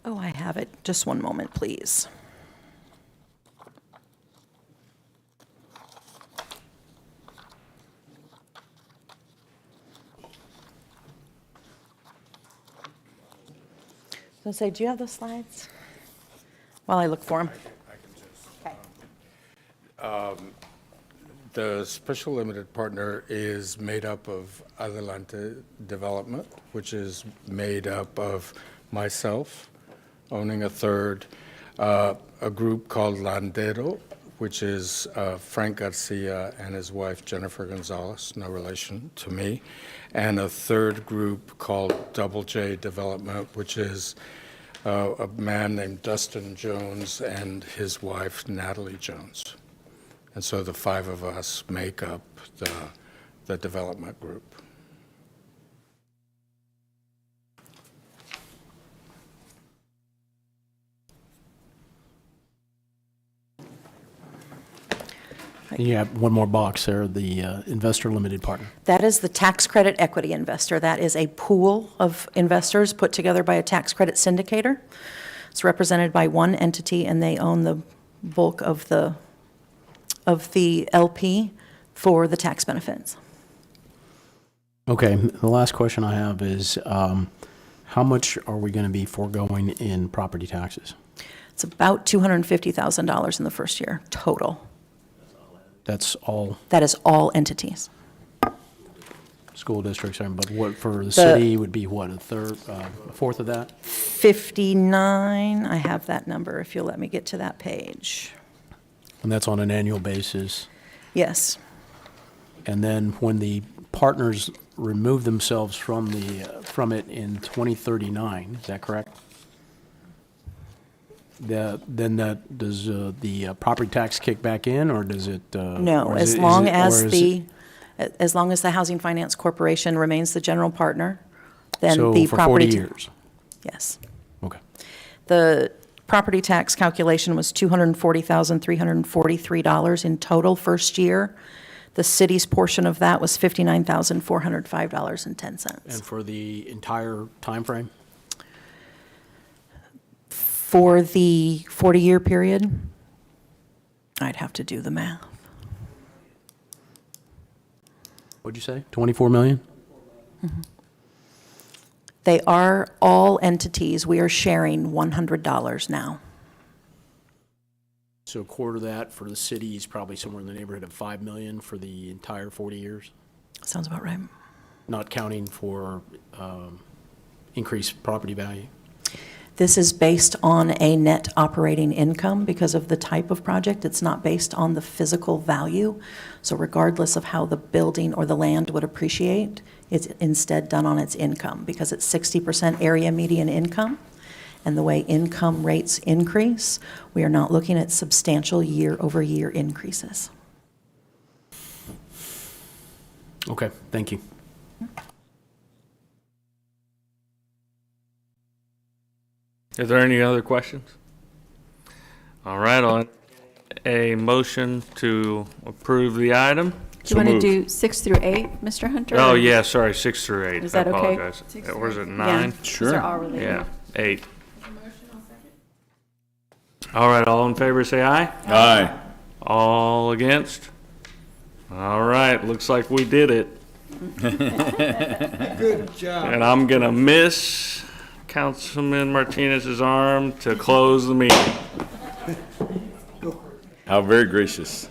I have it. Just one moment, please. So say, do you have the slides? While I look for them. The special limited partner is made up of Adelante Development, which is made up of myself, owning a third, a group called Landero, which is Frank Garcia and his wife Jennifer Gonzalez, no relation to me, and a third group called Double J Development, which is a man named Dustin Jones and his wife Natalie Jones. And so the 5 of us make up the development group. And you have one more box there, the investor limited partner. That is the tax credit equity investor. That is a pool of investors put together by a tax credit syndicator. It's represented by one entity, and they own the bulk of the LP for the tax benefits. Okay, the last question I have is how much are we going to be foregoing in property taxes? It's about $250,000 in the first year total. That's all That is all entities. school districts, but what for the city would be what, a third, a fourth of that? 59, I have that number if you'll let me get to that page. And that's on an annual basis. Yes. And then when the partners remove themselves from it in 2039, is that correct? Does the property tax kick back in, or does it? No, or as is it- long is it- as or is the, as long as the Housing Finance Corporation remains the general partner, then So the for property. 40 years? Yes. Okay. The property tax calculation was $240,343 in total first year. The city's portion of that was $59,405.10. And for the entire time frame? For the 40-year period, I'd have to do the math. What'd you say? 24 million? They are all entities. We are sharing $100 now. So a quarter of that for the city is probably somewhere in the neighborhood of 5 million for the entire 40 years? Sounds about right. Not counting for increased property value? This is based on a net operating income because of the type of project. It's not based on the physical value. So regardless of how the building or the land would appreciate, it's instead done on its income because it's 60% area median income. And the way income rates increase, we are not looking at substantial year-over-year increases. Okay, thank you. Is there any other questions? All right, on a motion to approve the item. Do you want to do 6 through 8, Mr. Hunter? Oh, or- yeah, sorry, 6 through 8. Is that I okay? apologize. Or is it Yeah, 9? these are all related. Yeah, 8. All right, all in favor, say aye. Aye. All against? All right, looks like we did it. Good job. And I'm going to miss Councilman Martinez's arm to close the meeting. How very gracious.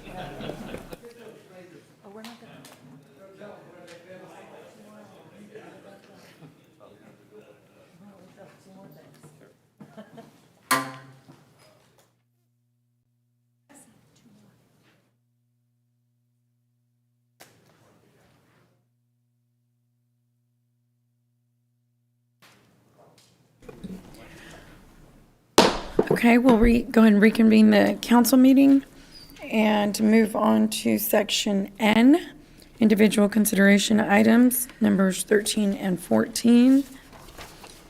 Okay, we'll go ahead and reconvene the council meeting and move on to section N, individual consideration items, numbers 13 and 14.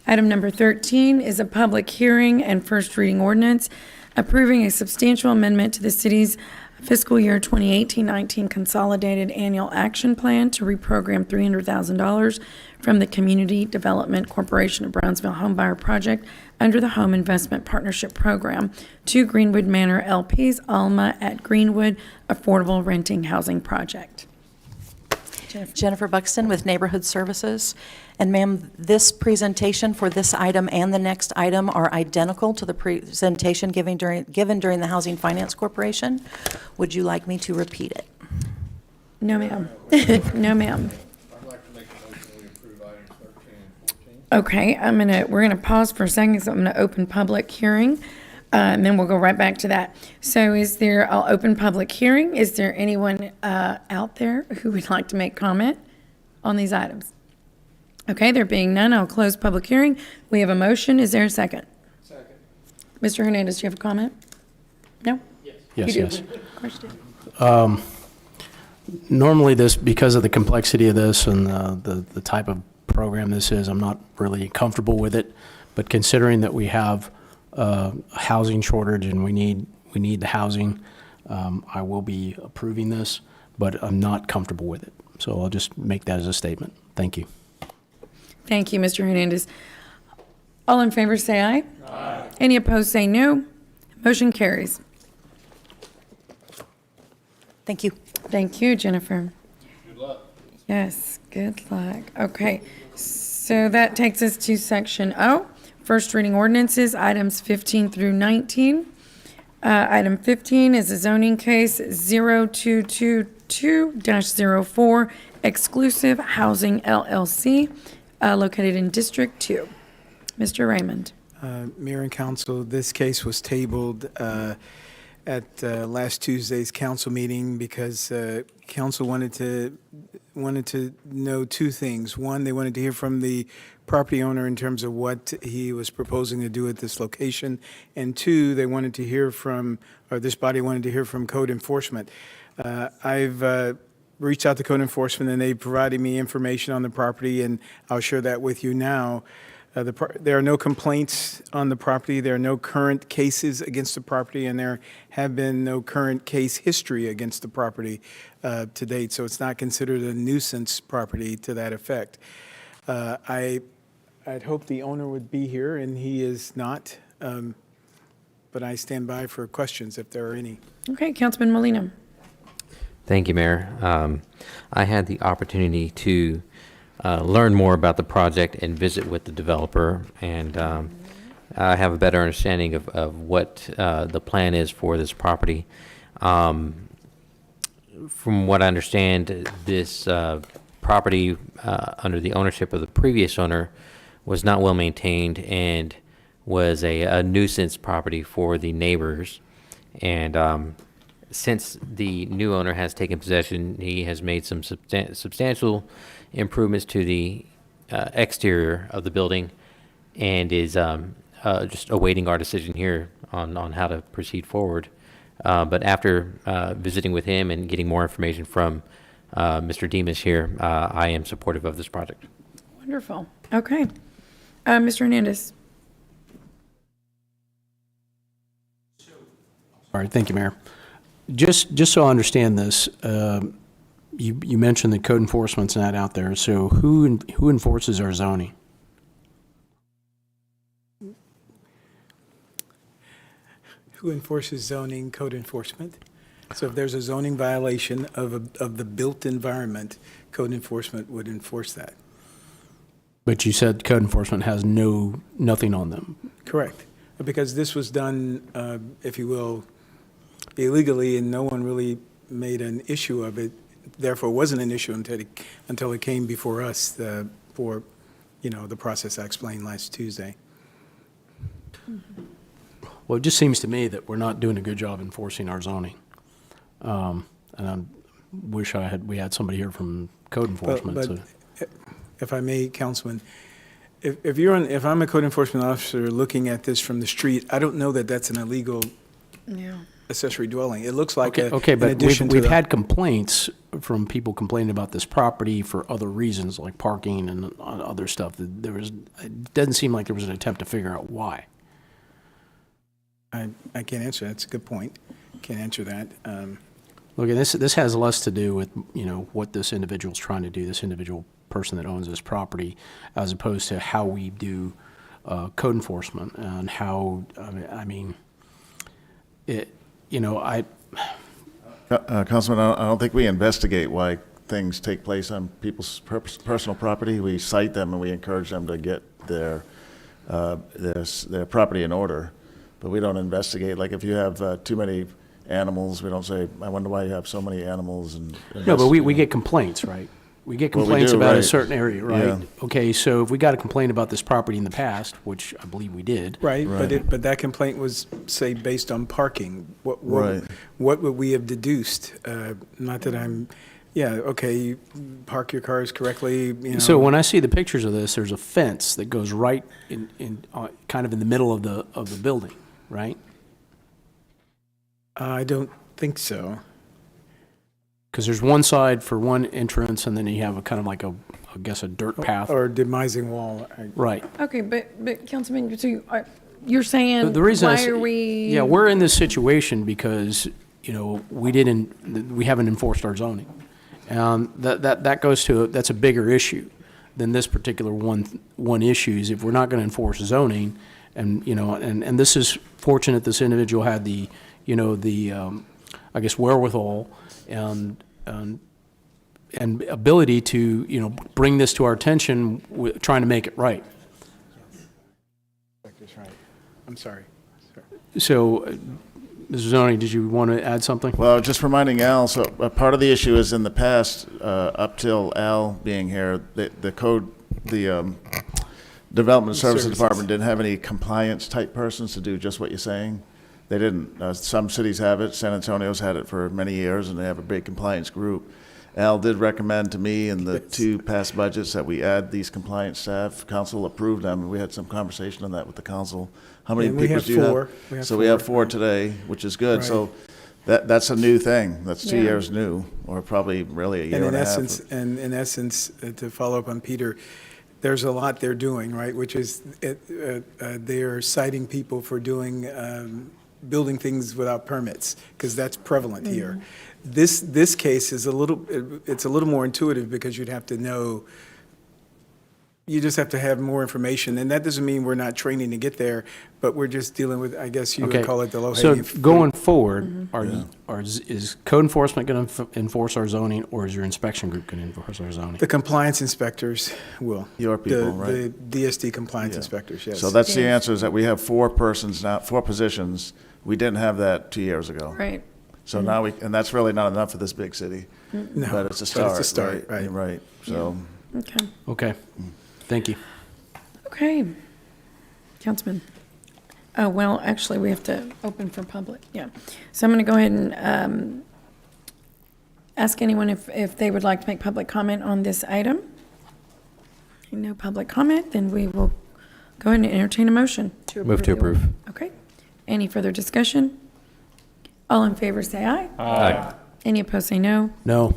Item number 13 is a public hearing and first reading ordinance approving a substantial amendment to the city's fiscal year 2018-19 consolidated annual action plan to reprogram $300,000 from the Community Development Corporation of Brownsville Homebuyer Project under the Home Investment Partnership Program to Greenwood Manor LP's Alma at Greenwood Affordable Renting Housing Project. Jennifer Buxton with Neighborhood Services. And ma'am, this presentation for this item and the next item are identical to the presentation given during the Housing Finance Corporation. Would you like me to repeat it? No, ma'am. No, ma'am. I'd like to make a motion we approve items 13 and 14. Okay, we're gonna pause for a second, so I'm gonna open public hearing, and then we'll go right back to that. So I'll open public hearing. Is there anyone out there who would like to make comment on these items? Okay, there being none, I'll close public hearing. We have a motion. Is there a second? Second. Mr. Hernandez, do you have a comment? No? Yes, You do. yes. Of course you do. Normally this, because of the complexity of this and the type of program this is, I'm not really comfortable with it. But considering that we have a housing shortage and we need the housing, I will be approving this, but I'm not comfortable with it. So I'll just make that as a statement. Thank you. Thank you, Mr. Hernandez. All in favor, say aye. Aye. Any opposed, say no. Motion carries. Thank you. Thank you, Jennifer. Good luck. Yes, good luck. Okay, so that takes us to section O, first reading ordinances, items 15 through 19. Item 15 is a zoning case 0222-04, exclusive housing LLC, located in District 2. Mr. Raymond. Mayor and Council, this case was tabled at last Tuesday's council meeting because council wanted to know two things. One, they wanted to hear from the property owner in terms of what he was proposing to do at this location. And two, they wanted to hear from, or this body wanted to hear from code enforcement. I've reached out to code enforcement and they provided me information on the property, and I'll share that with you now. There are no complaints on the property. There are no current cases against the property, and there have been no current case history against the property to date. So it's not considered a nuisance property to that effect. I'd hope the owner would be here, and he is not. But I stand by for questions if there are any. Okay, Councilman Molina. Thank you, Mayor. I had the opportunity to learn more about the project and visit with the developer, and I have a better understanding of what the plan is for this property. From what I understand, this property under the ownership of the previous owner was not well maintained and was a nuisance property for the neighbors. And since the new owner has taken possession, he has made some substantial improvements to the exterior of the building and is just awaiting our decision here on how to proceed forward. But after visiting with him and getting more information from Mr. Demas here, I am supportive of this project. Wonderful. Okay. Mr. Hernandez. All right, thank you, Mayor. Just so I understand this, you mentioned that code enforcement's not out there, so who enforces our zoning? Who enforces zoning? Code enforcement. So if there's a zoning violation of the built environment, code enforcement would enforce that. But you said code enforcement has nothing on them. Correct. Because this was done, if you will, illegally, and no one really made an issue of it. Therefore, it wasn't an issue until it came before us for, the process I explained last Tuesday. Well, it just seems to me that we're not doing a good job enforcing our zoning. And I wish we had somebody here from code enforcement. But if I may, Councilman, if I'm a code enforcement officer looking at this from the street, I don't know that that's an illegal accessory dwelling. It looks like but we've had complaints from people complaining about this property for other reasons, like parking and other stuff. It doesn't seem like there was an attempt to figure out why. I can't answer that. That's a good point. Can't answer that. Look, this has less to do with what this individual's trying to do, this individual person that owns this property, as opposed to how we do code enforcement and how Councilman, I don't think we investigate why things take place on people's personal property. We cite them and we encourage them to get their property in order. But we don't investigate. Like if you have too many animals, we don't say, I wonder why you have so many animals. No, but we get complaints, right? We get complaints about a certain area, right? Yeah. Okay, so if we got a complaint about this property in the past, which I believe we did. Right. But that complaint was, say, based on parking. What would we have deduced? Not that I'm, you park your cars correctly. So when I see the pictures of this, there's a fence that goes right in kind of in the middle of the building, right? I don't think so. Because there's one side for one entrance, and then you have a kind of like I guess a dirt path. Or a demising wall. Right. Okay, but Councilman, so you're saying, the reason why are we? Yeah, we're in this situation because, we haven't enforced our zoning. And that goes to, that's a bigger issue than this particular one issue, is if we're not going to enforce zoning, and, and this is fortunate this individual had the, I guess, wherewithal and ability to, bring this to our attention, trying to make it right. That's right. I'm sorry. So, Mr. Zoning, did you want to add something? Well, just reminding Al, so part of the issue is in the past, up till Al being here, the Development Services Department didn't have any compliance type persons to do just what you're saying. They didn't. Some cities have it. San Antonio's had it for many years, and they have a big compliance group. Al did recommend to me in the two past budgets that we add these compliance staff. Council approved them, and we had some conversation on that with the council. How many And we people have do you four. have? So we have four today, which is good. Right. So that's a new thing. That's 2 Yeah. years new, or probably really a year and a half. And in essence, to follow up on Peter, there's a lot they're doing, right? Which is they're citing people for doing building things without permits, because that's prevalent here. This case is it's a little more intuitive, because you'd have to know, you just have to have more information, and that doesn't mean we're not training to get there, but we're just dealing with, I guess you would call it the low-hanging fruit. So going forward, is code enforcement going to enforce our zoning, or is your inspection group going to enforce our zoning? The compliance inspectors will. Your people, right? The DSD compliance Yeah. inspectors, yes. So that's the answer, is that we have four persons now, four positions. We didn't have that 2 years ago. Right. So now and that's really not enough for this big city. No, But it's a start. right. Right, so. Okay. Okay, thank you. Okay. Councilman. Oh, well, actually, we have to open for public, yeah. So I'm going to go ahead and ask anyone if they would like to make public comment on this item. No public comment, then we will go ahead and entertain a motion to approve. Move to the order. approve. Okay. Any further discussion? All in favor, say aye. Aye. Any opposed, say no. No.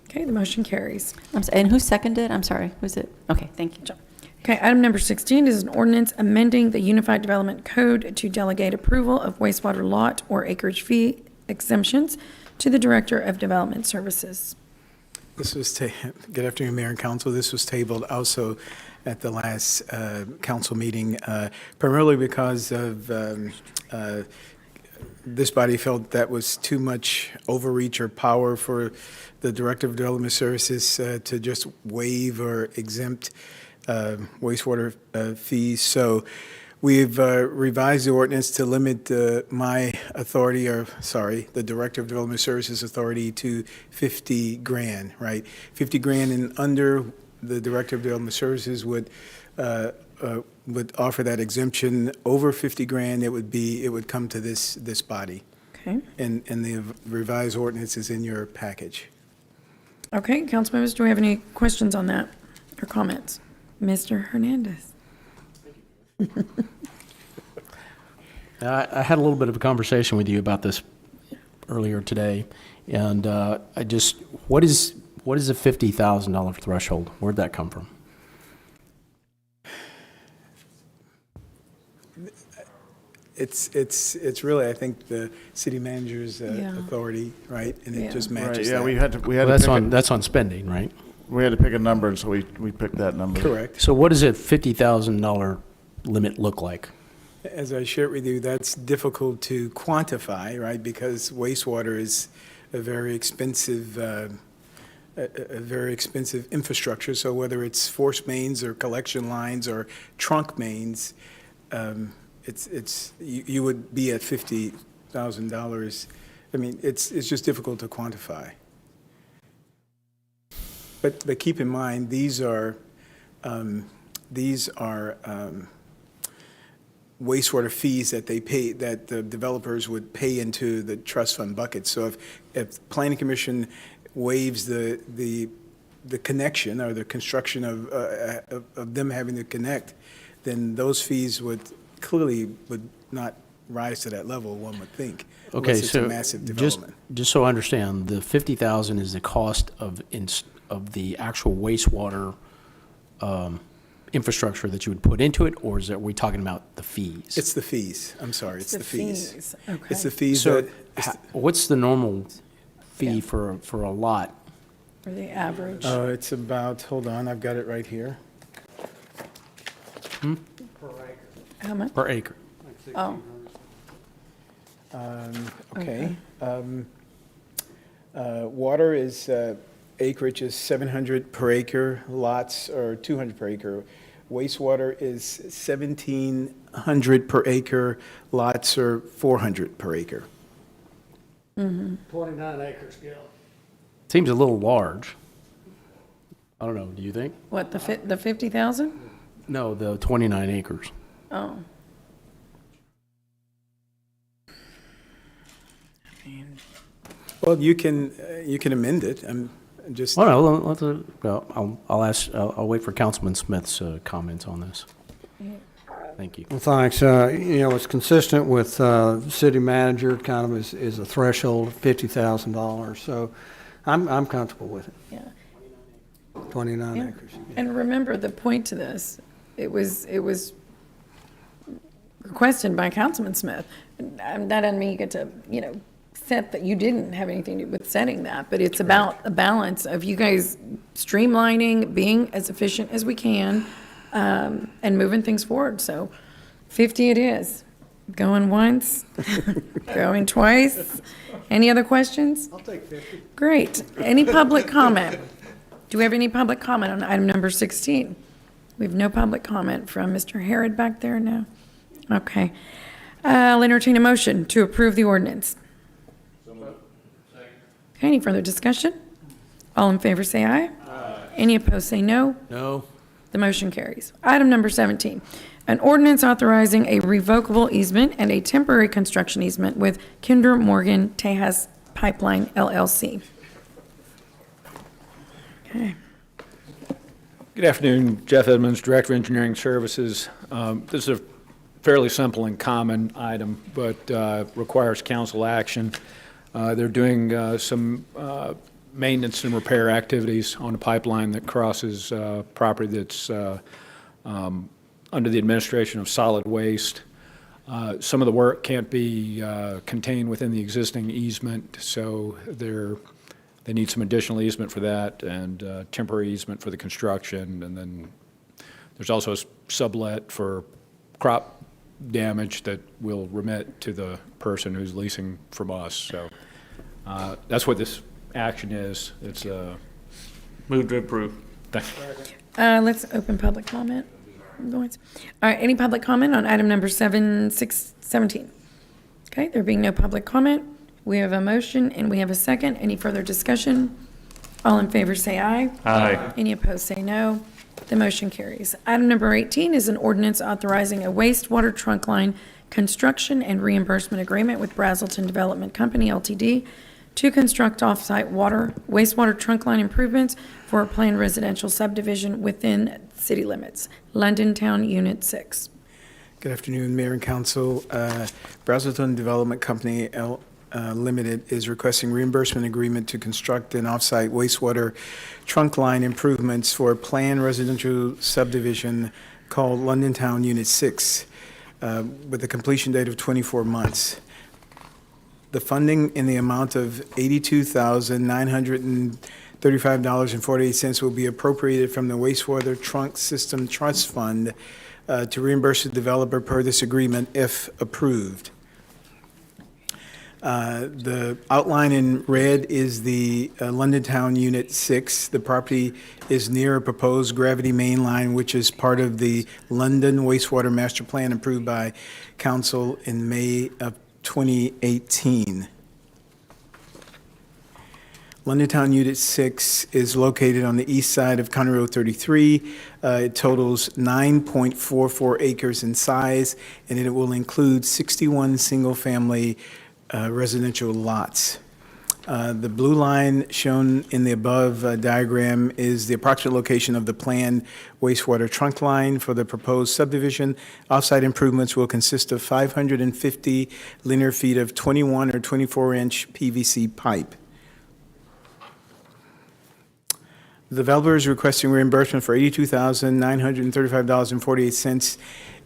Okay, the motion carries. And who seconded? I'm sorry, was it? Okay, thank you. Okay, item number 16 is an ordinance amending the Unified Development Code to delegate approval of wastewater lot or acreage fee exemptions to the Director of Development Services. This was, good afternoon, Mayor and Council. This was tabled also at the last council meeting, primarily because of this body felt that was too much overreach or power for the Director of Development Services to just waive or exempt wastewater fees. So we've revised the ordinance to limit my authority, the Director of Development Services authority to 50 grand, right? 50 grand and under, the Director of Development Services would offer that exemption. Over 50 grand, it would come to this body. Okay. And the revised ordinance is in your package. Okay, council members, do we have any questions on that or comments? Mr. Hernandez. I had a little bit of a conversation with you about this earlier today, and what is a $50,000 threshold? Where'd that come from? It's really, I think, the city manager's authority, right? And it just matches that. Yeah, we had Well, that's on spending, right? We had to pick a number, and so we picked that number. Correct. So what does a $50,000 limit look like? As I shared with you, that's difficult to quantify, right? Because wastewater is a very expensive infrastructure. So whether it's force mains or collection lines or trunk mains, you would be at $50,000. I mean, it's just difficult to quantify. But keep in mind, these are wastewater fees that they pay, that the developers would pay into the trust fund bucket. So if Planning Commission waives the connection or the construction of them having to connect, then those fees would not rise to that level, one would think. Okay, unless it's so a massive development. just so I understand, the $50,000 is the cost of the actual wastewater infrastructure that you would put into it, or are we talking about the fees? It's the fees. I'm sorry, it's the fees. Okay. It's the fees So that. what's the normal fee for a lot? For the average. It's about, hold on, I've got it right here. How much? Per acre. Oh, Okay. Water is, acreage is 700 per acre, lots are 200 per acre. Wastewater is 1,700 per acre, lots are 400 per acre. 29 acre scale. Seems a little large. I don't know, do you think? what, the 50,000? No, the 29 acres. Oh. Well, you can amend it. I'm just. Oh, no, I'll wait for Councilman Smith's comments on this. Thank you. Well, thanks. It's consistent with city manager, kind of is a threshold of $50,000. So I'm comfortable with it. Yeah. 29 Yeah. acres. And remember, the point to this, it was requested by Councilman Smith. That doesn't mean you get to, set that you didn't have anything to do with setting that, but it's about a balance of you guys streamlining, being as efficient as we can, and moving things forward. So 50 it is. Going once, going twice. Any other questions? I'll take 50. Great. Any public comment? Do we have any public comment on item number 16? We have no public comment from Mr. Harrod back there now. Okay. I'll entertain a motion to approve the ordinance. Okay, any further discussion? All in favor say aye. Aye. Any opposed say no. No. The motion carries. Item number 17, an ordinance authorizing a revocable easement and a temporary construction easement with Kinder Morgan Tejas Pipeline LLC. Okay. Good afternoon, Jeff Edmonds, Director of Engineering Services. This is a fairly simple and common item, but requires council action. They're doing some maintenance and repair activities on a pipeline that crosses property that's under the administration of solid waste. Some of the work can't be contained within the existing easement, so they need some additional easement for that and temporary easement for the construction. And then there's also a sublet for crop damage that will remit to the person who's leasing from us. So that's what this action is. It's Move to approve. Let's open public comment. All right, any public comment on item number 17? Okay, there being no public comment, we have a motion and we have a second. Any further discussion? All in favor say aye. Aye. Any opposed say no. The motion carries. Item number 18 is an ordinance authorizing a wastewater trunk line construction and reimbursement agreement with Brazelton Development Company, Ltd., to construct off-site wastewater trunk line improvements for a planned residential subdivision within city limits, London Town Unit 6. Good afternoon, Mayor and Council. Brazelton Development Company Limited is requesting reimbursement agreement to construct an off-site wastewater trunk line improvements for a planned residential subdivision called London Town Unit 6 with a completion date of 24 months. The funding in the amount of $82,935.48 will be appropriated from the Wastewater Trunk System Trust Fund to reimburse the developer per this agreement if approved. The outline in red is the London Town Unit 6. The property is near a proposed gravity main line, which is part of the London Wastewater Master Plan approved by Council in May of 2018. London Town Unit 6 is located on the east side of County Road 33. It totals 9.44 acres in size, and it will include 61 single-family residential lots. The blue line shown in the above diagram is the approximate location of the planned wastewater trunk line for the proposed subdivision. Offsite improvements will consist of 550 linear feet of 21 or 24-inch PVC pipe. The developer is requesting reimbursement for $82,935.48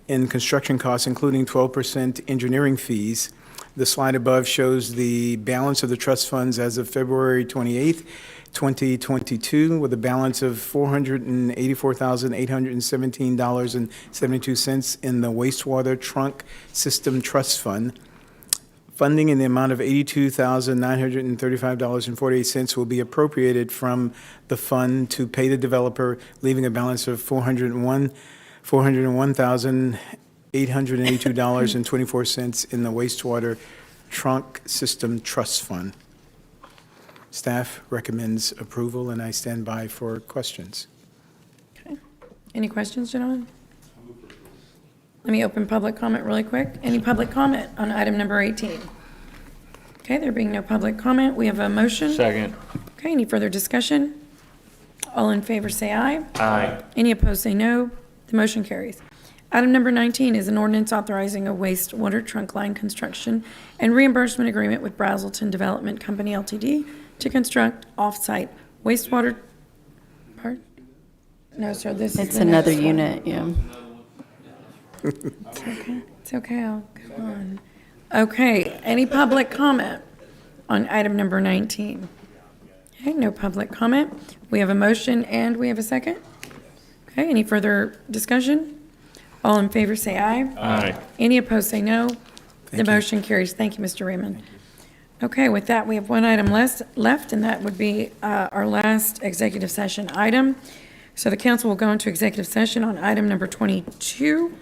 in construction costs, including 12% engineering fees. The slide above shows the balance of the trust funds as of February 28th, 2022, with a balance of $484,817.72 in the Wastewater Trunk System Trust Fund. Funding in the amount of $82,935.48 will be appropriated from the fund to pay the developer, leaving a balance of $401,882.24 in the Wastewater Trunk System Trust Fund. Staff recommends approval, and I stand by for questions. Okay. Any questions, gentlemen? Let me open public comment really quick. Any public comment on item number 18? Okay, there being no public comment, we have a motion. Second. Okay, any further discussion? All in favor say aye. Aye. Any opposed say no. The motion carries. Item number 19 is an ordinance authorizing a wastewater trunk line construction and reimbursement agreement with Brazelton Development Company Ltd. to construct off-site wastewater, pardon? No, sir, this is It's the another next one. unit, yeah. It's okay, I'll come on. Okay, any public comment on item number 19? Okay, no public comment. We have a motion and we have a second. Okay, any further discussion? All in favor say aye. Aye. Any opposed say no. The motion carries. Thank you, Mr. Raymond. Okay, with that, we have one item left, and that would be our last executive session item. So the council will go into executive session on item number 22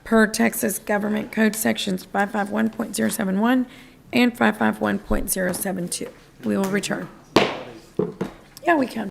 per Texas Government Code Sections 551.071 and 551.072. We will return. Yeah, we can.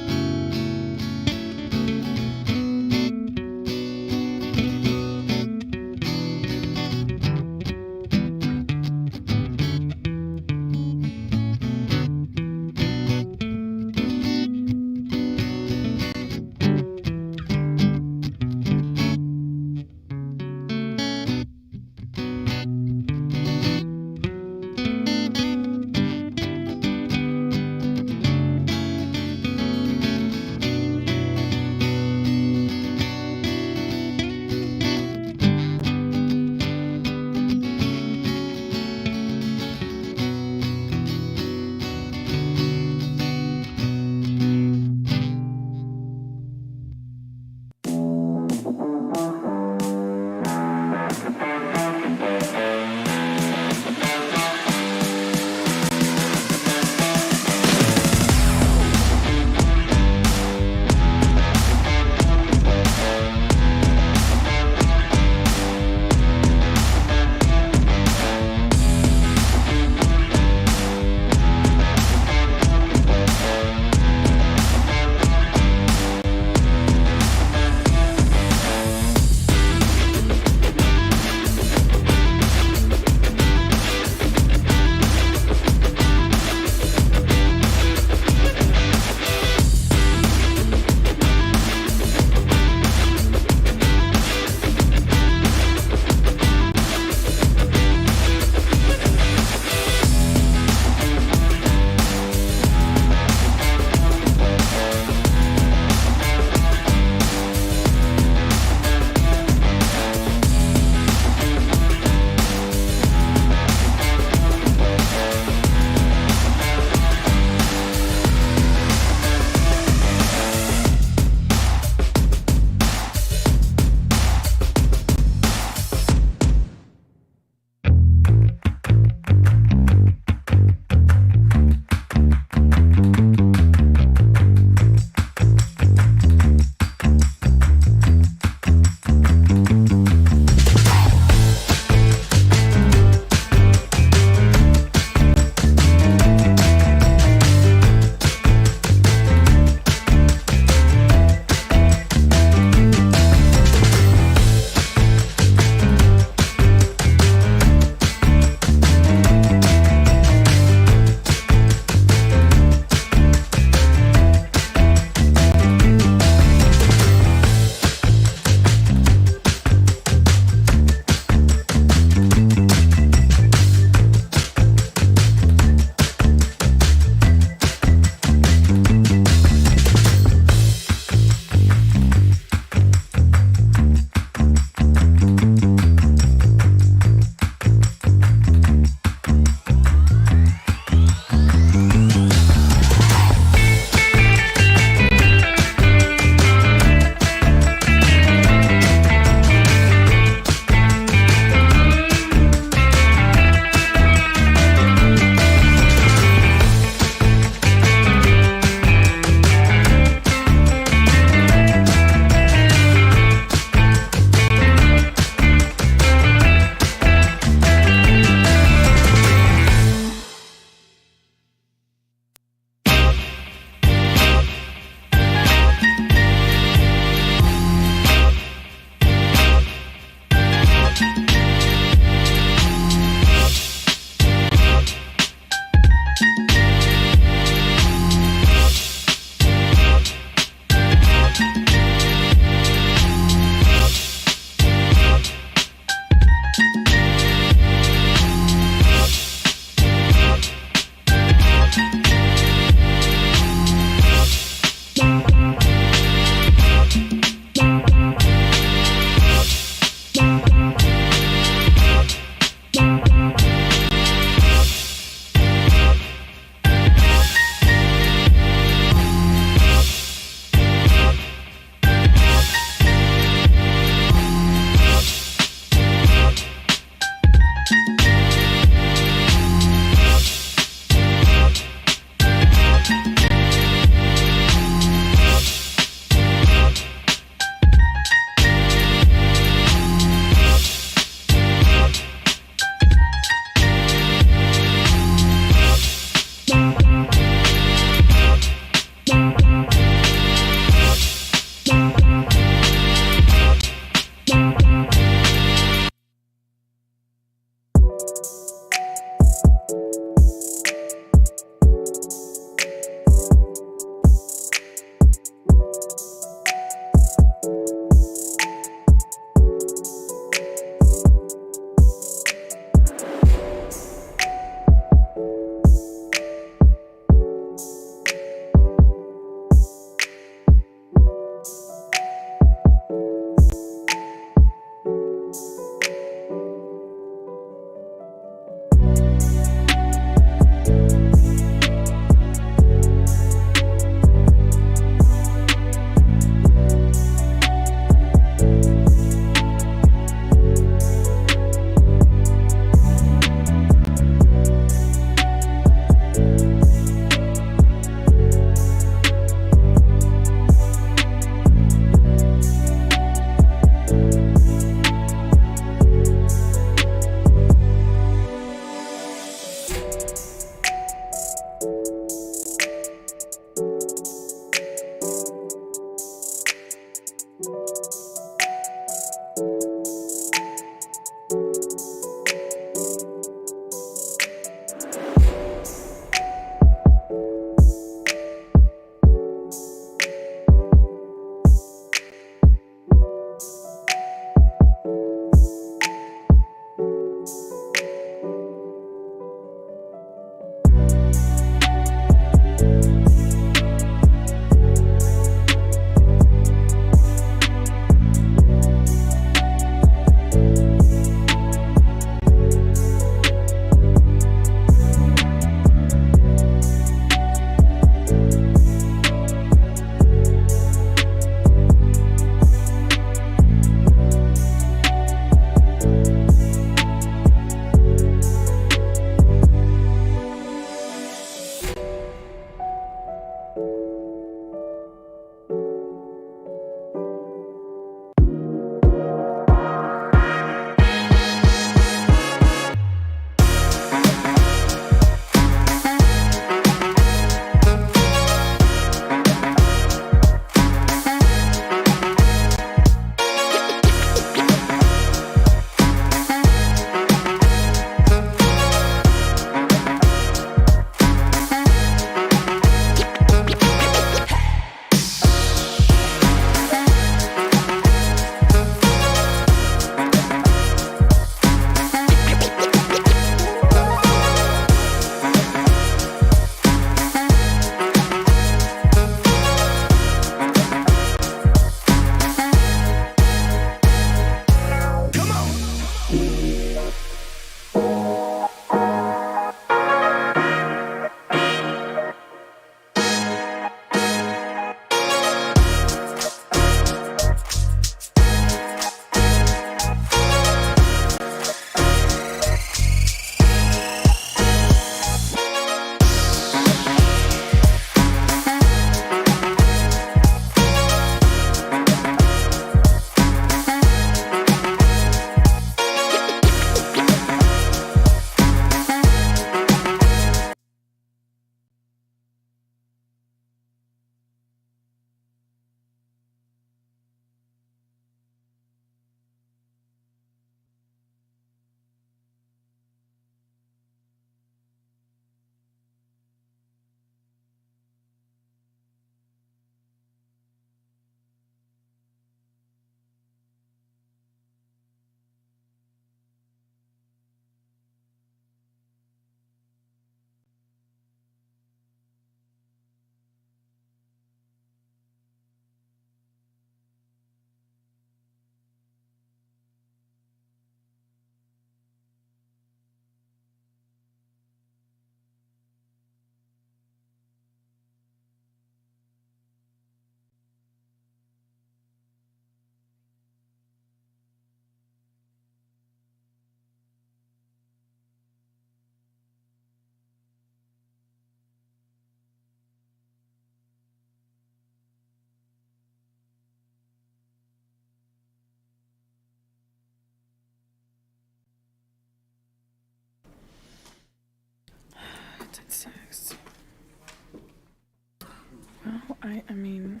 Well, I mean,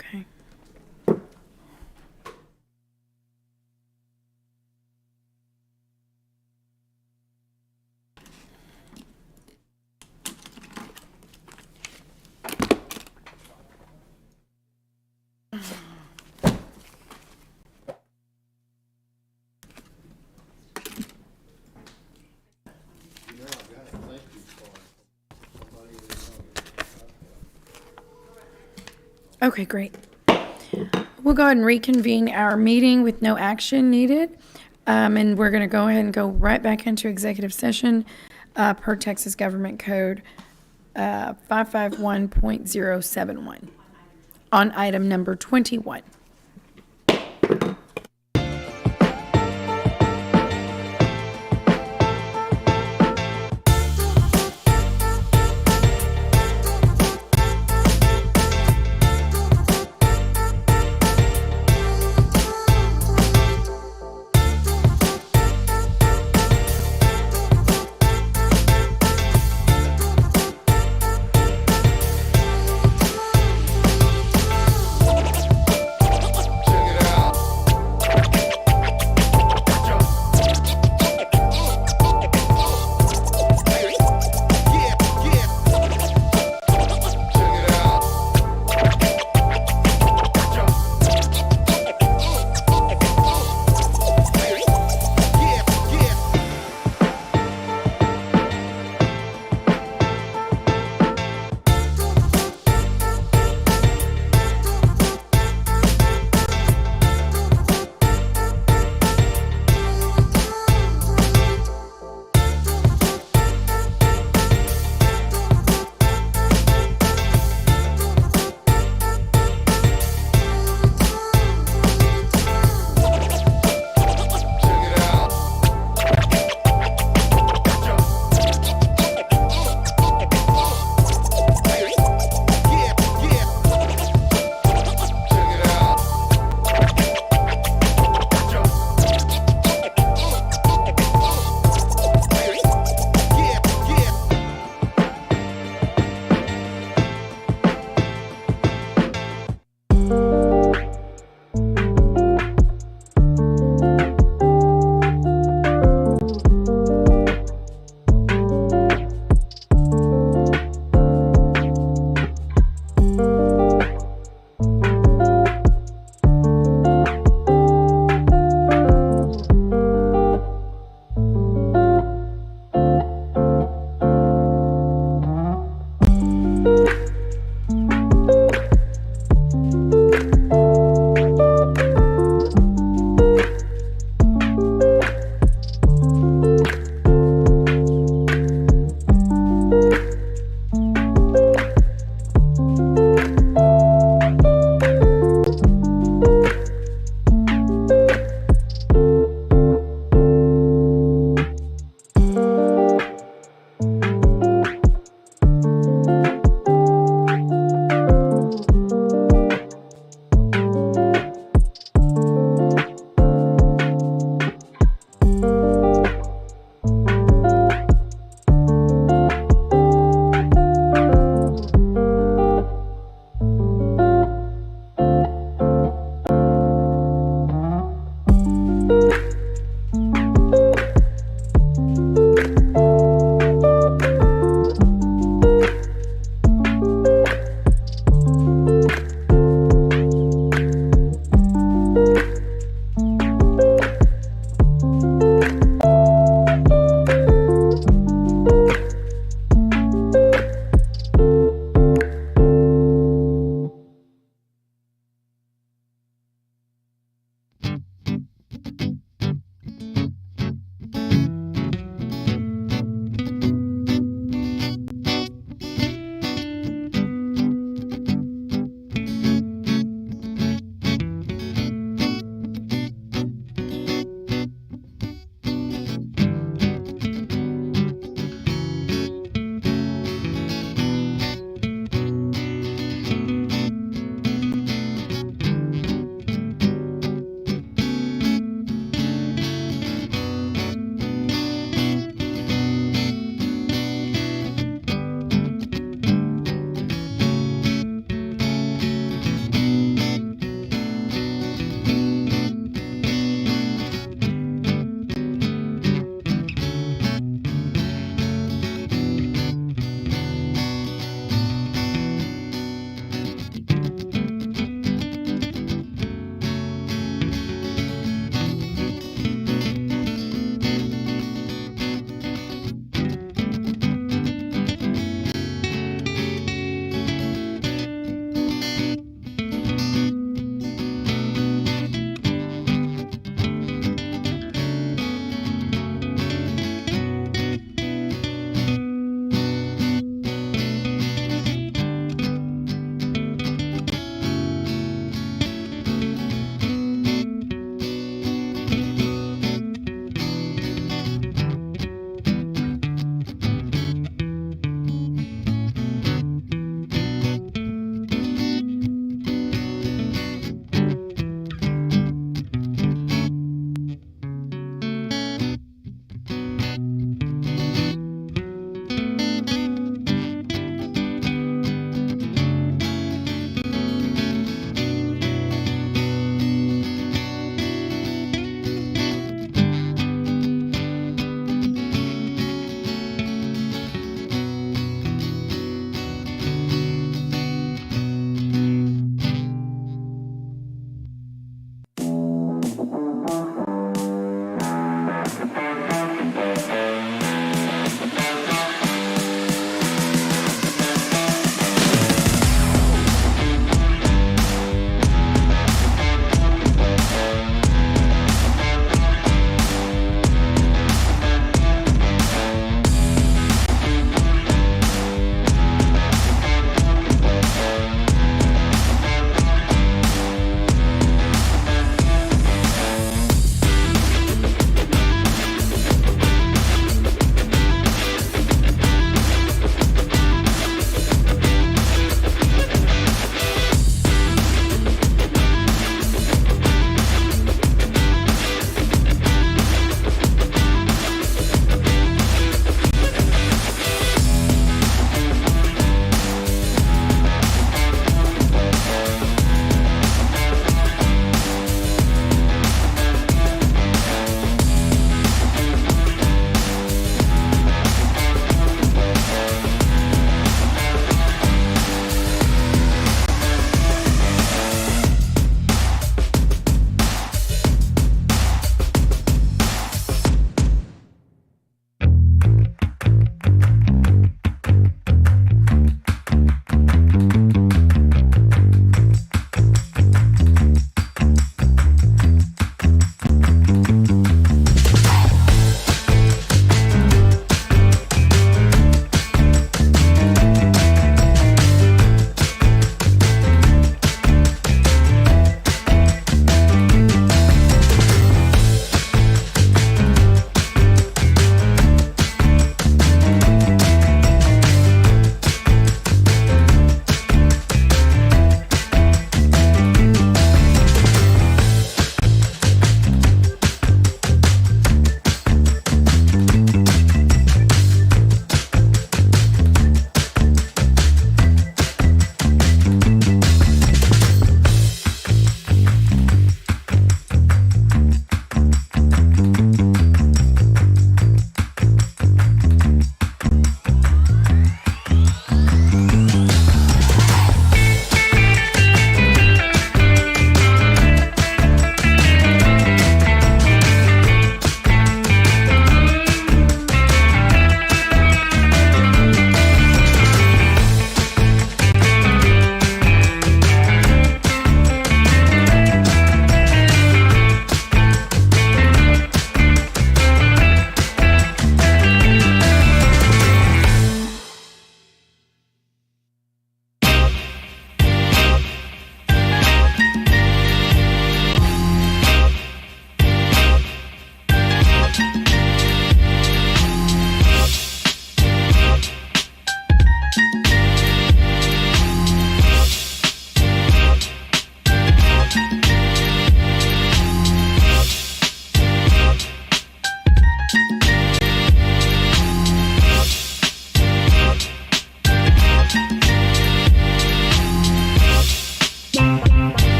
okay. Okay, great. We'll go ahead and reconvene our meeting with no action needed. And we're going to go ahead and go right back into executive session per Texas Government Code 551.071 on item number 21.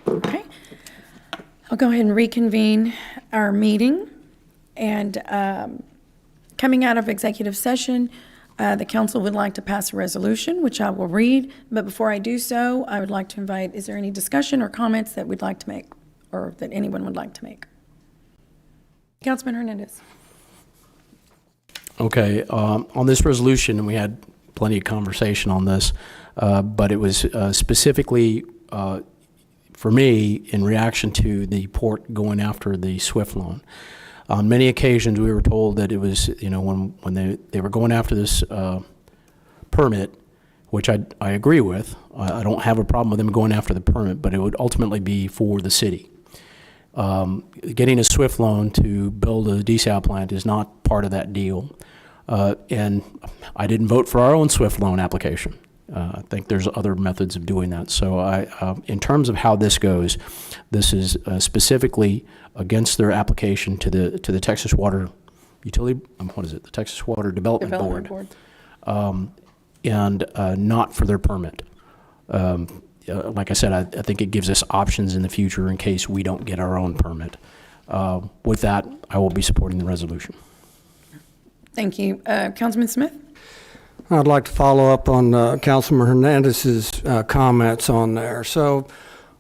Okay. I'll go ahead and reconvene our meeting. And coming out of executive session, the council would like to pass a resolution, which I will read. But before I do so, I would like to invite, is there any discussion or comments that we'd like to make, or that anyone would like to make? Councilman Hernandez. Okay, on this resolution, and we had plenty of conversation on this, but it was specifically for me in reaction to the port going after the SWIFT loan. On many occasions, we were told that it was, when they were going after this permit, which I agree with. I don't have a problem with them going after the permit, but it would ultimately be for the city. Getting a SWIFT loan to build a desal plant is not part of that deal. And I didn't vote for our own SWIFT loan application. I think there's other methods of doing that. So in terms of how this goes, this is specifically against their application to the Texas Water Utility, the Texas Water Development Board. And not for their permit. Like I said, I think it gives us options in the future in case we don't get our own permit. With that, I will be supporting the resolution. Thank you. Councilman Smith? I'd like to follow up on Councilman Hernandez's comments on there. So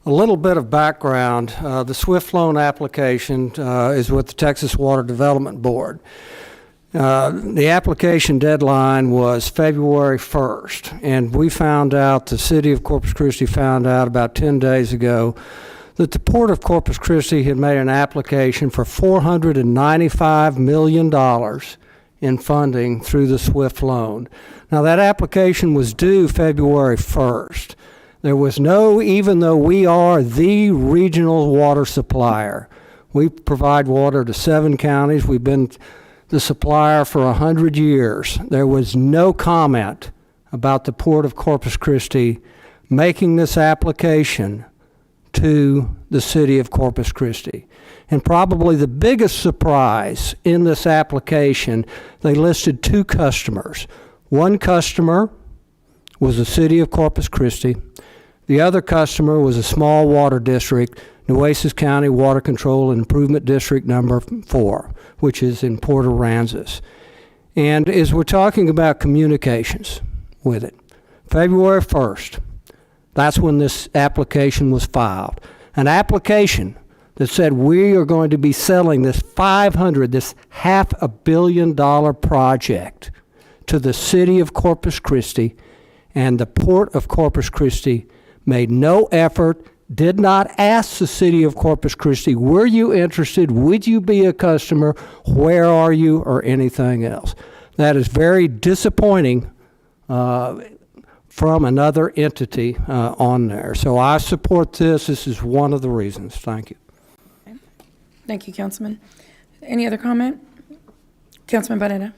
a little bit of background. The SWIFT loan application is with the Texas Water Development Board. The application deadline was February 1st, and we found out, the city of Corpus Christi found out about 10 days ago that the Port of Corpus Christi had made an application for $495 million in funding through the SWIFT loan. Now, that application was due February 1st. There was even though we are the regional water supplier, we provide water to 7 counties. We've been the supplier for 100 years. There was no comment about the Port of Corpus Christi making this application to the city of Corpus Christi. And probably the biggest surprise in this application, they listed 2 customers. One customer was the city of Corpus Christi. The other customer was a small water district, Nueces County Water Control and Improvement District number 4, which is in Port Aransas. And as we're talking about communications with it, February 1st, that's when this application was filed. An application that said we are going to be selling this $500 million project to the city of Corpus Christi, and the Port of Corpus Christi made no effort, did not ask the city of Corpus Christi, were you interested, would you be a customer, where are you, or anything else. That is very disappointing from another entity on there. So I support this. This is one of the reasons. Thank you. Okay. Thank you, Councilman. Any other comment? Councilman Barrera.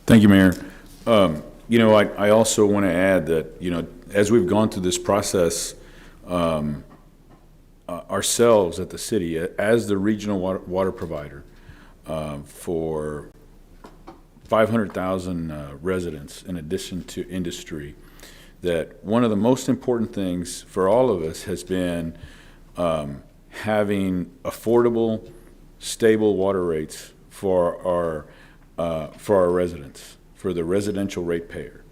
Thank you, Mayor. I also want to add that, as we've gone through this process ourselves at the city, as the regional water provider for 500,000 residents in addition to industry, that one of the most important things for all of us has been having affordable, stable water rates for our residents, for the residential ratepayer.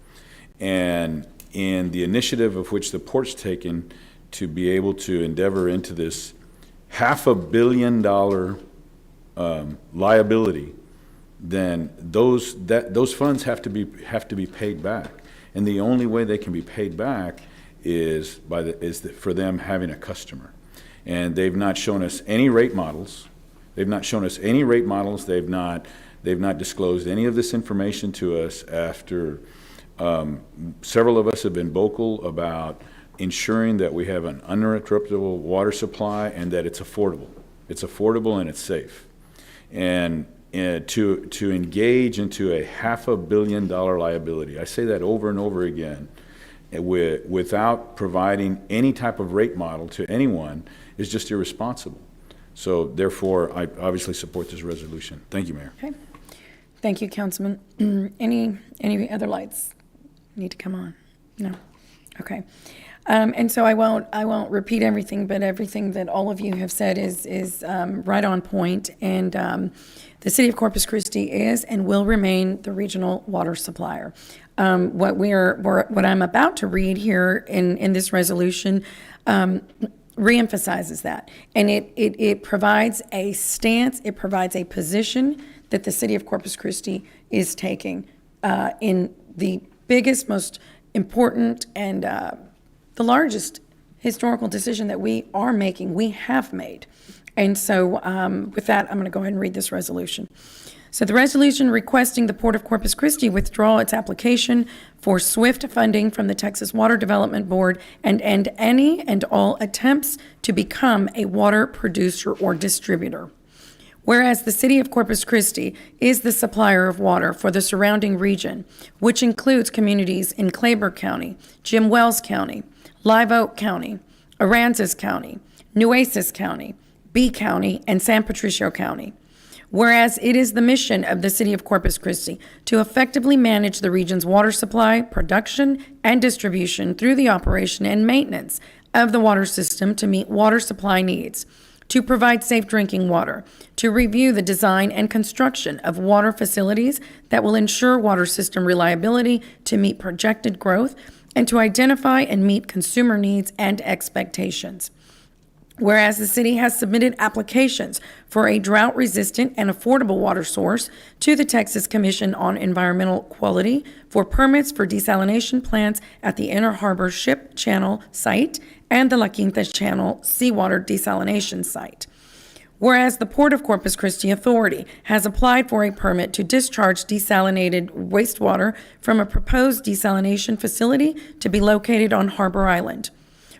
And in the initiative of which the port's taken to be able to endeavor into this $500 million liability, then those funds have to be paid back. And the only way they can be paid back is for them having a customer. And they've not shown us any rate models. They've not disclosed any of this information to us after several of us have been vocal about ensuring that we have an uninterruptible water supply and that it's affordable. It's affordable and it's safe. And to engage into a $500 million liability, I say that over and over again, without providing any type of rate model to anyone is just irresponsible. So therefore, I obviously support this resolution. Thank you, Mayor. Okay. Thank you, Councilman. Any other lights need to come on? No? Okay. And so I won't repeat everything, but everything that all of you have said is right on point. And the city of Corpus Christi is and will remain the regional water supplier. What I'm about to read here in this resolution reemphasizes that. And it provides a stance, it provides a position that the city of Corpus Christi is taking in the biggest, most important, and the largest historical decision that we have made. And so with that, I'm going to go ahead and read this resolution. So the resolution requesting the Port of Corpus Christi withdraw its application for SWIFT funding from the Texas Water Development Board and end any and all attempts to become a water producer or distributor. Whereas the city of Corpus Christi is the supplier of water for the surrounding region, which includes communities in Claiborne County, Jim Wells County, Live Oak County, Aransas County, Nueces County, B County, and San Patricio County. Whereas it is the mission of the city of Corpus Christi to effectively manage the region's water supply, production, and distribution through the operation and maintenance of the water system to meet water supply needs, to provide safe drinking water, to review the design and construction of water facilities that will ensure water system reliability to meet projected growth, and to identify and meet consumer needs and expectations. Whereas the city has submitted applications for a drought-resistant and affordable water source to the Texas Commission on Environmental Quality for permits for desalination plants at the Inner Harbor Ship Channel site and the La Quinta Channel seawater desalination site. Whereas the Port of Corpus Christi Authority has applied for a permit to discharge desalinated wastewater from a proposed desalination facility to be located on Harbor Island.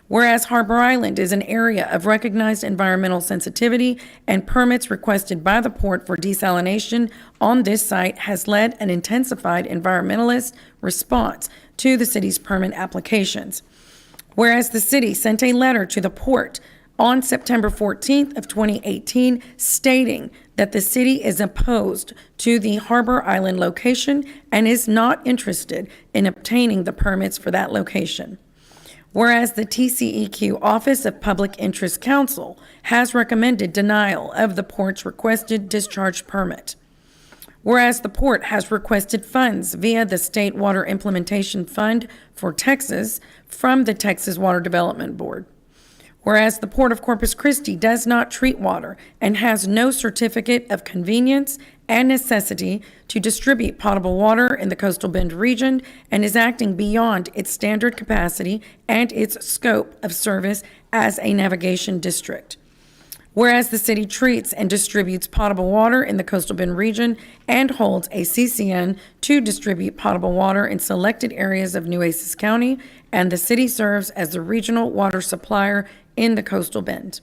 Whereas Harbor Island is an area of recognized environmental sensitivity, and permits requested by the port for desalination on this site has led an intensified environmentalist response to the city's permit applications. Whereas the city sent a letter to the port on September 14th of 2018 stating that the city is opposed to the Harbor Island location and is not interested in obtaining the permits for that location. Whereas the TCEQ Office of Public Interest Counsel has recommended denial of the port's requested discharge permit. Whereas the port has requested funds via the State Water Implementation Fund for Texas from the Texas Water Development Board. Whereas the Port of Corpus Christi does not treat water and has no certificate of convenience and necessity to distribute potable water in the Coastal Bend region and is acting beyond its standard capacity and its scope of service as a navigation district. Whereas the city treats and distributes potable water in the Coastal Bend region and holds a CCN to distribute potable water in selected areas of Nueces County, and the city serves as the regional water supplier in the Coastal Bend.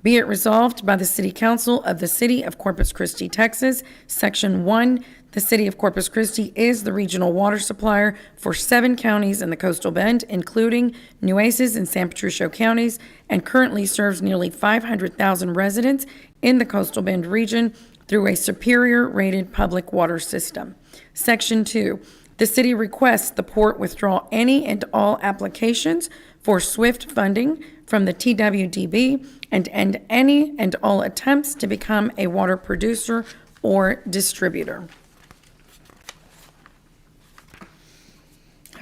Be it resolved by the City Council of the City of Corpus Christi, Texas, Section 1, the City of Corpus Christi is the regional water supplier for 7 counties in the Coastal Bend, including Nueces and San Patricio counties, and currently serves nearly 500,000 residents in the Coastal Bend region through a superior-rated public water system. Section 2, the city requests the port withdraw any and all applications for SWIFT funding from the TWDB and end any and all attempts to become a water producer or distributor.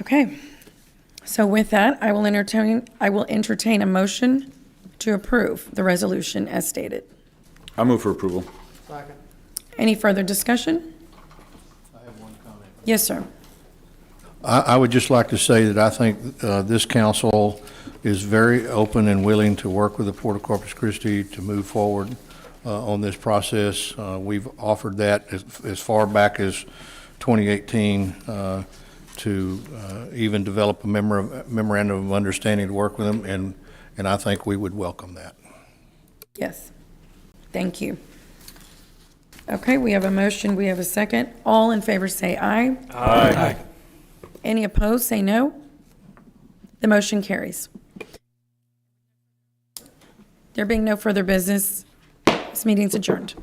Okay, so with that, I will entertain a motion to approve the resolution as stated. I'll move for approval. Any further discussion? I have one comment. Yes, sir. I would just like to say that I think this council is very open and willing to work with the Port of Corpus Christi to move forward on this process. We've offered that as far back as 2018 to even develop a memorandum of understanding to work with them, and I think we would welcome that. Yes. Thank you. Okay, we have a motion, we have a second. All in favor say aye. Aye. Any opposed, say no. The motion carries. There being no further business, this meeting's adjourned.